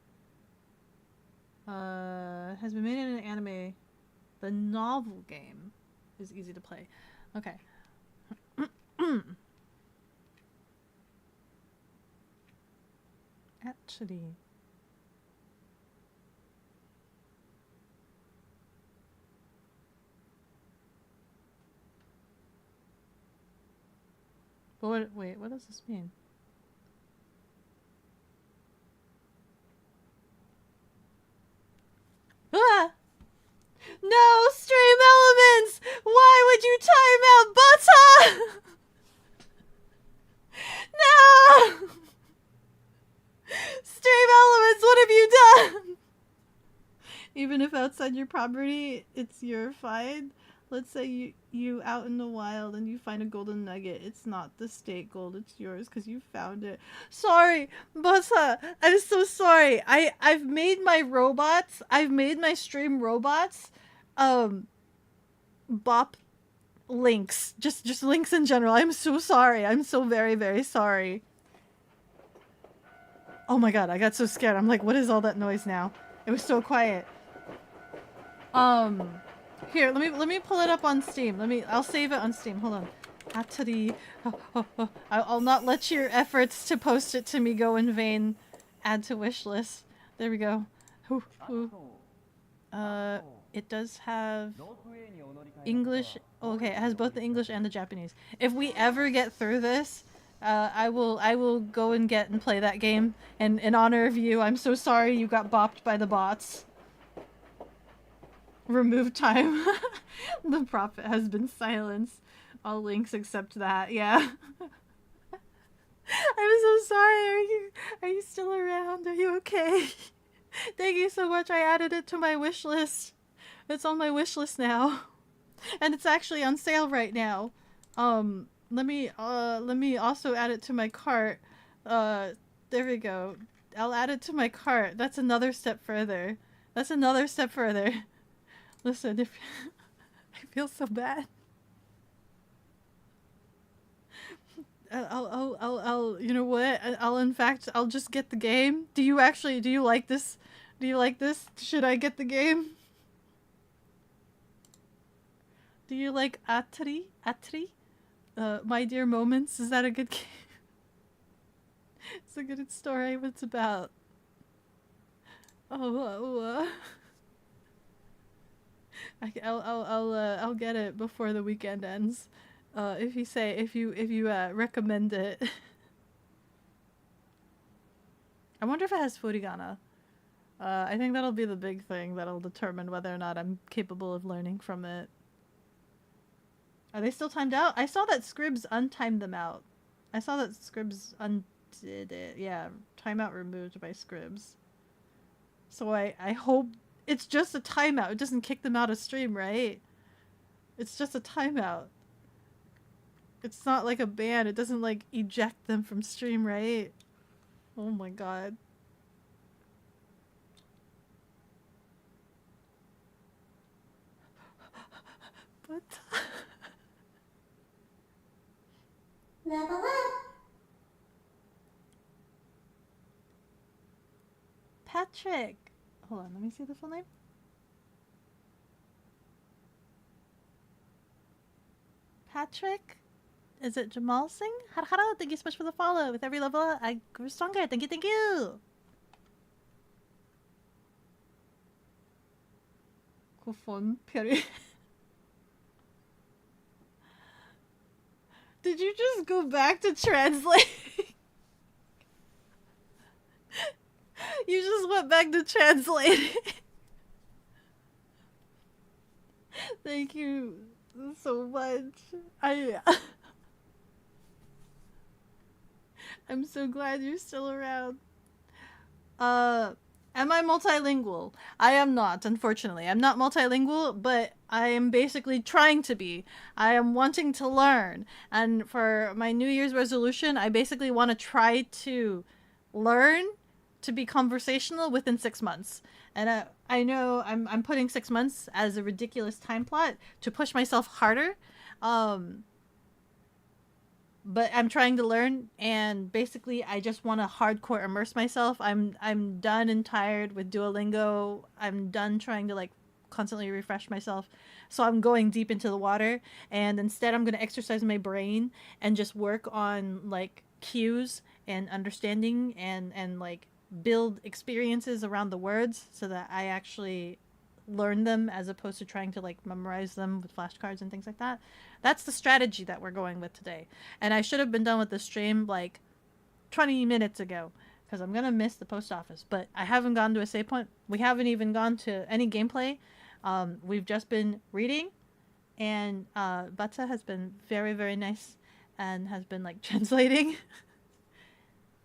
Has been made in an anime. The novel game is easy to play. Okay. Actually. But wait, what does this mean? Ah! No, stream elements! Why would you time out butter? No! Stream elements, what have you done? Even if outside your property, it's your find. Let's say you out in the wild and you find a golden nugget. It's not the state gold, it's yours because you found it. Sorry, Bossa, I'm so sorry. I've made my robots. I've made my stream robots. Bop links. Just links in general. I'm so sorry. I'm so very, very sorry. Oh my god, I got so scared. I'm like, what is all that noise now? It was so quiet. Here, let me pull it up on Steam. I'll save it on Steam. Hold on. Atari. I'll not let your efforts to post it to me go in vain. Add to wish list. There we go. It does have English. Okay, it has both the English and the Japanese. If we ever get through this, I will go and get and play that game. And in honor of you, I'm so sorry you got bopped by the bots. Remove time. The prophet has been silenced. All links except that. Yeah. I'm so sorry. Are you still around? Are you okay? Thank you so much. I added it to my wish list. It's on my wish list now. And it's actually on sale right now. Let me also add it to my cart. There we go. I'll add it to my cart. That's another step further. That's another step further. Listen, if I feel so bad. I'll you know what? I'll just get the game. Do you like this? Do you like this? Should I get the game? Do you like Atari? My Dear Moments? Is that a good game? It's a good story. What's it about? I'll get it before the weekend ends. If you recommend it. I wonder if it has Furigana. I think that'll be the big thing that'll determine whether or not I'm capable of learning from it. Are they still timed out? I saw that Scribs untimed them out. I saw that Scribs undid it. Yeah, timeout removed by Scribs. So I hope it's just a timeout. It doesn't kick them out of stream, right? It's just a timeout. It's not like a ban. It doesn't like eject them from stream, right? Oh my god. But level up. Patrick. Hold on, let me see the full name. Patrick? Is it Jamal Singh? Hello, thank you so much for the follow. With every level, I grew stronger. Thank you, thank you. Kufon period. Did you just go back to translate? You just went back to translate. Thank you so much. I'm so glad you're still around. Am I multilingual? I am not, unfortunately. I'm not multilingual, but I am basically trying to be. I am wanting to learn. And for my New Year's resolution, I basically want to try to learn to be conversational within 6 months. And I know I'm putting 6 months as a ridiculous time plot to push myself harder. But I'm trying to learn, and basically I just want to hardcore immerse myself. I'm done and tired with Duolingo. I'm done trying to like constantly refresh myself. So I'm going deep into the water, and instead I'm going to exercise my brain and just work on like cues and understanding and like build experiences around the words so that I actually learn them as opposed to trying to like memorize them with flashcards and things like that. That's the strategy that we're going with today. And I should have been done with the stream like 20 minutes ago because I'm gonna miss the post office, but I haven't gone to a save point. We haven't even gone to any gameplay. We've just been reading, and Batsa has been very, very nice and has been like translating.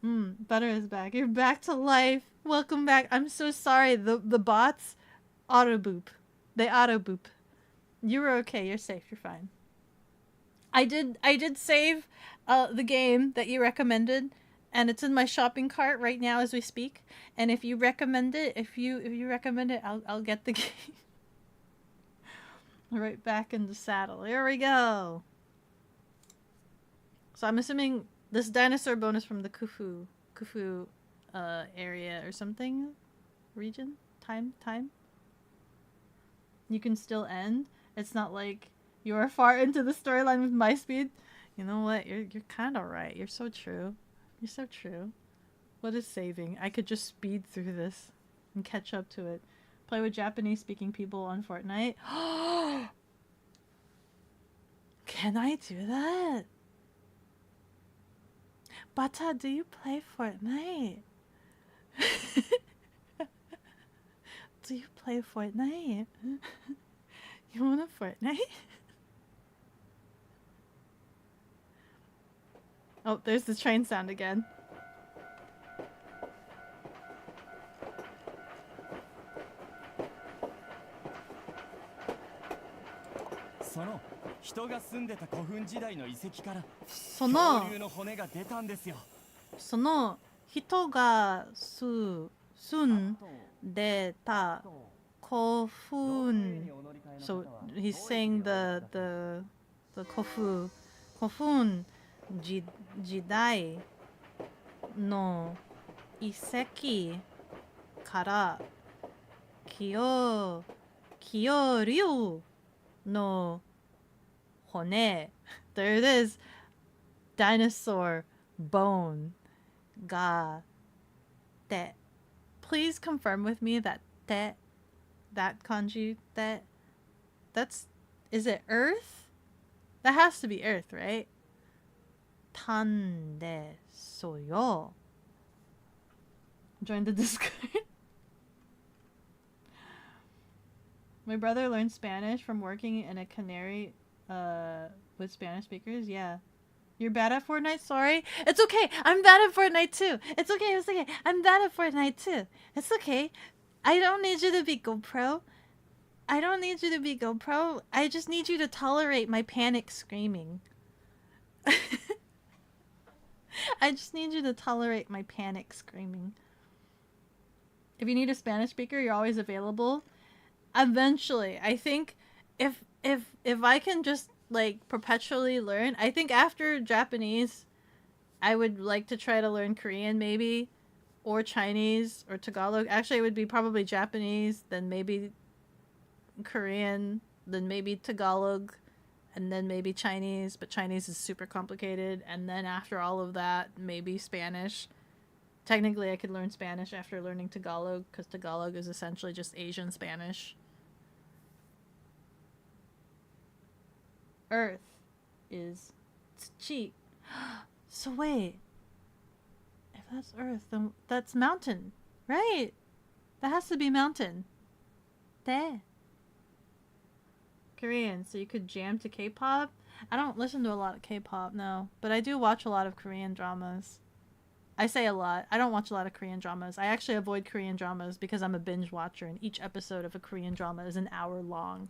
Butter is back. You're back to life. Welcome back. I'm so sorry. The bots auto boop. They auto boop. You were okay. You're safe. You're fine. I did save the game that you recommended, and it's in my shopping cart right now as we speak. And if you recommend it, I'll get the game. Right back in the saddle. Here we go. So I'm assuming this dinosaur bone is from the Khufu area or something, region, time. you can still end. It's not like you're far into the storyline with my speed. You know what? You're kind of right. You're so true. You're so true. What is saving? I could just speed through this and catch up to it. Play with Japanese speaking people on Fortnite. Can I do that? Bata, do you play Fortnite? Do you play Fortnite? You want a Fortnite? Oh, there's the train sound again. その人が住んでた古墳時代の遺跡からその恐竜の骨が出たんですよ。その人が住んでた古墳 So he's saying the古墳時代の遺跡から恐竜の骨 There it is. Dinosaur bone が te. Please confirm with me that te, that kanji, that's, is it earth? That has to be earth, right? Tan desoyo. Join the Discord. My brother learned Spanish from working in a cannery with Spanish speakers. Yeah. You're bad at Fortnite? Sorry. It's okay. I'm bad at Fortnite too. It's okay. It's okay. I'm bad at Fortnite too. It's okay. I don't need you to be GoPro. I don't need you to be GoPro. I just need you to tolerate my panic screaming. I just need you to tolerate my panic screaming. If you need a Spanish speaker, you're always available. Eventually, I think if I can just like perpetually learn, I think after Japanese, I would like to try to learn Korean maybe, or Chinese, or Tagalog. Actually, it would be probably Japanese, then maybe Korean, then maybe Tagalog, and then maybe Chinese, but Chinese is super complicated, and then after all of that, maybe Spanish. Technically, I could learn Spanish after learning Tagalog, because Tagalog is essentially just Asian Spanish. Earth is tsuchi. So wait. If that's Earth, then that's mountain, right? That has to be mountain. There. Korean, so you could jam to K-pop? I don't listen to a lot of K-pop, no. But I do watch a lot of Korean dramas. I say a lot. I don't watch a lot of Korean dramas. I actually avoid Korean dramas because I'm a binge watcher, and each episode of a Korean drama is an hour long.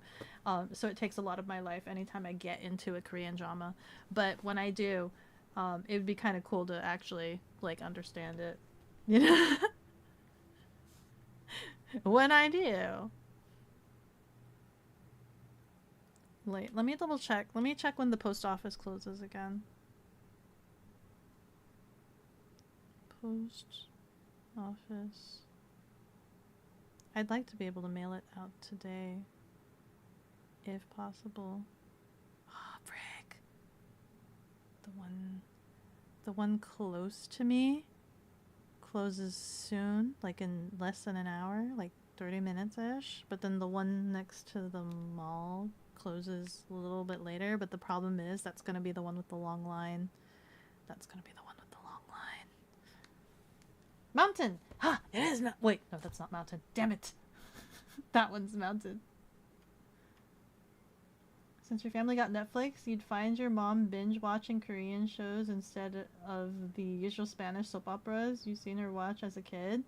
So it takes a lot of my life anytime I get into a Korean drama. But when I do, it would be kind of cool to actually, like, understand it. You know? When I do. Wait, let me double check. Let me check when the post office closes again. Post office. I'd like to be able to mail it out today, if possible. Ah, frick. The one close to me closes soon, like in less than an hour, like 30 minutes-ish. But then the one next to the mall closes a little bit later. But the problem is that's going to be the one with the long line. That's going to be the one with the long line. Mountain! Ha! It is wait, no, that's not mountain. Damn it. That one's mountain. Since your family got Netflix, you'd find your mom binge watching Korean shows instead of the usual Spanish soap operas you've seen her watch as a kid.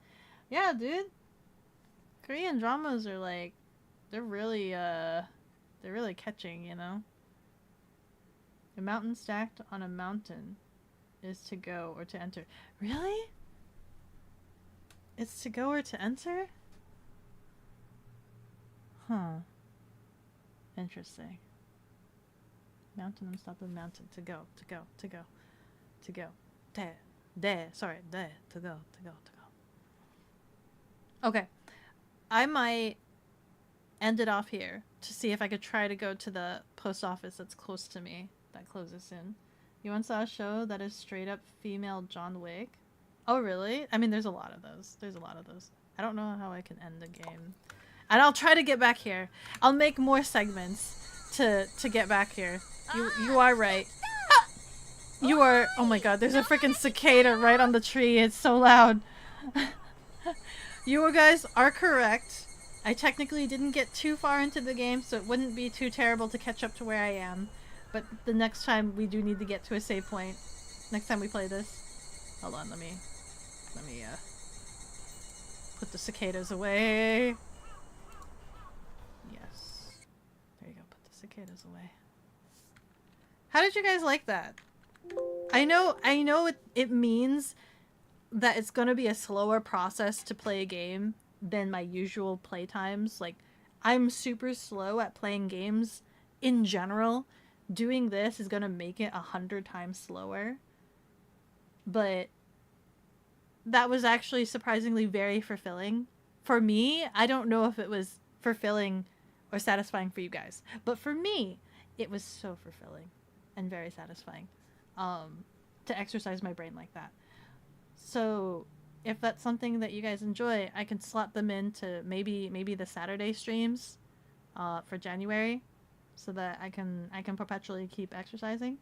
Yeah, dude. Korean dramas are like, they're really catching, you know? A mountain stacked on a mountain is to go or to enter. Really? It's to go or to enter? Huh. Interesting. Mountain on top of mountain. To go. Sorry. To go. Okay. I might end it off here to see if I could try to go to the post office that's close to me that closes soon. You once saw a show that is straight up female John Wick? Oh, really? I mean, there's a lot of those. There's a lot of those. I don't know how I can end the game. And I'll try to get back here. I'll make more segments to get back here. You are right. You are... Oh my god, there's a freaking cicada right on the tree. It's so loud. You guys are correct. I technically didn't get too far into the game, so it wouldn't be too terrible to catch up to where I am. But the next time we do need to get to a save point. Next time we play this. Hold on, let me put the cicadas away. Yes. There you go, put the cicadas away. How did you guys like that? I know it means that it's gonna be a slower process to play a game than my usual play times. Like, I'm super slow at playing games in general. Doing this is gonna make it 100 times slower. But that was actually surprisingly very fulfilling. For me, I don't know if it was fulfilling or satisfying for you guys. But for me, it was so fulfilling and very satisfying to exercise my brain like that. So if that's something that you guys enjoy, I can slot them into maybe the Saturday streams for January, so that I can perpetually keep exercising.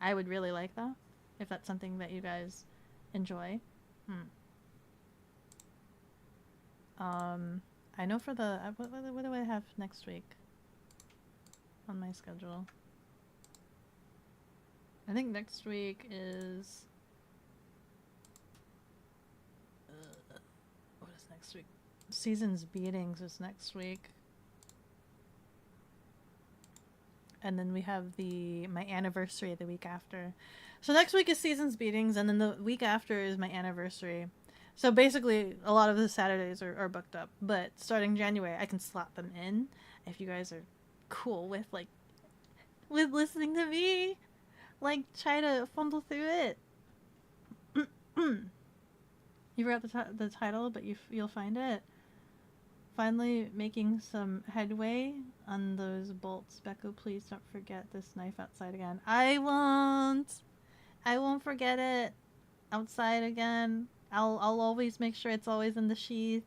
I would really like that if that's something that you guys enjoy. I know for the what do I have next week on my schedule? I think next week is what is next week? Season's Beatings is next week. And then we have my anniversary the week after. So next week is Season's Beatings, and then the week after is my anniversary. So basically, a lot of the Saturdays are booked up. But starting January, I can slot them in if you guys are cool with listening to me, try to fumble through it. You forgot the title, but you'll find it. Finally making some headway on those bolts. Beko, please don't forget this knife outside again. I won't forget it outside again. I'll always make sure it's always in the sheath.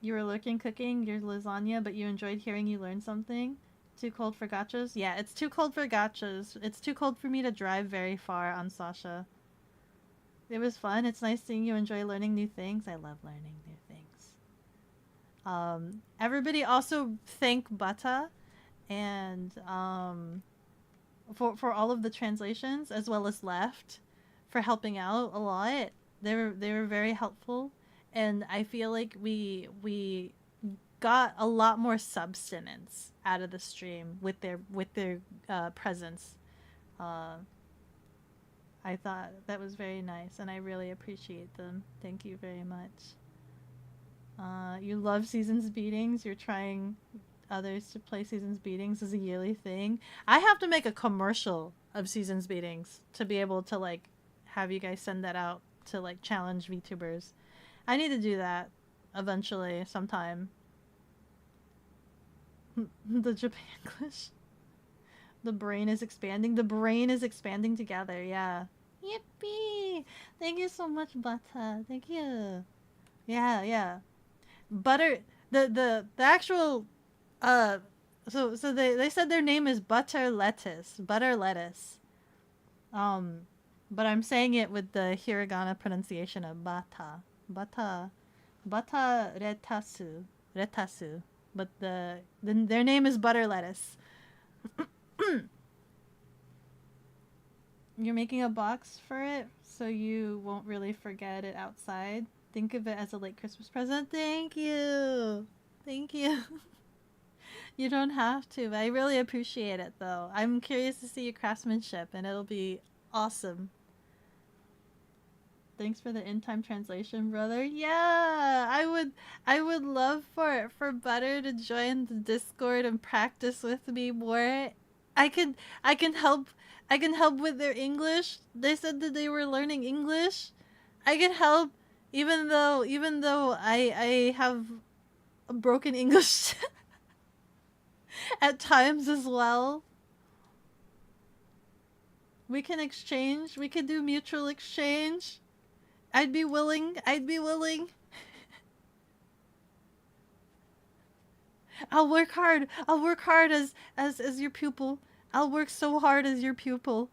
You were lurking cooking your lasagna, but you enjoyed hearing you learn something. Too cold for gachas? Yeah, it's too cold for gachas. It's too cold for me to drive very far on Sasha. It was fun. It's nice seeing you enjoy learning new things. I love learning new things. Everybody also thank Bata and for all of the translations, as well as Left, for helping out a lot. They were very helpful, and I feel like we got a lot more substance out of the stream with their presence. I thought that was very nice, and I really appreciate them. Thank you very much. You love Season's Beatings. You're trying others to play Season's Beatings as a yearly thing. I have to make a commercial of Season's Beatings to be able to have you guys send that out to challenge VTubers. I need to do that eventually sometime. The Japanglish. The brain is expanding. The brain is expanding together. Yeah. Yippee! Thank you so much, Bata. Thank you. Yeah. Butter. The actual. So they said their name is Butter Lettuce. Butter Lettuce. But I'm saying it with the hiragana pronunciation of Bata. Bata Retasu. But their name is Butter Lettuce. You're making a box for it so you won't really forget it outside. Think of it as a late Christmas present. Thank you. You don't have to. I really appreciate it, though. I'm curious to see your craftsmanship, and it'll be awesome. Thanks for the in-time translation, brother. Yeah, I would love for Butter to join the Discord and practice with me more. I can help with their English. They said that they were learning English. I can help, even though I have broken English at times as well. We can exchange. We can do mutual exchange. I'd be willing. I'd be willing. I'll work hard. I'll work hard as your pupil. I'll work so hard as your pupil.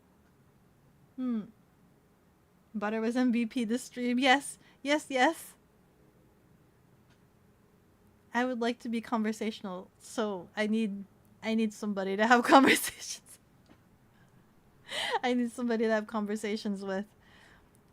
Butter was MVP this stream. Yes. Yes, yes. I would like to be conversational, so I need somebody to have conversations. I need somebody to have conversations with.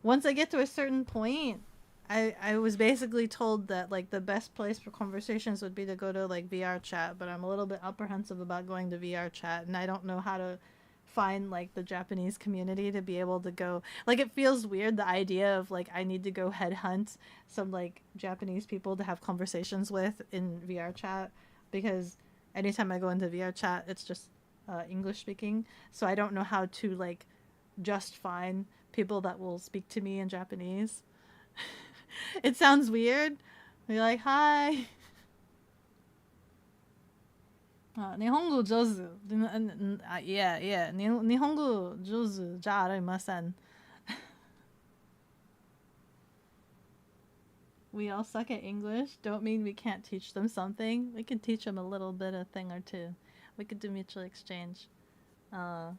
Once I get to a certain point, I was basically told that like the best place for conversations would be to go to like VR chat, but I'm a little bit apprehensive about going to VR chat, and I don't know how to find like the Japanese community to be able to go. Like it feels weird, the idea of like I need to go headhunt some like Japanese people to have conversations with in VR chat, because anytime I go into VR chat it's just English speaking, so I don't know how to like just find people that will speak to me in Japanese. It sounds weird. You're like, hi. 日本語上手。Yeah. 日本語上手じゃありません。We all suck at English. Don't mean we can't teach them something. We can teach them a little bit, a thing or two. We could do mutual exchange. The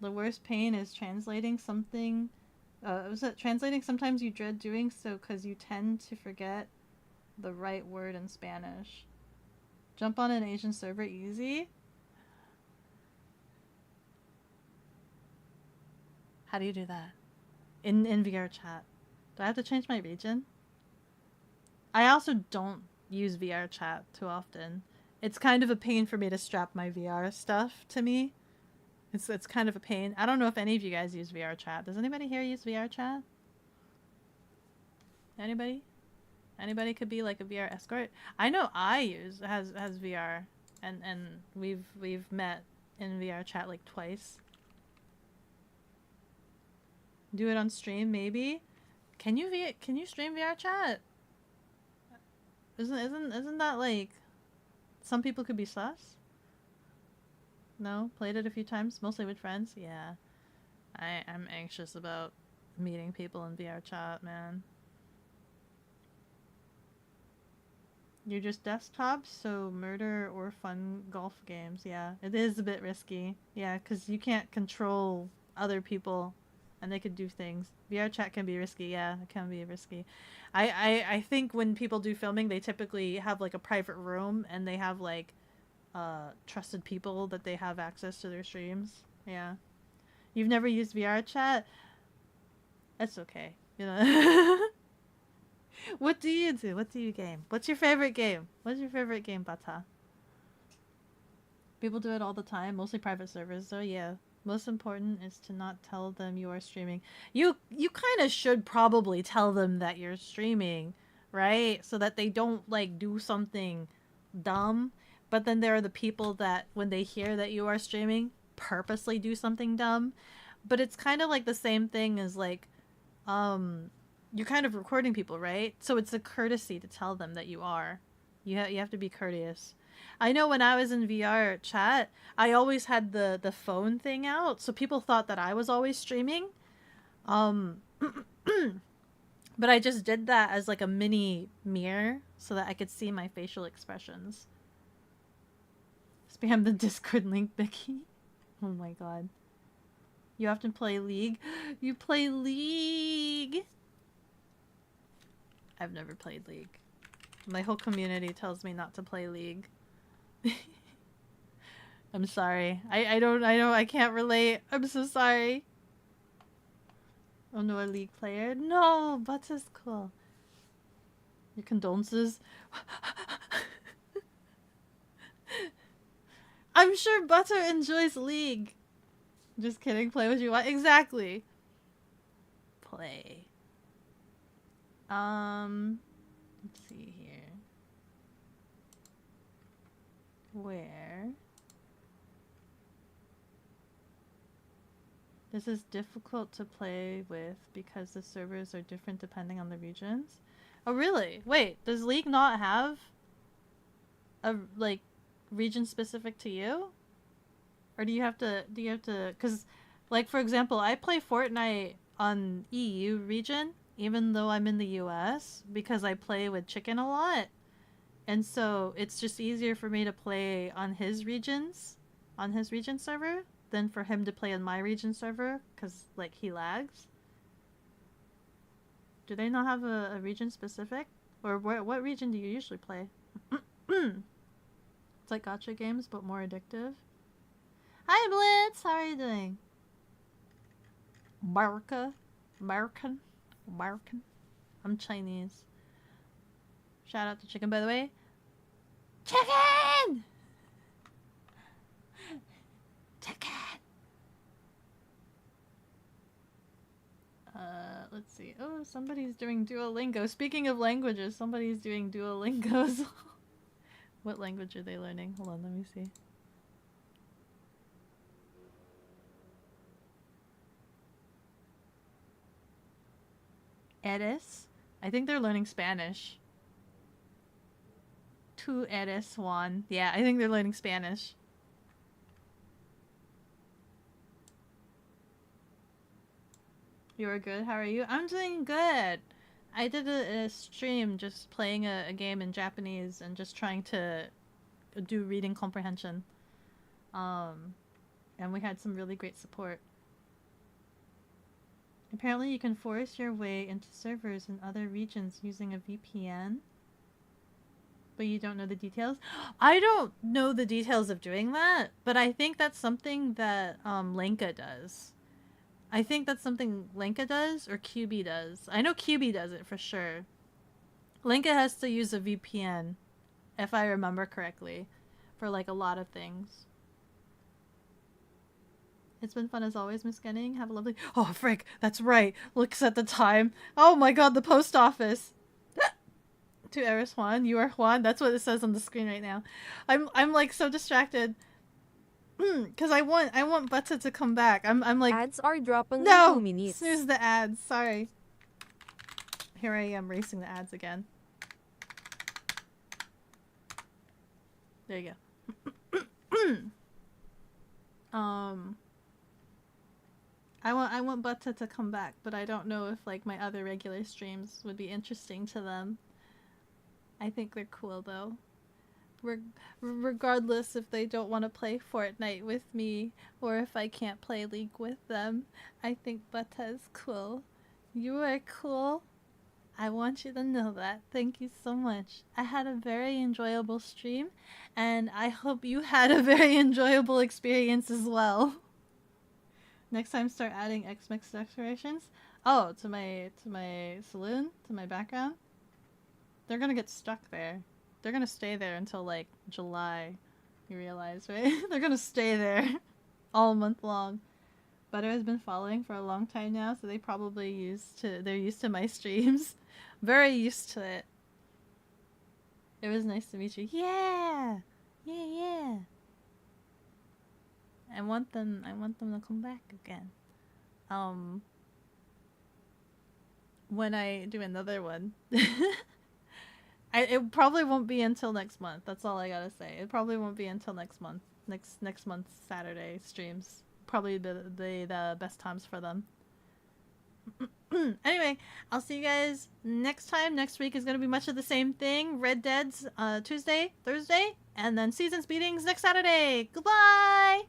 worst pain is translating something. Was it translating? Sometimes you dread doing so because you tend to forget the right word in Spanish. Jump on an Asian server easy? How do you do that? In VR chat. Do I have to change my region? I also don't use VR chat too often. It's kind of a pain for me to strap my VR stuff to me. It's kind of a pain. I don't know if any of you guys use VR chat. Does anybody here use VR chat? Anybody? Anybody could be like a VR escort? I know has VR, and we've met in VR chat like twice. Do it on stream maybe? Can you stream VR chat? Isn't that like some people could be sus? No? Played it a few times, mostly with friends? Yeah. I'm anxious about meeting people in VR chat, man. You're just desktops, so murder or fun golf games. Yeah, it is a bit risky. Yeah, because you can't control other people and they could do things. VR chat can be risky. Yeah, it can be risky. I think when people do filming, they typically have like a private room and they have like trusted people that they have access to their streams. Yeah. You've never used VR chat? That's okay. You know. What do you do? What do you game? What's your favorite game? What's your favorite game, Bata? People do it all the time, mostly private servers, so yeah. Most important is to not tell them you are streaming. You kind of should probably tell them that you're streaming, right? So that they don't like do something dumb. But then there are the people that when they hear that you are streaming, purposely do something dumb. But it's kind of like the same thing as like you're kind of recording people, right? So it's a courtesy to tell them that you are. You have to be courteous. I know when I was in VR chat, I always had the phone thing out, so people thought that I was always streaming. But I just did that as like a mini mirror so that I could see my facial expressions. Spam the Discord link, Becky. Oh my god. You often play League? You play League? I've never played League. My whole community tells me not to play League. I'm sorry. I can't relate. I'm so sorry. Oh no, a League player? No, Butter's cool. Your condolences? I'm sure Butter enjoys League. Just kidding, play what you want. Exactly. Play. Let's see here. Where? This is difficult to play with because the servers are different depending on the regions. Oh, really? Wait, does League not have a, like, region specific to you? Or do you have to, because, like, for example, I play Fortnite on EU region, even though I'm in the US, because I play with Chicken a lot. And so it's just easier for me to play on his region server, than for him to play on my region server, because, like, he lags. Do they not have a region specific? Or what region do you usually play? It's like gacha games, but more addictive. Hi, Blitz! How are you doing? American. I'm Chinese. Shout out to Chicken, by the way. Chicken! Let's see. Oh, somebody's doing Duolingo. Speaking of languages, somebody's doing Duolingo. What language are they learning? Hold on, let me see. Eres? I think they're learning Spanish. Tu eres Juan. Yeah, I think they're learning Spanish. You are good. How are you? I'm doing good. I did a stream just playing a game in Japanese and just trying to do reading comprehension. And we had some really great support. Apparently you can force your way into servers in other regions using a VPN. But you don't know the details? I don't know the details of doing that, but I think that's something that Lenka does. I think that's something Lenka does or QB does. I know QB does it for sure. Lenka has to use a VPN, if I remember correctly, for like a lot of things. It's been fun as always, Miss Genning. Have a lovely... Oh, frick, that's right. Looks at the time. Oh my god, the post office. To Eris Juan. You are Juan. That's what it says on the screen right now. I'm like so distracted. Because I want Butta to come back. I'm like... Ads are dropping in 2 minutes. Snooze the ads. Sorry. Here I am racing the ads again. There you go. I want Butta to come back, but I don't know if like my other regular streams would be interesting to them. I think they're cool though. Regardless if they don't want to play Fortnite with me or if I can't play League with them, I think Butta is cool. You are cool. I want you to know that. Thank you so much. I had a very enjoyable stream, and I hope you had a very enjoyable experience as well. Next time, start adding X-Mix decorations. Oh, to my saloon, to my background. They're gonna get stuck there. They're gonna stay there until like July. You realize, right? They're gonna stay there all month long. Butter has been following for a long time now, so they probably they're used to my streams. Very used to it. It was nice to meet you. Yeah! Yeah. I want them to come back again. When I do another one. It probably won't be until next month. That's all I gotta say. It probably won't be until next month. Next month's Saturday streams. Probably the best times for them. Anyway, I'll see you guys next time. Next week is gonna be much of the same thing. Red Dead's Tuesday, Thursday, and then Seasons meetings next Saturday. Goodbye!